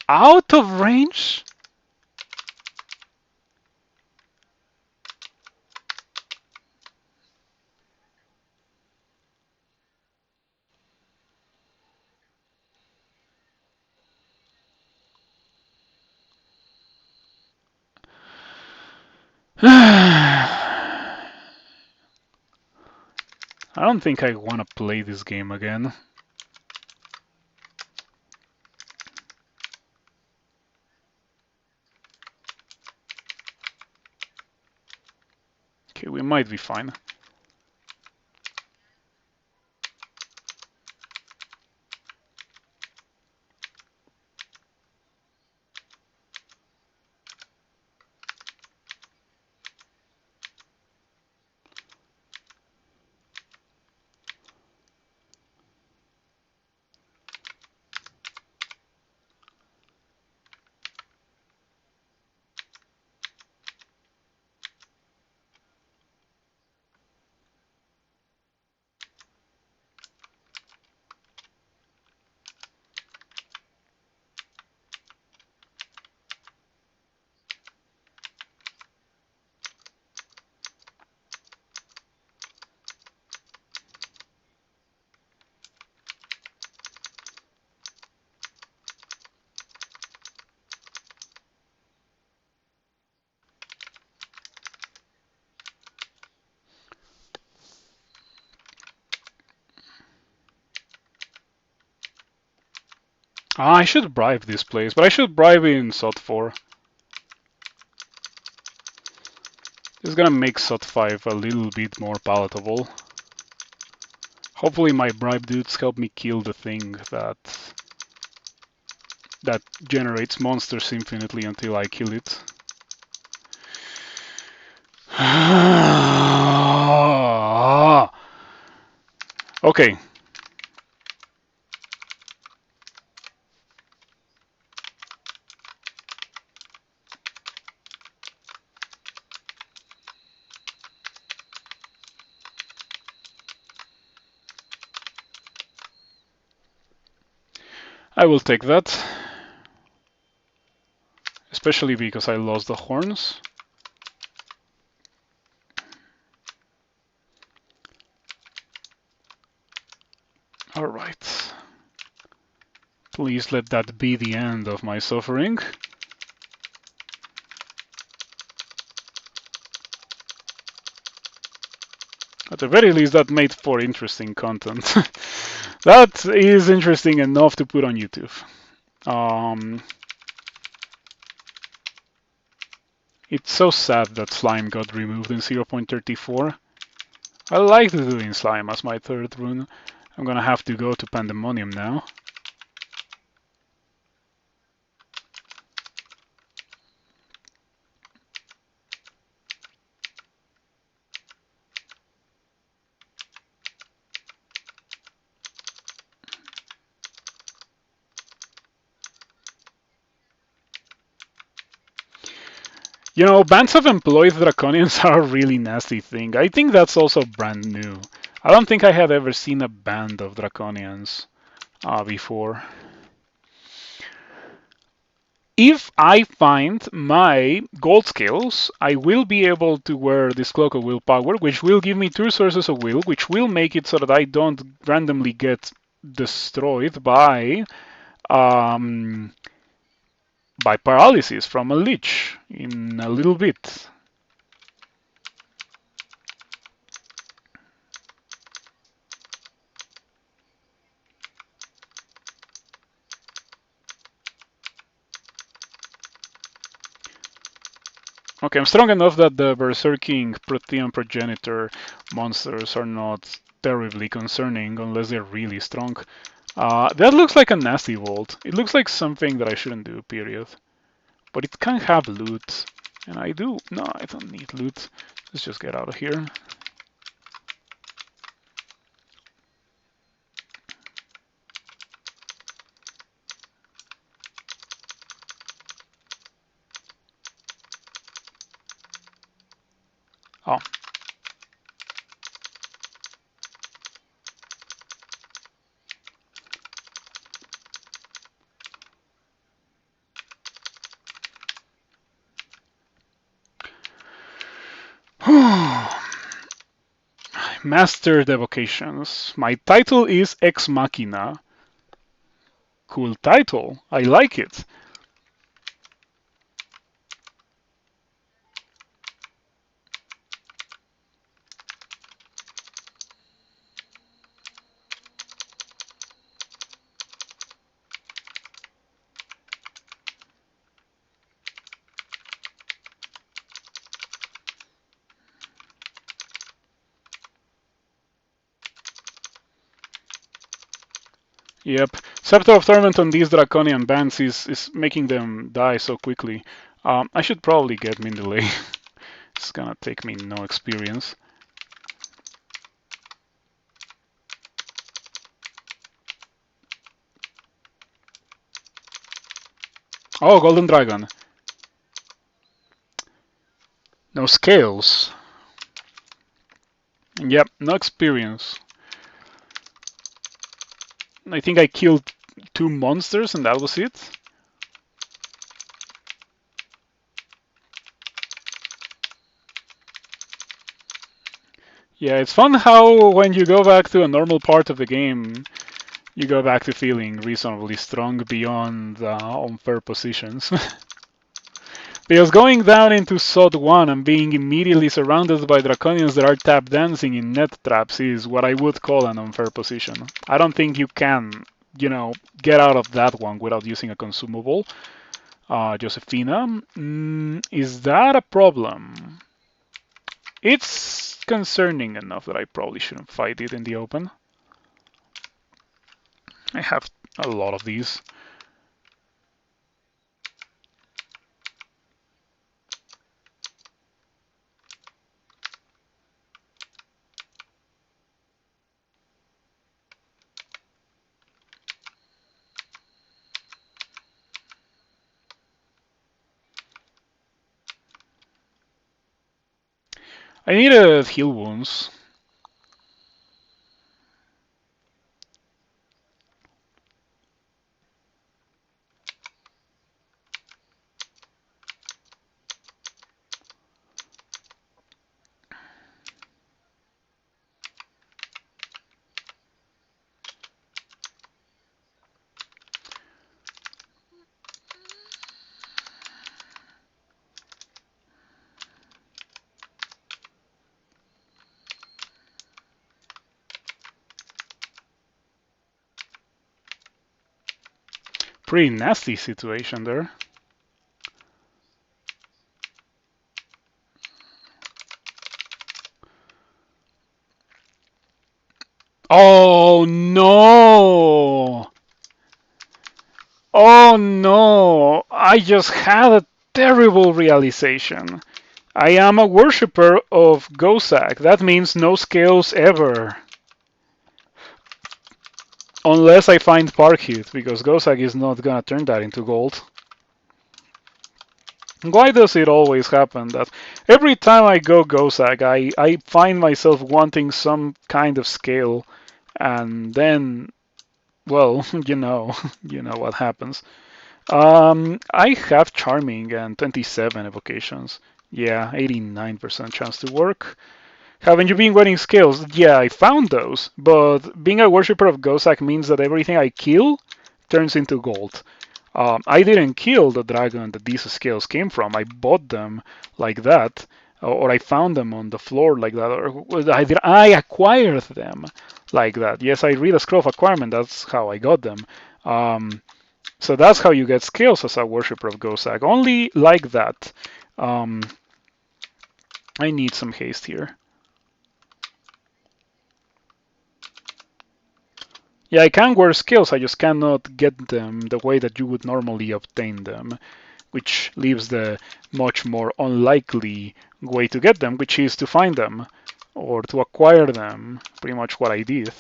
Out of range? I don't think I want to play this game again. Okay, we might be fine. I should bribe this place, but I should bribe in SOT 4. This is gonna make SOT 5 a little bit more palatable. Hopefully my bribe dudes help me kill the thing that generates monsters infinitely until I kill it. Okay. I will take that. Especially because I lost the horns. Alright. Please let that be the end of my suffering. At the very least, that made for interesting content. That is interesting enough to put on YouTube. It's so sad that slime got removed in 0.34. I liked doing slime as my third rune. I'm gonna have to go to Pandemonium now. You know, bands of employed draconians are a really nasty thing. I think that's also brand new. I don't think I had ever seen a band of draconians before. If I find my gold scales, I will be able to wear this cloak of willpower, which will give me 2 sources of will, which will make it so that I don't randomly get destroyed um, by paralysis from a lich in a little bit. Okay, I'm strong enough that the Berserking Protean Progenitor monsters are not terribly concerning unless they're really strong. That looks like a nasty vault. It looks like something that I shouldn't do, period. But it can have loot. And I do. No, I don't need loot. Let's just get out of here. Oh. Mastered evocations. My title is Ex Machina. Cool title. I like it. Yep. Scepter of Torment on these Draconian bands is making them die so quickly. I should probably get Mindelay. It's gonna take me no experience. Oh, Golden Dragon. No scales. Yep, no experience. I think I killed 2 monsters and that was it. Yeah, it's fun how when you go back to a normal part of the game, you go back to feeling reasonably strong beyond unfair positions. Because going down into SOD 1 and being immediately surrounded by Draconians that are tap dancing in net traps is what I would call an unfair position. I don't think you can, get out of that one without using a consumable. Josefina, is that a problem? It's concerning enough that I probably shouldn't fight it in the open. I have a lot of these. I need to heal wounds. Pretty nasty situation there. Oh no! Oh no! I just had a terrible realization. I am a worshipper of Gosak. That means no scales ever. Unless I find Parkheath, because Gosak is not gonna turn that into gold. Why does it always happen that every time I go Gosak, I find myself wanting some kind of scale, and then, well, you know what happens. I have Charming and 27 evocations. Yeah, 89% chance to work. Haven't you been getting skills? Yeah, I found those, but being a worshipper of Gosak means that everything I kill turns into gold. I didn't kill the dragon that these scales came from. I bought them like that, or I found them on the floor like that, or I acquired them like that. Yes, I read a scroll of acquirement. That's how I got them. So that's how you get skills as a worshipper of Gosak. Only like that. Um, I need some haste here. Yeah, I can wear skills, I just cannot get them the way that you would normally obtain them. which leaves the much more unlikely way to get them, which is to find them or to acquire them. Pretty much what I did.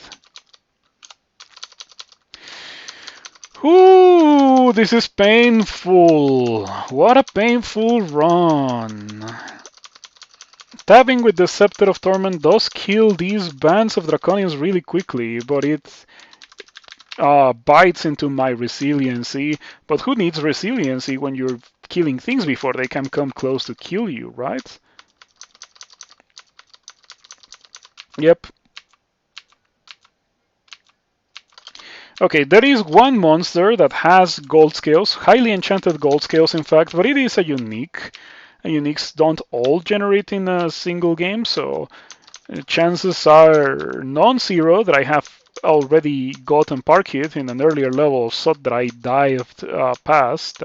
Ooh, this is painful. What a painful run. Tapping with the Scepter of Torment does kill these bands of Draconians really quickly, but it bites into my resiliency. But who needs resiliency when you're killing things before they can come close to kill you, right? Yep. Okay, there is one monster that has gold scales, highly enchanted gold scales in fact, but it is a unique. And uniques don't all generate in a single game, so chances are non-zero that I have already gotten Park Hit in an earlier level so that I dove past.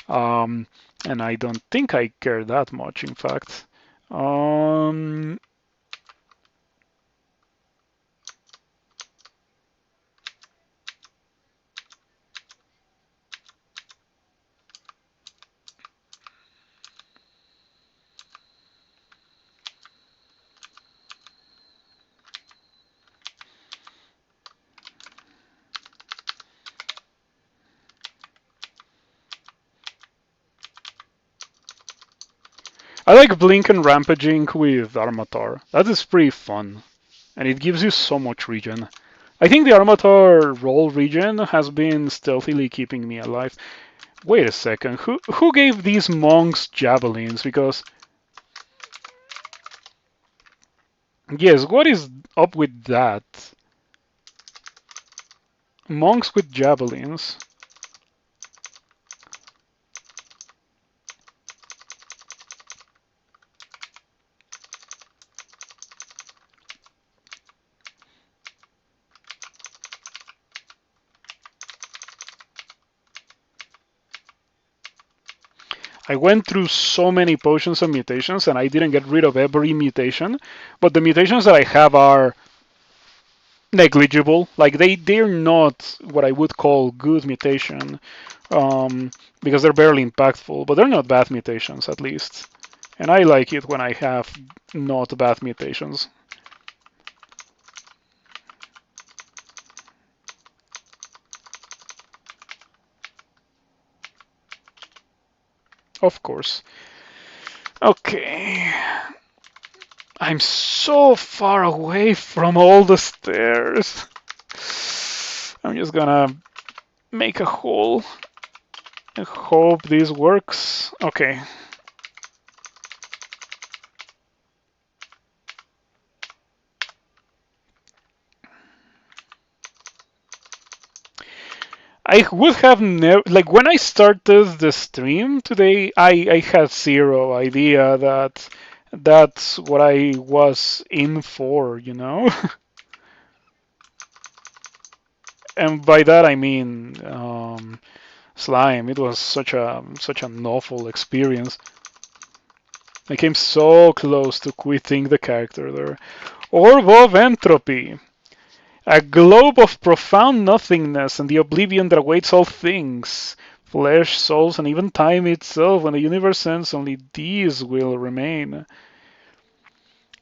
And I don't think I care that much, in fact. Um, I like Blink and Rampaging with Armatar. That is pretty fun, and it gives you so much regen. I think the Armatar roll regen has been stealthily keeping me alive. Wait a second, who gave these monks javelins? Because yes, what is up with that? Monks with javelins. I went through so many potions and mutations and I didn't get rid of every mutation, but the mutations that I have are negligible. Like they're not what I would call good mutation, because they're barely impactful, but they're not bad mutations at least. And I like it when I have not bad mutations. Of course. Okay. I'm so far away from all the stairs. I'm just gonna make a hole and hope this works. Okay. I would have never, like, when I started the stream today, I had zero idea that that's what I was in for, you know? And by that I mean slime. It was such an awful experience. I came so close to quitting the character there. Orb of Entropy. A globe of profound nothingness and the oblivion that awaits all things. Flesh, souls, and even time itself. When the universe ends, only these will remain.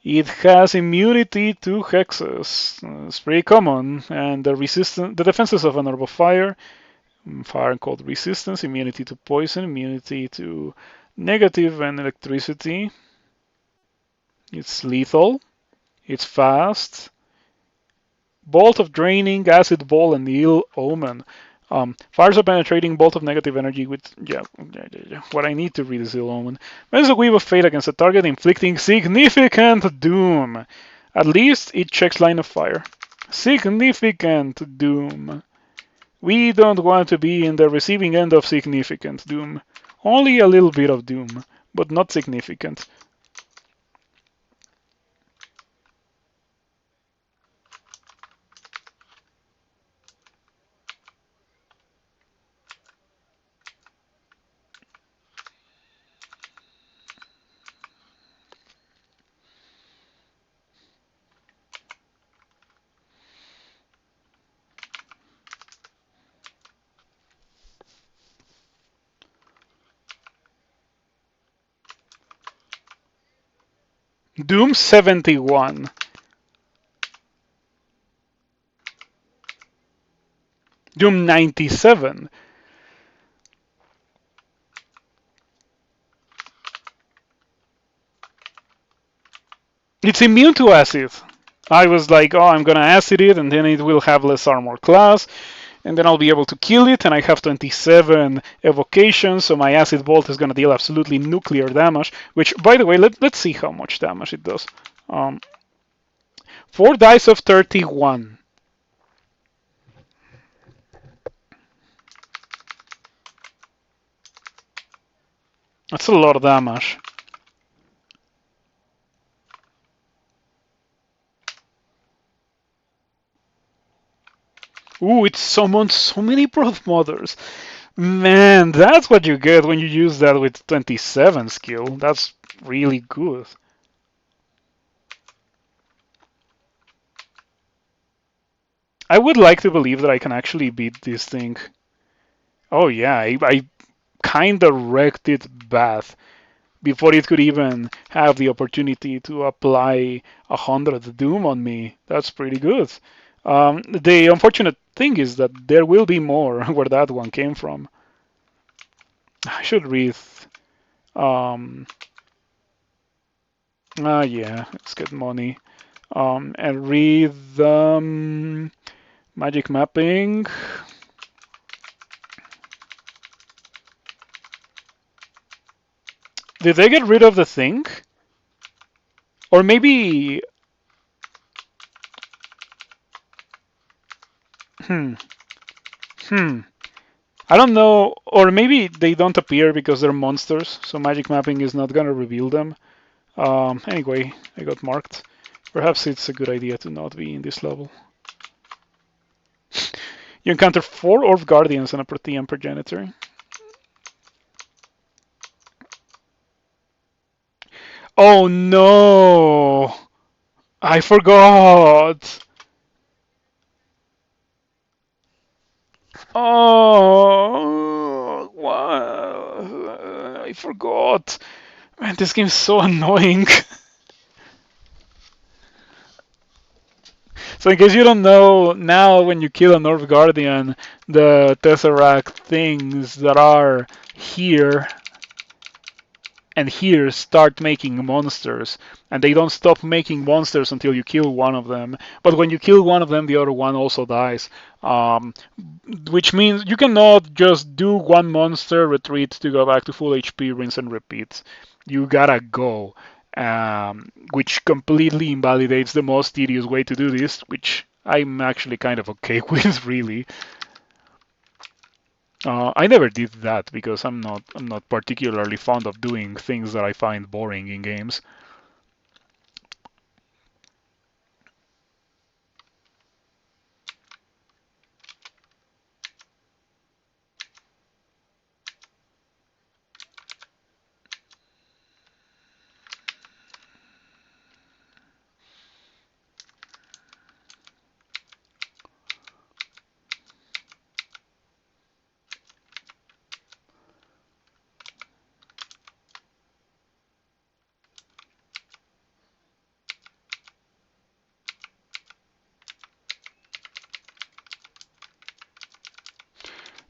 It has immunity to hexes. It's pretty common. And the defenses of an orb of fire. Fire called resistance, immunity to poison, immunity to negative and electricity. It's lethal. It's fast. Bolt of Draining, Acid Ball, and Ill Omen. Fires a penetrating bolt of negative energy with. Yeah. What I need to read is Ill Omen. Bends a Weave of Fate against a target, inflicting significant doom. At least it checks line of fire. Significant doom. We don't want to be in the receiving end of significant doom. Only a little bit of doom, but not significant. Doom 71. Doom 97. It's immune to acid. I was like, oh, I'm gonna acid it, and then it will have less armor class, and then I'll be able to kill it, and I have 27 evocations, so my acid bolt is gonna deal absolutely nuclear damage, which, by the way, let's see how much damage it does. Um, 4 dice of 31. That's a lot of damage. Ooh, it summoned so many Broth Mothers. Man, that's what you get when you use that with 27 skill. That's really good. I would like to believe that I can actually beat this thing. Oh yeah, I kinda wrecked it bad before it could even have the opportunity to apply 100 Doom on me. That's pretty good. The unfortunate thing is that there will be more where that one came from. I should read. Um, yeah, let's get money. And read magic mapping. Did they get rid of the thing? Or maybe. Hmm. Hmm. I don't know. Or maybe they don't appear because they're monsters, so magic mapping is not gonna reveal them. Anyway, I got marked. Perhaps it's a good idea to not be in this level. You encounter 4 Orb Guardians and a Protean Progenitor. Oh no! I forgot! Oh, wow. I forgot. Man, this game is so annoying. So in case you don't know, now when you kill a North Guardian, the Tesseract things that are here and here start making monsters, and they don't stop making monsters until you kill one of them. But when you kill one of them, the other one also dies. Um, which means you cannot just do one monster, retreat to go back to full HP, rinse and repeat. You gotta go. Which completely invalidates the most tedious way to do this, which I'm actually kind of okay with, really. I never did that because I'm not particularly fond of doing things that I find boring in games.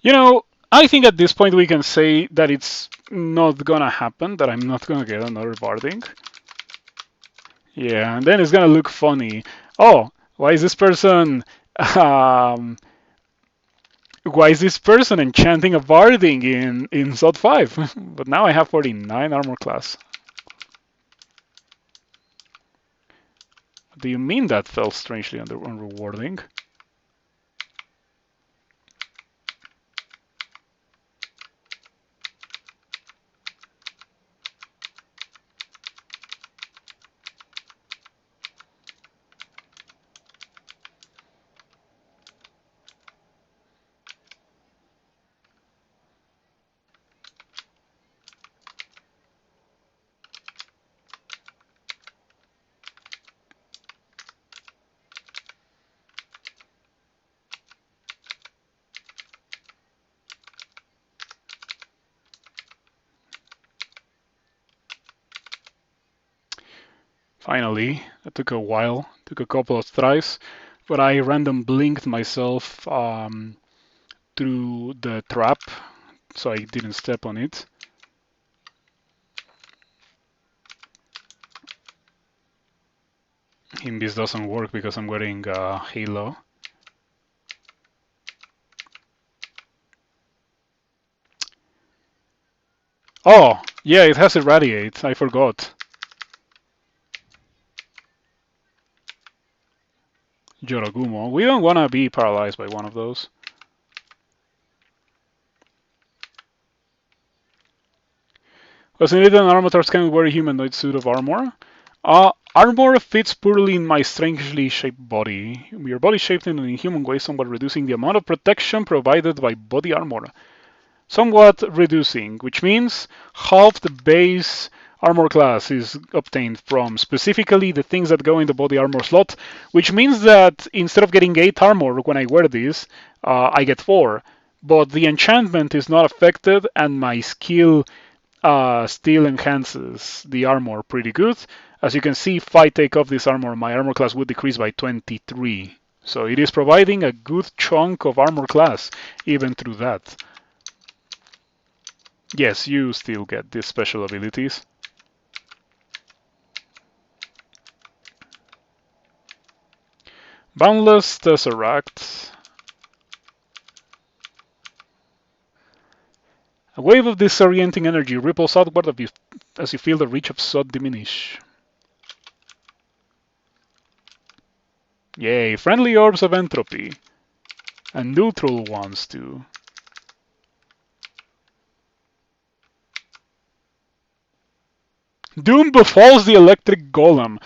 You know, I think at this point we can say that it's not gonna happen, that I'm not gonna get another barding. Yeah, and then it's gonna look funny. Oh, why is this person um, why is this person enchanting a barding in SOT 5? But now I have 49 armor class. Do you mean that felt strangely unrewarding? Finally, it took a while, took a couple of tries, but I random blinked myself through the trap, so I didn't step on it. Invis doesn't work because I'm wearing Halo. Oh, yeah, it has Irradiate. I forgot. Jorogumo. We don't want to be paralyzed by one of those. Was it an Armatars can wear a humanoid suit of armor? Armor fits poorly in my strangely shaped body. Your body shaped in an inhuman way, somewhat reducing the amount of protection provided by body armor. Somewhat reducing, which means half the base armor class is obtained from specifically the things that go in the body armor slot, which means that instead of getting 8 armor when I wear this, I get 4. But the enchantment is not affected, and my skill still enhances the armor pretty good. As you can see, if I take off this armor, my armor class would decrease by 23. So it is providing a good chunk of armor class, even through that. Yes, you still get these special abilities. Boundless Tesseract. A wave of disorienting energy ripples outward of you as you feel the reach of Sod diminish. Yay, friendly orbs of entropy. And neutral ones too. Doom befalls the electric golem.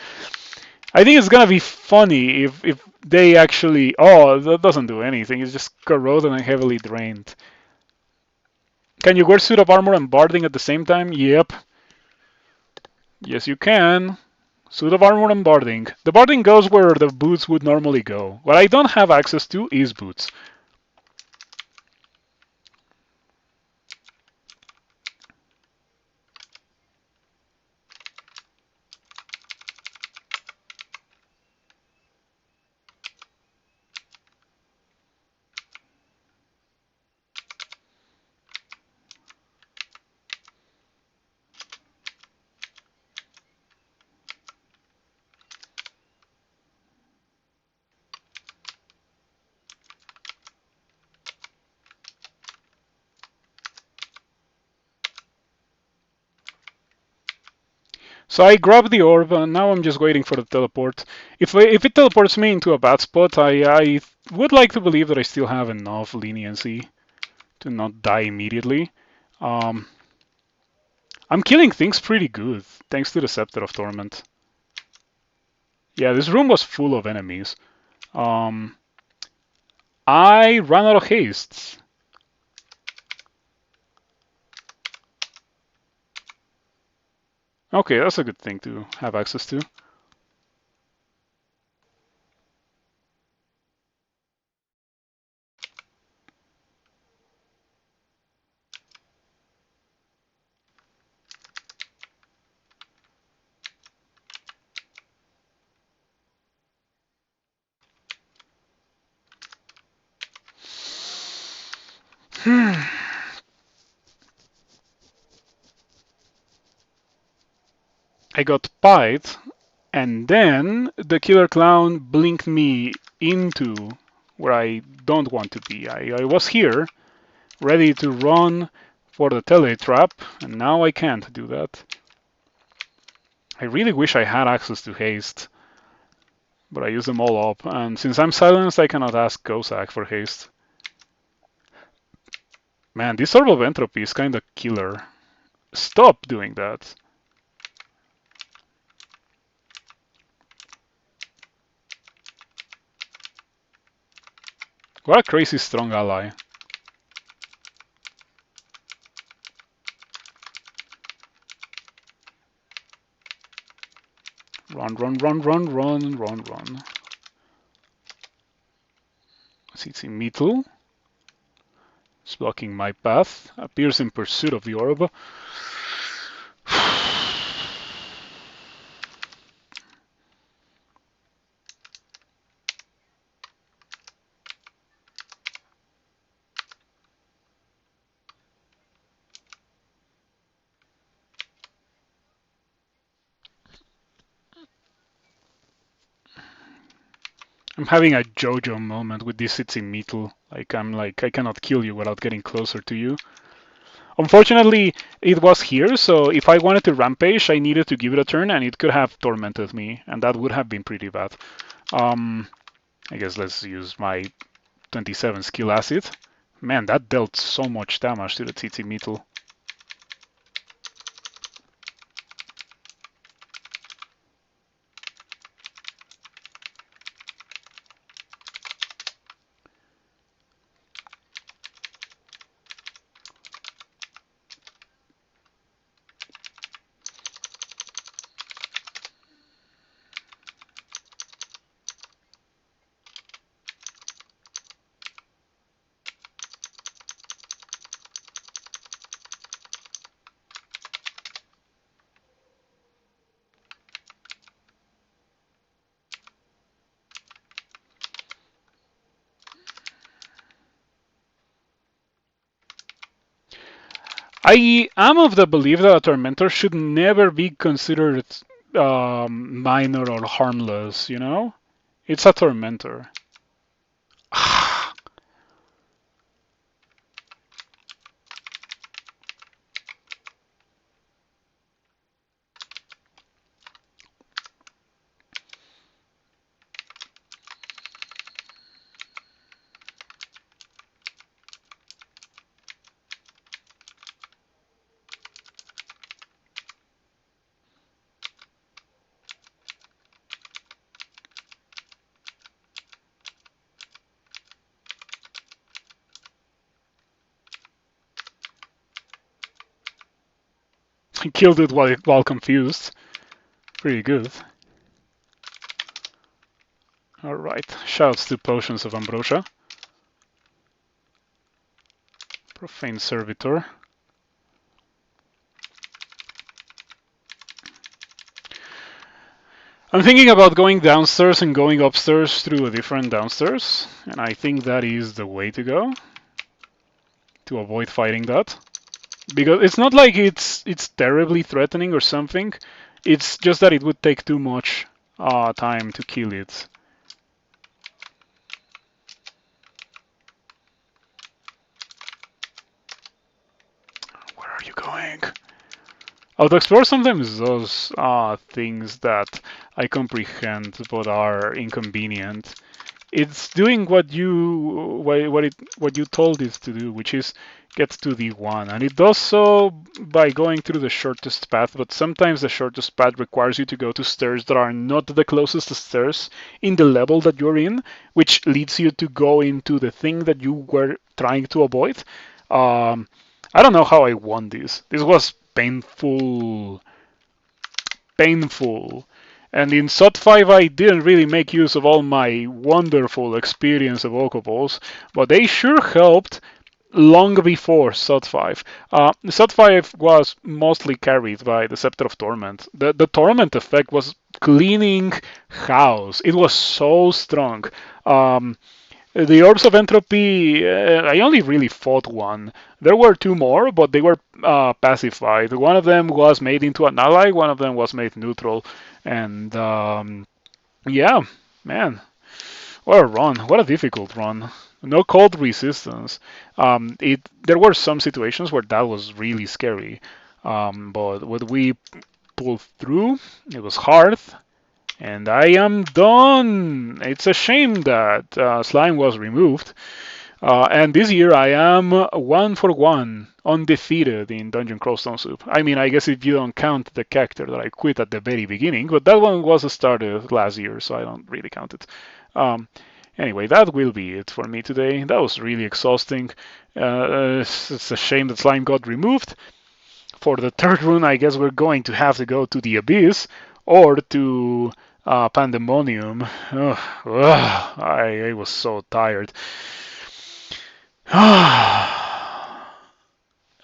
I think it's gonna be funny if they actually... Oh, that doesn't do anything. It's just corroded and heavily drained. Can you wear suit of armor and barding at the same time? Yep. Yes, you can. Suit of armor and barding. The barding goes where the boots would normally go. What I don't have access to is boots. So I grab the orb, and now I'm just waiting for the teleport. If it teleports me into a bad spot, I would like to believe that I still have enough leniency to not die immediately. Um, I'm killing things pretty good, thanks to the Scepter of Torment. Yeah, this room was full of enemies. Um, I ran out of haste. Okay, that's a good thing to have access to. I got pied, and then the killer clown blinked me into where I don't want to be. I was here, ready to run for the tele trap, and now I can't do that. I really wish I had access to haste, but I use them all up, and since I'm silenced, I cannot ask Kozak for haste. Man, this Orb of Entropy is kinda killer. Stop doing that. What a crazy strong ally. Run, run, run, run, run, run, run. CC Metal. It's blocking my path. Appears in pursuit of the orb. I'm having a JoJo moment with this Itzy Like I'm like I cannot kill you without getting closer to you. Unfortunately, it was here, so if I wanted to rampage, I needed to give it a turn, and it could have tormented me, and that would have been pretty bad. Um, I guess let's use my 27 skill acid. Man, that dealt so much damage to the Tzitzimitl. I am of the belief that a Tormentor should never be considered minor or harmless, you know? It's a Tormentor. He killed it while confused. Pretty good. Alright, shouts to Potions of Ambrosia. Profane Servitor. I'm thinking about going downstairs and going upstairs through a different downstairs, and I think that is the way to go to avoid fighting that. Because it's not like it's terribly threatening or something. It's just that it would take too much time to kill it. Where are you going? Auto-explore sometimes does things that I comprehend but are inconvenient. It's doing what you told it to do, which is get to the one, and it does so by going through the shortest path. But sometimes the shortest path requires you to go to stairs that are not the closest stairs in the level that you're in, which leads you to go into the thing that you were trying to avoid. Um, I don't know how I won this. This was painful, painful. And in SOT 5, I didn't really make use of all my wonderful experience of Okobols, but they sure helped long before SOT 5. SOT 5 was mostly carried by the Scepter of Torment. The Torment effect was cleaning house. It was so strong. The Orbs of Entropy, I only really fought one. There were two more, but they were pacified. One of them was made into an ally, one of them was made neutral. And yeah, man, what a run. What a difficult run. No cold resistance. There were some situations where that was really scary. But what we pulled through, it was hard. And I am done. It's a shame that Slime was removed. And this year I am 1-for-1, undefeated in Dungeon Crawl Stone Soup. I mean, I guess if you don't count the character that I quit at the very beginning, but that one was started last year, so I don't really count it. Um, anyway, that will be it for me today. That was really exhausting. It's a shame that Slime got removed. For the third rune, I guess we're going to have to go to the Abyss or to Pandemonium. I was so tired.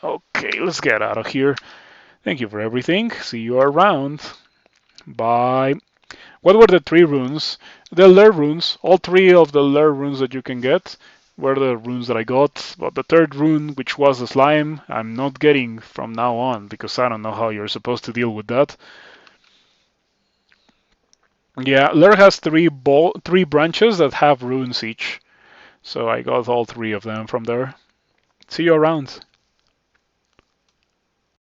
Okay, let's get out of here. Thank you for everything. See you around. Bye. What were the three runes? The Lair runes. All three of the Lair runes that you can get were the runes that I got. But the third rune, which was the slime, I'm not getting from now on because I don't know how you're supposed to deal with that. Yeah, Lurk has three branches that have runes each. So I got all three of them from there. See you around.